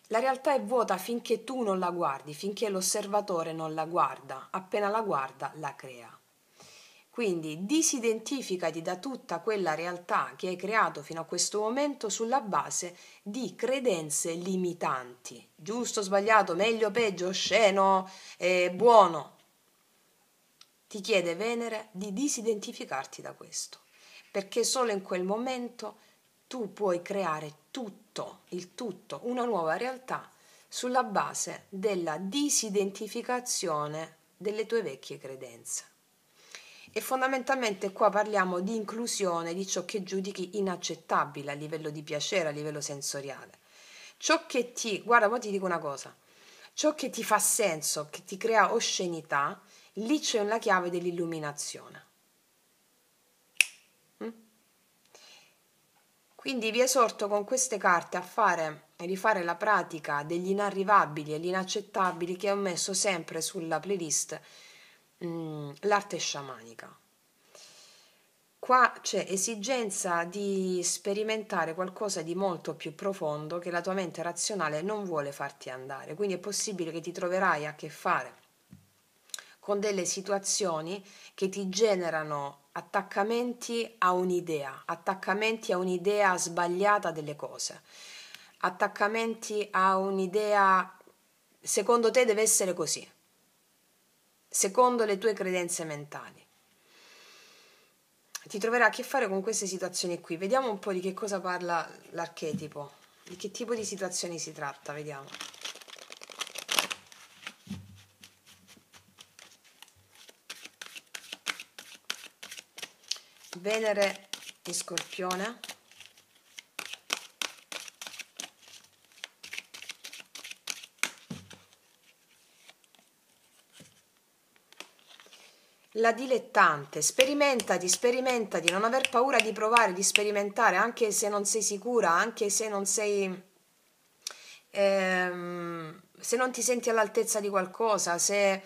La realtà è vuota finché tu non la guardi, finché l'osservatore non la guarda, appena la guarda la crea. Quindi disidentificati da tutta quella realtà che hai creato fino a questo momento sulla base di credenze limitanti. Giusto, sbagliato, meglio, peggio, osceno, buono. Ti chiede Venere di disidentificarti da questo, perché solo in quel momento tu puoi creare tutto, il tutto, una nuova realtà sulla base della disidentificazione delle tue vecchie credenze. E fondamentalmente qua parliamo di inclusione di ciò che giudichi inaccettabile a livello di piacere, a livello sensoriale. Ciò che guarda, ora ti dico una cosa, ciò che ti fa senso, che ti crea oscenità, lì c'è la chiave dell'illuminazione. Quindi vi esorto con queste carte a fare e rifare la pratica degli inarrivabili e gli inaccettabili che ho messo sempre sulla playlist l'arte sciamanica. Qua c'è esigenza di sperimentare qualcosa di molto più profondo che la tua mente razionale non vuole farti andare, quindi è possibile che ti troverai a che fare con delle situazioni che ti generano attaccamenti a un'idea sbagliata delle cose, attaccamenti a un'idea, secondo te deve essere così, secondo le tue credenze mentali. Ti troverai a che fare con queste situazioni qui. Vediamo un po' di che cosa parla l'archetipo, di che tipo di situazioni si tratta, vediamo. Venere in Scorpione. La dilettante, sperimentati, non aver paura di provare, di sperimentare, anche se non sei sicura, anche se non sei, se non ti senti all'altezza di qualcosa, se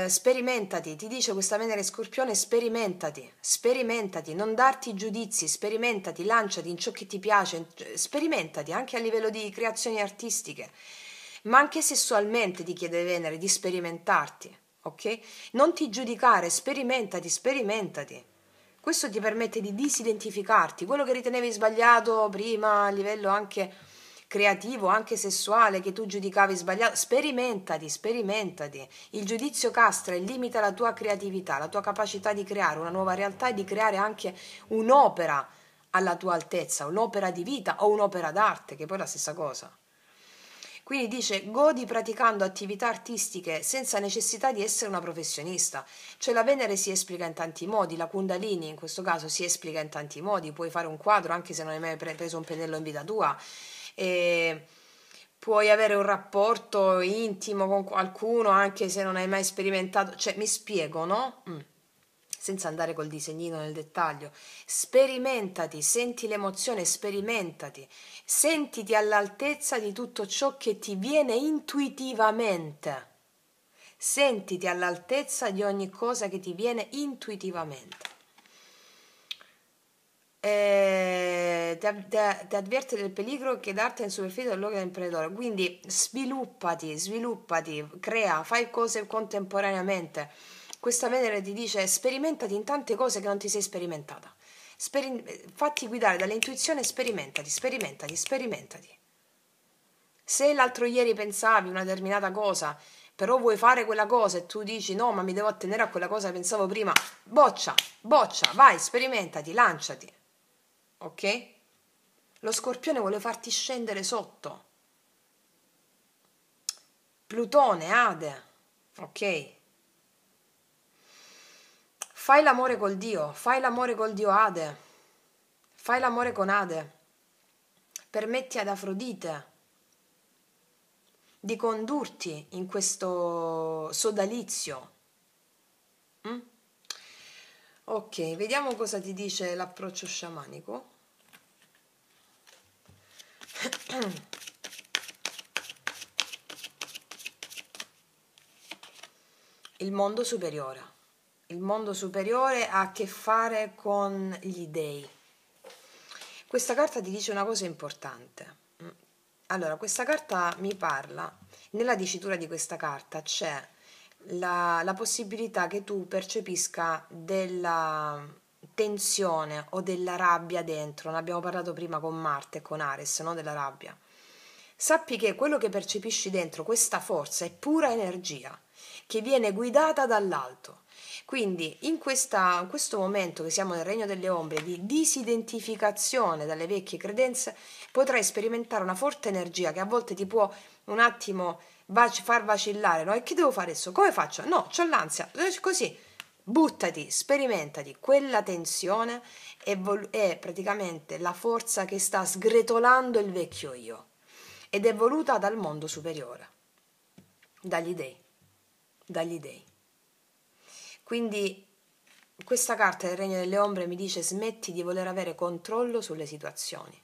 sperimentati, ti dice questa Venere Scorpione, sperimentati, non darti giudizi, sperimentati, lanciati in ciò che ti piace, sperimentati anche a livello di creazioni artistiche, ma anche sessualmente ti chiede Venere di sperimentarti. Ok? Non ti giudicare, sperimentati. Questo ti permette di disidentificarti. Quello che ritenevi sbagliato prima a livello anche creativo, anche sessuale, che tu giudicavi sbagliato, sperimentati. Il giudizio castra e limita la tua creatività, la tua capacità di creare una nuova realtà e di creare anche un'opera alla tua altezza, un'opera di vita o un'opera d'arte, che poi è la stessa cosa. Quindi dice godi praticando attività artistiche senza necessità di essere una professionista. Cioè la Venere si esplica in tanti modi, la Kundalini in questo caso si esplica in tanti modi, puoi fare un quadro anche se non hai mai preso un pennello in vita tua, e puoi avere un rapporto intimo con qualcuno anche se non hai mai sperimentato, cioè mi spiego, no? senza andare col disegnino nel dettaglio. Sperimentati, senti l'emozione, sperimentati, sentiti all'altezza di tutto ciò che ti viene intuitivamente. Sentiti all'altezza di ogni cosa che ti viene intuitivamente. Ti avvierte del pericolo che darti in superficie del luogo dell'imprenditore. Quindi sviluppati, crea, fai cose contemporaneamente. Questa Venere ti dice sperimentati in tante cose che non ti sei sperimentata. Fatti guidare dall'intuizione, sperimentati. Se l'altro ieri pensavi una determinata cosa, però vuoi fare quella cosa e tu dici no, ma mi devo attenere a quella cosa che pensavo prima, boccia, vai, sperimentati, lanciati. Ok? Lo Scorpione vuole farti scendere sotto. Plutone, Ade. Ok? Fai l'amore col Dio Ade. Fai l'amore con Ade. Permetti ad Afrodite di condurti in questo sodalizio. Ok, vediamo cosa ti dice l'approccio sciamanico. Il mondo superiore. Il mondo superiore ha a che fare con gli dei. Questa carta ti dice una cosa importante. Allora, questa carta mi parla, nella dicitura di questa carta c'è la possibilità che tu percepisca della tensione o della rabbia dentro. Ne abbiamo parlato prima con Marte e con Ares, no? Della rabbia. Sappi che quello che percepisci dentro, questa forza, è pura energia che viene guidata dall'alto. Quindi in questo momento che siamo nel regno delle ombre di disidentificazione dalle vecchie credenze, potrai sperimentare una forte energia che a volte ti può un attimo far vacillare, no? E che devo fare adesso? Come faccio? No, c'ho l'ansia, così. Buttati, sperimentati, quella tensione è praticamente la forza che sta sgretolando il vecchio io ed è voluta dal mondo superiore, dagli dei. Quindi questa carta del Regno delle Ombre mi dice smetti di voler avere controllo sulle situazioni,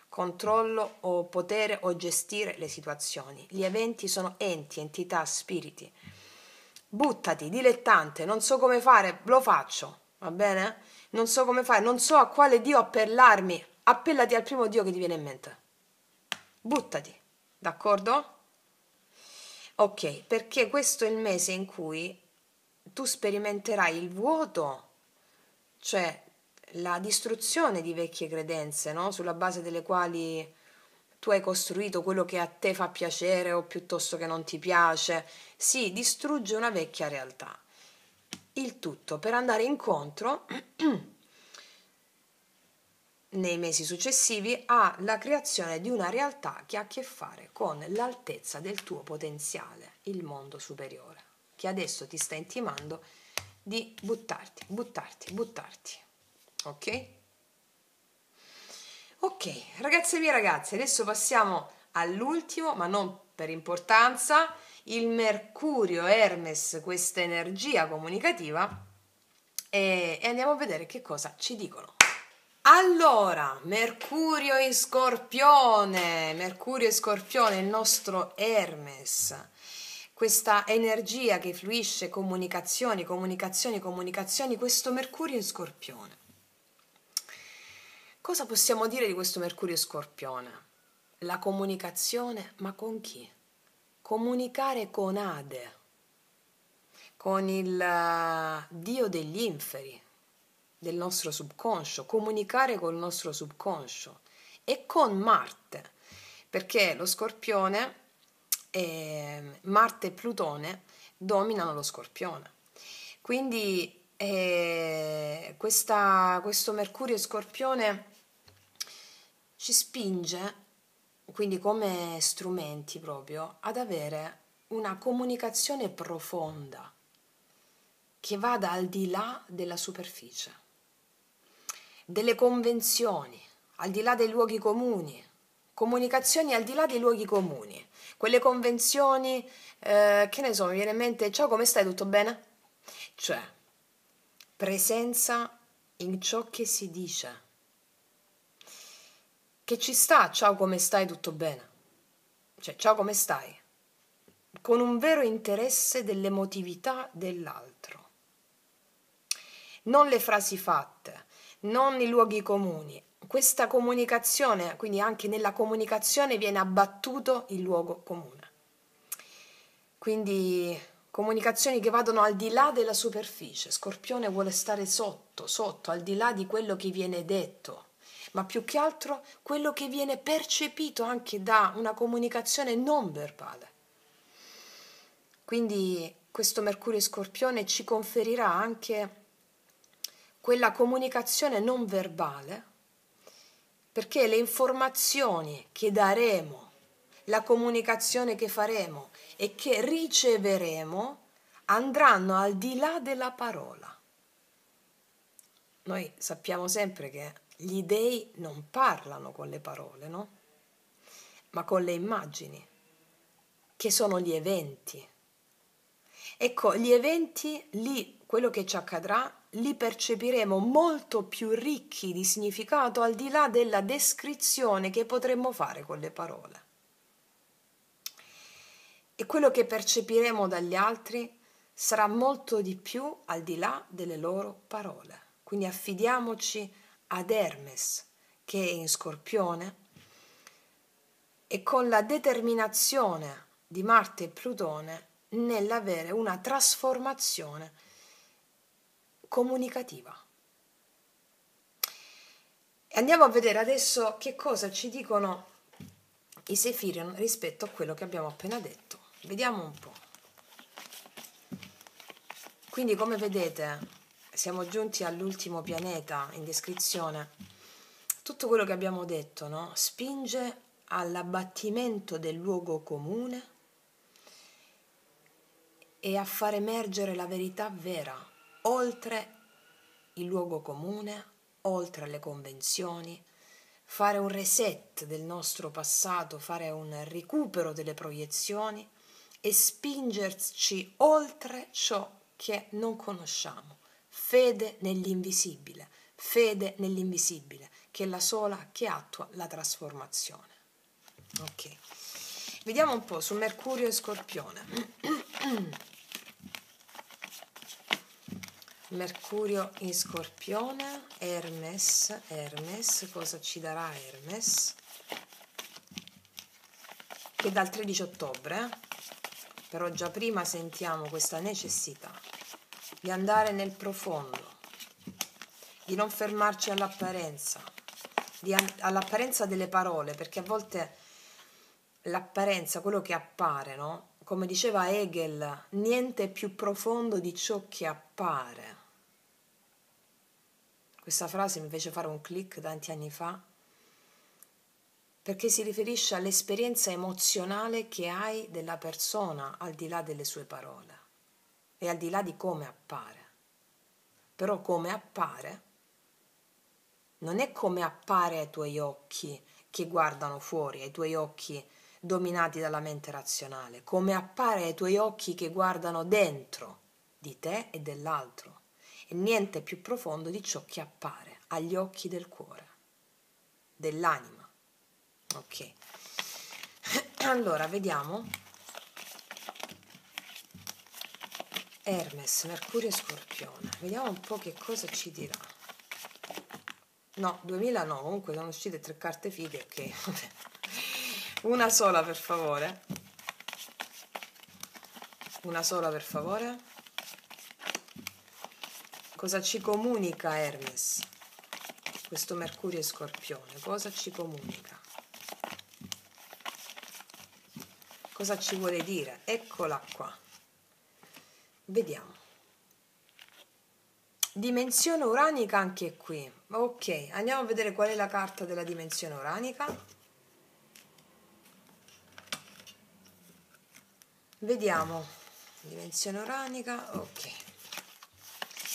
controllo o potere o gestire le situazioni. Gli eventi sono enti, entità, spiriti. Buttati, dilettante, non so come fare, lo faccio, va bene? Non so come fare, non so a quale Dio appellarmi, appellati al primo Dio che ti viene in mente. Buttati, d'accordo? Ok, perché questo è il mese in cui tu sperimenterai il vuoto, cioè la distruzione di vecchie credenze, no? Sulla base delle quali tu hai costruito quello che a te fa piacere o piuttosto che non ti piace. Si distrugge una vecchia realtà. Il tutto per andare incontro nei mesi successivi alla creazione di una realtà che ha a che fare con l'altezza del tuo potenziale, il mondo superiore, che adesso ti sta intimando di buttarti. Ok? Ok, ragazze e mie ragazze, adesso passiamo all'ultimo, ma non per importanza, il Mercurio Hermes, questa energia comunicativa, e andiamo a vedere che cosa ci dicono. Allora, Mercurio in Scorpione, il nostro Hermes, questa energia che fluisce, comunicazioni, questo Mercurio in Scorpione. Cosa possiamo dire di questo Mercurio in Scorpione? La comunicazione, ma con chi? Comunicare con Ade, con il Dio degli inferi, del nostro subconscio, comunicare col nostro subconscio e con Marte, perché lo Scorpione, Marte e Plutone dominano lo Scorpione. Quindi questo Mercurio Scorpione ci spinge, quindi come strumenti proprio, ad avere una comunicazione profonda che vada al di là della superficie, delle convenzioni, al di là dei luoghi comuni, comunicazioni al di là dei luoghi comuni, quelle convenzioni, che ne so, mi viene in mente, ciao come stai, tutto bene? Cioè, presenza in ciò che si dice. Che ci sta, ciao come stai, tutto bene? Cioè, ciao come stai? Con un vero interesse dell'emotività dell'altro. Non le frasi fatte, non i luoghi comuni. Questa comunicazione, quindi anche nella comunicazione viene abbattuto il luogo comune. Quindi comunicazioni che vadano al di là della superficie. Scorpione vuole stare sotto, al di là di quello che viene detto, ma più che altro quello che viene percepito anche da una comunicazione non verbale. Quindi questo Mercurio Scorpione ci conferirà anche quella comunicazione non verbale, perché le informazioni che daremo, la comunicazione che faremo e che riceveremo andranno al di là della parola. Noi sappiamo sempre che gli dei non parlano con le parole, no? Ma con le immagini, che sono gli eventi. Ecco, gli eventi lì, quello che ci accadrà, li percepiremo molto più ricchi di significato al di là della descrizione che potremmo fare con le parole. E quello che percepiremo dagli altri sarà molto di più al di là delle loro parole. Quindi affidiamoci ad Hermes, che è in Scorpione, e con la determinazione di Marte e Plutone nell'avere una trasformazione comunicativa. E andiamo a vedere adesso che cosa ci dicono i Sefirion rispetto a quello che abbiamo appena detto. Vediamo un po'. Quindi, come vedete, siamo giunti all'ultimo pianeta in descrizione. Tutto quello che abbiamo detto, no? Spinge all'abbattimento del luogo comune e a far emergere la verità vera, oltre il luogo comune, oltre le convenzioni, fare un reset del nostro passato, fare un recupero delle proiezioni e spingerci oltre ciò che non conosciamo. Fede nell'invisibile, che è la sola che attua la trasformazione. Ok, vediamo un po' su Mercurio e Scorpione. Mercurio in Scorpione, Hermes, cosa ci darà Hermes? Che dal 13 ottobre, però già prima sentiamo questa necessità di andare nel profondo, di non fermarci all'apparenza, all'apparenza delle parole, perché a volte l'apparenza, quello che appare, no? Come diceva Hegel, niente è più profondo di ciò che appare. Questa frase mi fece fare un click tanti anni fa, perché si riferisce all'esperienza emozionale che hai della persona al di là delle sue parole e al di là di come appare. Però come appare non è come appare ai tuoi occhi che guardano fuori, ai tuoi occhi dominati dalla mente razionale, come appare ai tuoi occhi che guardano dentro di te e dell'altro. E niente più profondo di ciò che appare agli occhi del cuore, dell'anima. Ok. Allora, vediamo. Hermes, Mercurio e Scorpione. Vediamo un po' che cosa ci dirà. No, 2000 no, comunque sono uscite 3 carte fighe, ok. Una sola per favore. Una sola per favore. Cosa ci comunica Hermes? Questo Mercurio e Scorpione, cosa ci comunica? Cosa ci vuole dire? Eccola qua. Vediamo. Dimensione uranica anche qui. Ok, andiamo a vedere qual è la carta della dimensione uranica. Vediamo. Dimensione uranica, ok.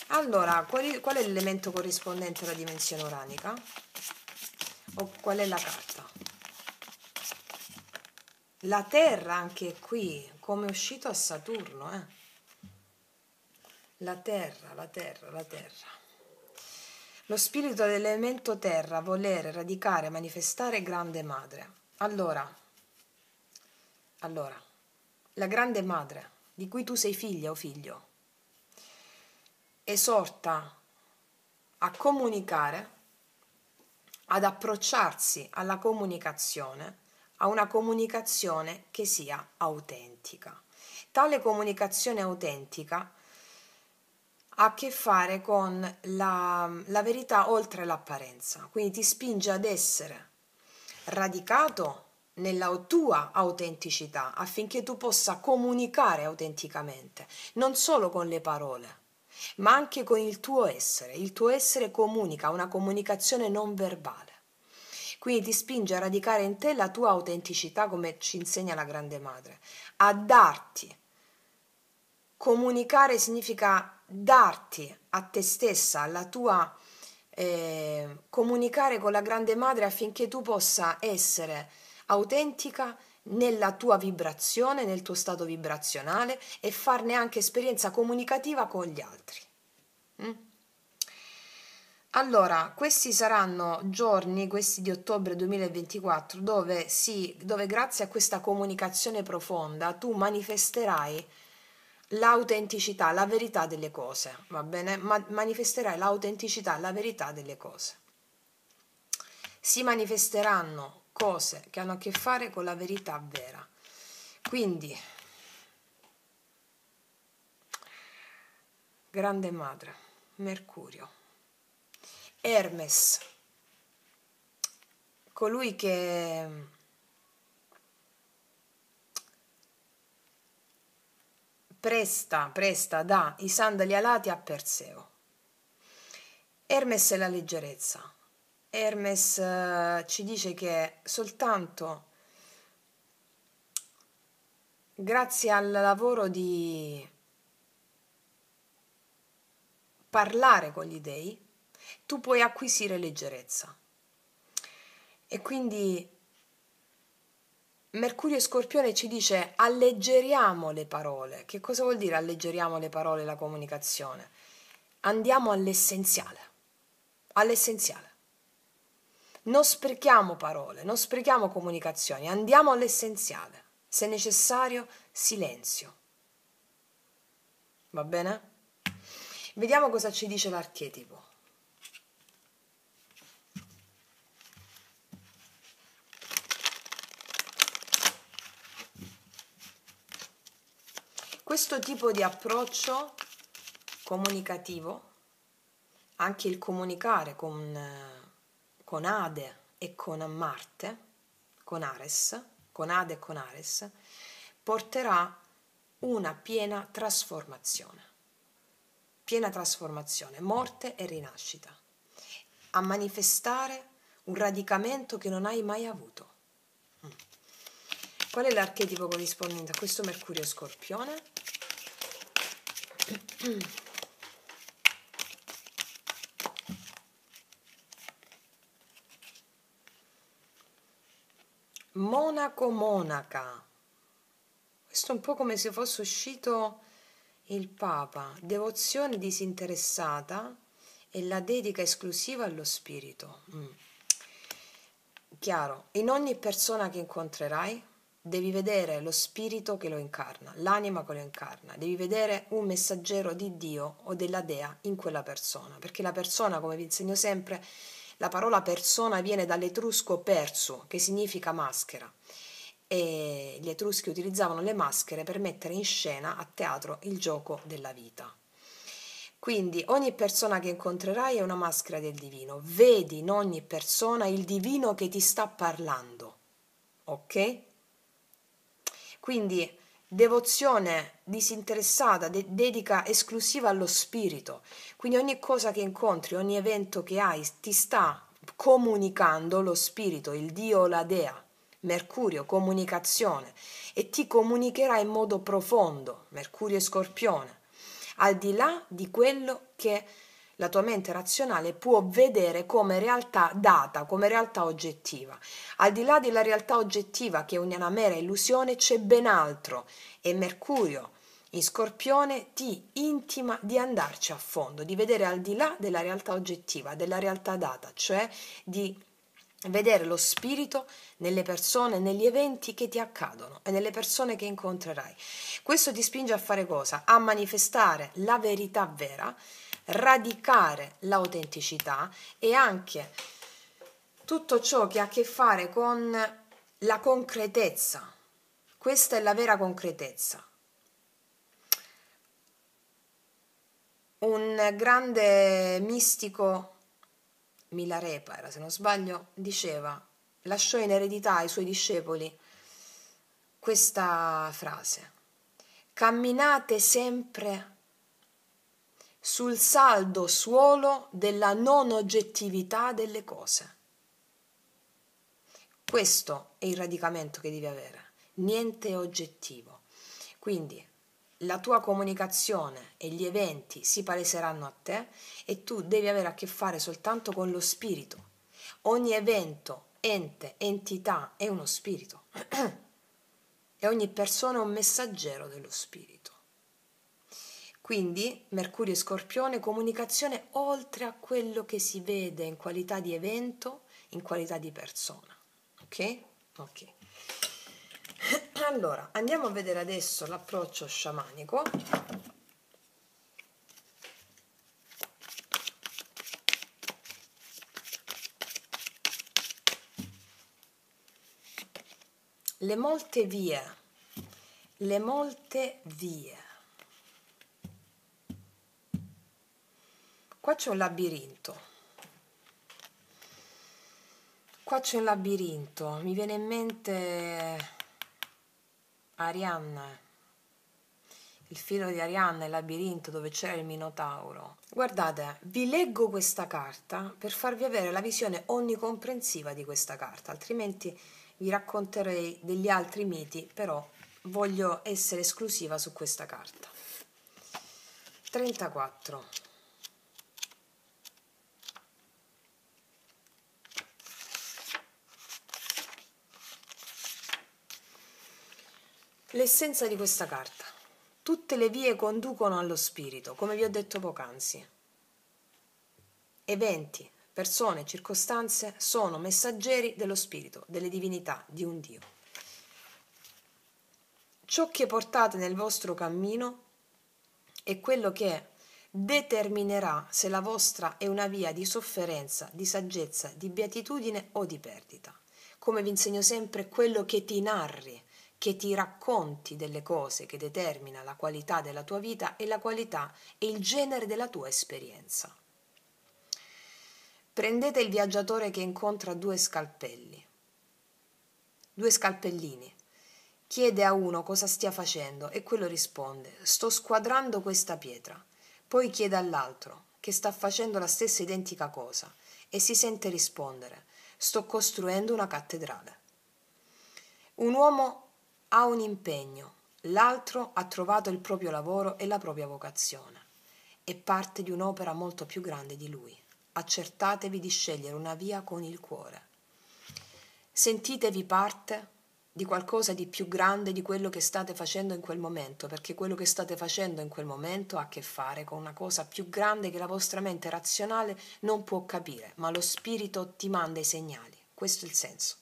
Allora, qual è l'elemento corrispondente alla dimensione uranica? O qual è la carta? La Terra anche qui, come è uscito a Saturno, La terra, la terra, la terra. Lo spirito dell'elemento terra, volere, radicare, manifestare grande madre. Allora, la grande madre, di cui tu sei figlia o figlio, esorta a comunicare, ad approcciarsi alla comunicazione, a una comunicazione che sia autentica. Tale comunicazione autentica ha a che fare con la verità oltre l'apparenza, quindi ti spinge ad essere radicato nella tua autenticità affinché tu possa comunicare autenticamente, non solo con le parole, ma anche con il tuo essere. Il tuo essere comunica, una comunicazione non verbale. Quindi ti spinge a radicare in te la tua autenticità, come ci insegna la Grande Madre, a darti. Comunicare significa darti a te stessa, alla tua comunicare con la Grande Madre affinché tu possa essere autentica nella tua vibrazione, nel tuo stato vibrazionale e farne anche esperienza comunicativa con gli altri. Allora, questi saranno giorni, questi di ottobre 2024, dove grazie a questa comunicazione profonda tu manifesterai l'autenticità, la verità delle cose, va bene? Manifesterai l'autenticità, la verità delle cose. Si manifesteranno cose che hanno a che fare con la verità vera. Quindi, Grande Madre, Mercurio, Hermes, colui che dà i sandali alati a Perseo. Hermes è la leggerezza. Hermes ci dice che soltanto grazie al lavoro di parlare con gli dei, tu puoi acquisire leggerezza. E quindi Mercurio e Scorpione ci dice alleggeriamo le parole. Che cosa vuol dire alleggeriamo le parole e la comunicazione? Andiamo all'essenziale. All'essenziale. Non sprechiamo parole, non sprechiamo comunicazioni, andiamo all'essenziale. Se necessario, silenzio. Va bene? Vediamo cosa ci dice l'archetipo. Questo tipo di approccio comunicativo, anche il comunicare con Ade e con Marte, con Ade e con Ares, porterà una piena trasformazione, morte e rinascita, a manifestare un radicamento che non hai mai avuto. Qual è l'archetipo corrispondente a questo Mercurio Scorpione? Monaca. Questo è un po' come se fosse uscito il Papa. Devozione disinteressata e la dedica esclusiva allo spirito. Chiaro, in ogni persona che incontrerai devi vedere lo spirito che lo incarna, l'anima che lo incarna, devi vedere un messaggero di Dio o della Dea in quella persona, perché la persona, come vi insegno sempre, la parola persona viene dall'etrusco persu, che significa maschera, e gli etruschi utilizzavano le maschere per mettere in scena a teatro il gioco della vita. Quindi ogni persona che incontrerai è una maschera del divino, vedi in ogni persona il divino che ti sta parlando, ok? Quindi devozione disinteressata, dedica esclusiva allo spirito. Quindi ogni cosa che incontri, ogni evento che hai, ti sta comunicando lo spirito, il Dio o la Dea, Mercurio, comunicazione, e ti comunicherà in modo profondo, Mercurio e Scorpione, al di là di quello che la tua mente razionale può vedere come realtà data, come realtà oggettiva. Al di là della realtà oggettiva, che è una mera illusione, c'è ben altro, e Mercurio in Scorpione ti intima di andarci a fondo, di vedere al di là della realtà oggettiva, della realtà data, cioè di vedere lo spirito nelle persone, negli eventi che ti accadono e nelle persone che incontrerai. Questo ti spinge a fare cosa? A manifestare la verità vera, radicare l'autenticità e anche tutto ciò che ha a che fare con la concretezza. Questa è la vera concretezza. Un grande mistico, Milarepa era se non sbaglio, diceva, lasciò in eredità ai suoi discepoli questa frase: camminate sempre sul saldo suolo della non oggettività delle cose. Questo è il radicamento che devi avere, niente è oggettivo. Quindi la tua comunicazione e gli eventi si paleseranno a te e tu devi avere a che fare soltanto con lo spirito. Ogni evento, ente, entità è uno spirito e ogni persona è un messaggero dello spirito. Quindi Mercurio e Scorpione, comunicazione oltre a quello che si vede in qualità di evento, in qualità di persona. Ok? Ok. Allora, andiamo a vedere adesso l'approccio sciamanico. Le molte vie. Qua c'è un labirinto. Mi viene in mente Arianna, il filo di Arianna, il labirinto dove c'era il Minotauro. Guardate, vi leggo questa carta per farvi avere la visione onnicomprensiva di questa carta, altrimenti vi racconterei degli altri miti, però voglio essere esclusiva su questa carta. 34. L'essenza di questa carta. Tutte le vie conducono allo spirito, come vi ho detto poc'anzi. Eventi, persone, circostanze sono messaggeri dello spirito, delle divinità, di un Dio. Ciò che portate nel vostro cammino è quello che determinerà se la vostra è una via di sofferenza, di saggezza, di beatitudine o di perdita. Come vi insegno sempre, quello che ti narri, che ti racconti delle cose che determina la qualità della tua vita e la qualità e il genere della tua esperienza. Prendete il viaggiatore che incontra due scalpellini. Chiede a uno cosa stia facendo e quello risponde: sto squadrando questa pietra. Poi chiede all'altro che sta facendo la stessa identica cosa e si sente rispondere: sto costruendo una cattedrale. Un uomo ha un impegno, l'altro ha trovato il proprio lavoro e la propria vocazione. È parte di un'opera molto più grande di lui. Accertatevi di scegliere una via con il cuore. Sentitevi parte di qualcosa di più grande di quello che state facendo in quel momento, perché quello che state facendo in quel momento ha a che fare con una cosa più grande che la vostra mente razionale non può capire, ma lo spirito ti manda i segnali. Questo è il senso.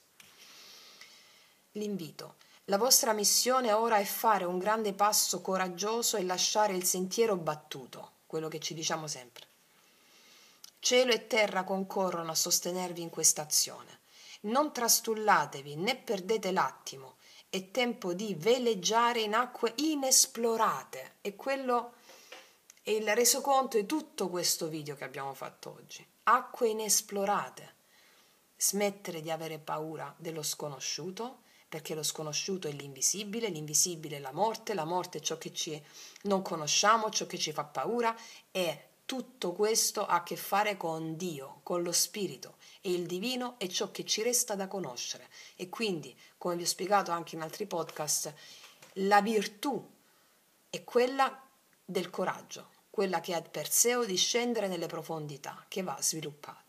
L'invito. La vostra missione ora è fare un grande passo coraggioso e lasciare il sentiero battuto, quello che ci diciamo sempre. Cielo e terra concorrono a sostenervi in questa azione. Non trastullatevi né perdete l'attimo, è tempo di veleggiare in acque inesplorate e quello è il resoconto di tutto questo video che abbiamo fatto oggi. Acque inesplorate. Smettere di avere paura dello sconosciuto, perché lo sconosciuto è l'invisibile è la morte è ciò che non conosciamo, ciò che ci fa paura, e tutto questo ha a che fare con Dio, con lo spirito, e il divino è ciò che ci resta da conoscere. E quindi, come vi ho spiegato anche in altri podcast, la virtù è quella del coraggio, quella che ha Perseo di scendere nelle profondità, che va sviluppata.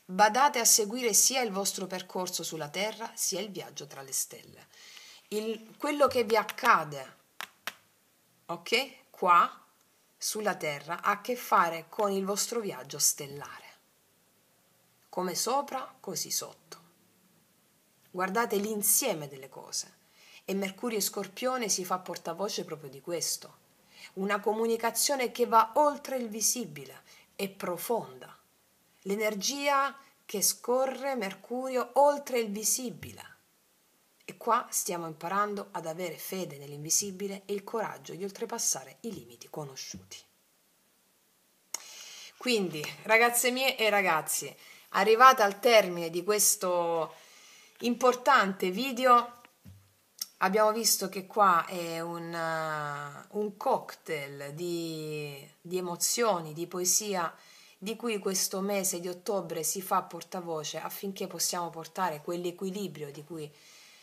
Badate a seguire sia il vostro percorso sulla terra sia il viaggio tra le stelle. Quello che vi accade ok? Qua, sulla Terra, ha a che fare con il vostro viaggio stellare. Come sopra, così sotto. Guardate l'insieme delle cose. E Mercurio e Scorpione si fa portavoce proprio di questo. Una comunicazione che va oltre il visibile, è profonda. L'energia che scorre Mercurio oltre il visibile. E qua stiamo imparando ad avere fede nell'invisibile e il coraggio di oltrepassare i limiti conosciuti. Quindi, ragazze mie e ragazzi, arrivata al termine di questo importante video, abbiamo visto che qua è un cocktail di emozioni, di poesia, di cui questo mese di ottobre si fa portavoce affinché possiamo portare quell'equilibrio di cui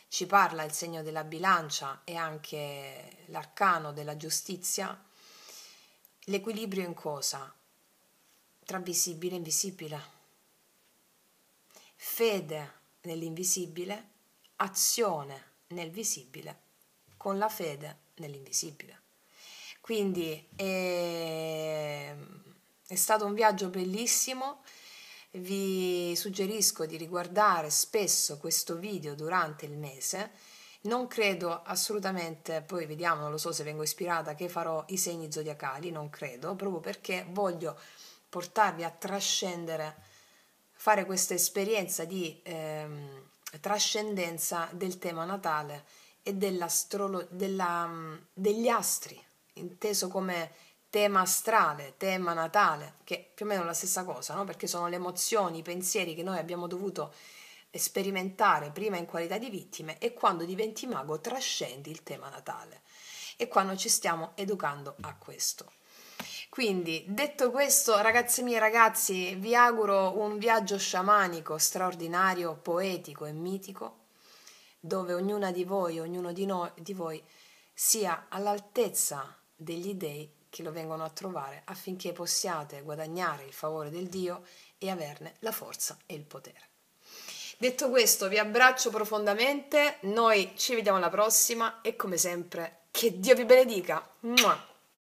ci parla il segno della bilancia e anche l'arcano della giustizia. L'equilibrio in cosa? Tra visibile e invisibile. Fede nell'invisibile, azione nel visibile, con la fede nell'invisibile. Quindi è stato un viaggio bellissimo. Vi suggerisco di riguardare spesso questo video durante il mese. Non credo assolutamente, poi vediamo, non lo so se vengo ispirata, che farò i segni zodiacali, non credo, proprio perché voglio portarvi a trascendere, fare questa esperienza di trascendenza del tema natale e degli astri, inteso come tema astrale, tema natale, che più o meno è la stessa cosa, no? Perché sono le emozioni, i pensieri che noi abbiamo dovuto sperimentare prima in qualità di vittime e quando diventi mago trascendi il tema natale. E qua noi ci stiamo educando a questo. Quindi, detto questo, ragazze mie e ragazzi, vi auguro un viaggio sciamanico, straordinario, poetico e mitico, dove ognuna di voi, ognuno di voi sia all'altezza degli dei che lo vengono a trovare affinché possiate guadagnare il favore del Dio e averne la forza e il potere. Detto questo, vi abbraccio profondamente, noi ci vediamo alla prossima e come sempre, che Dio vi benedica! Mua!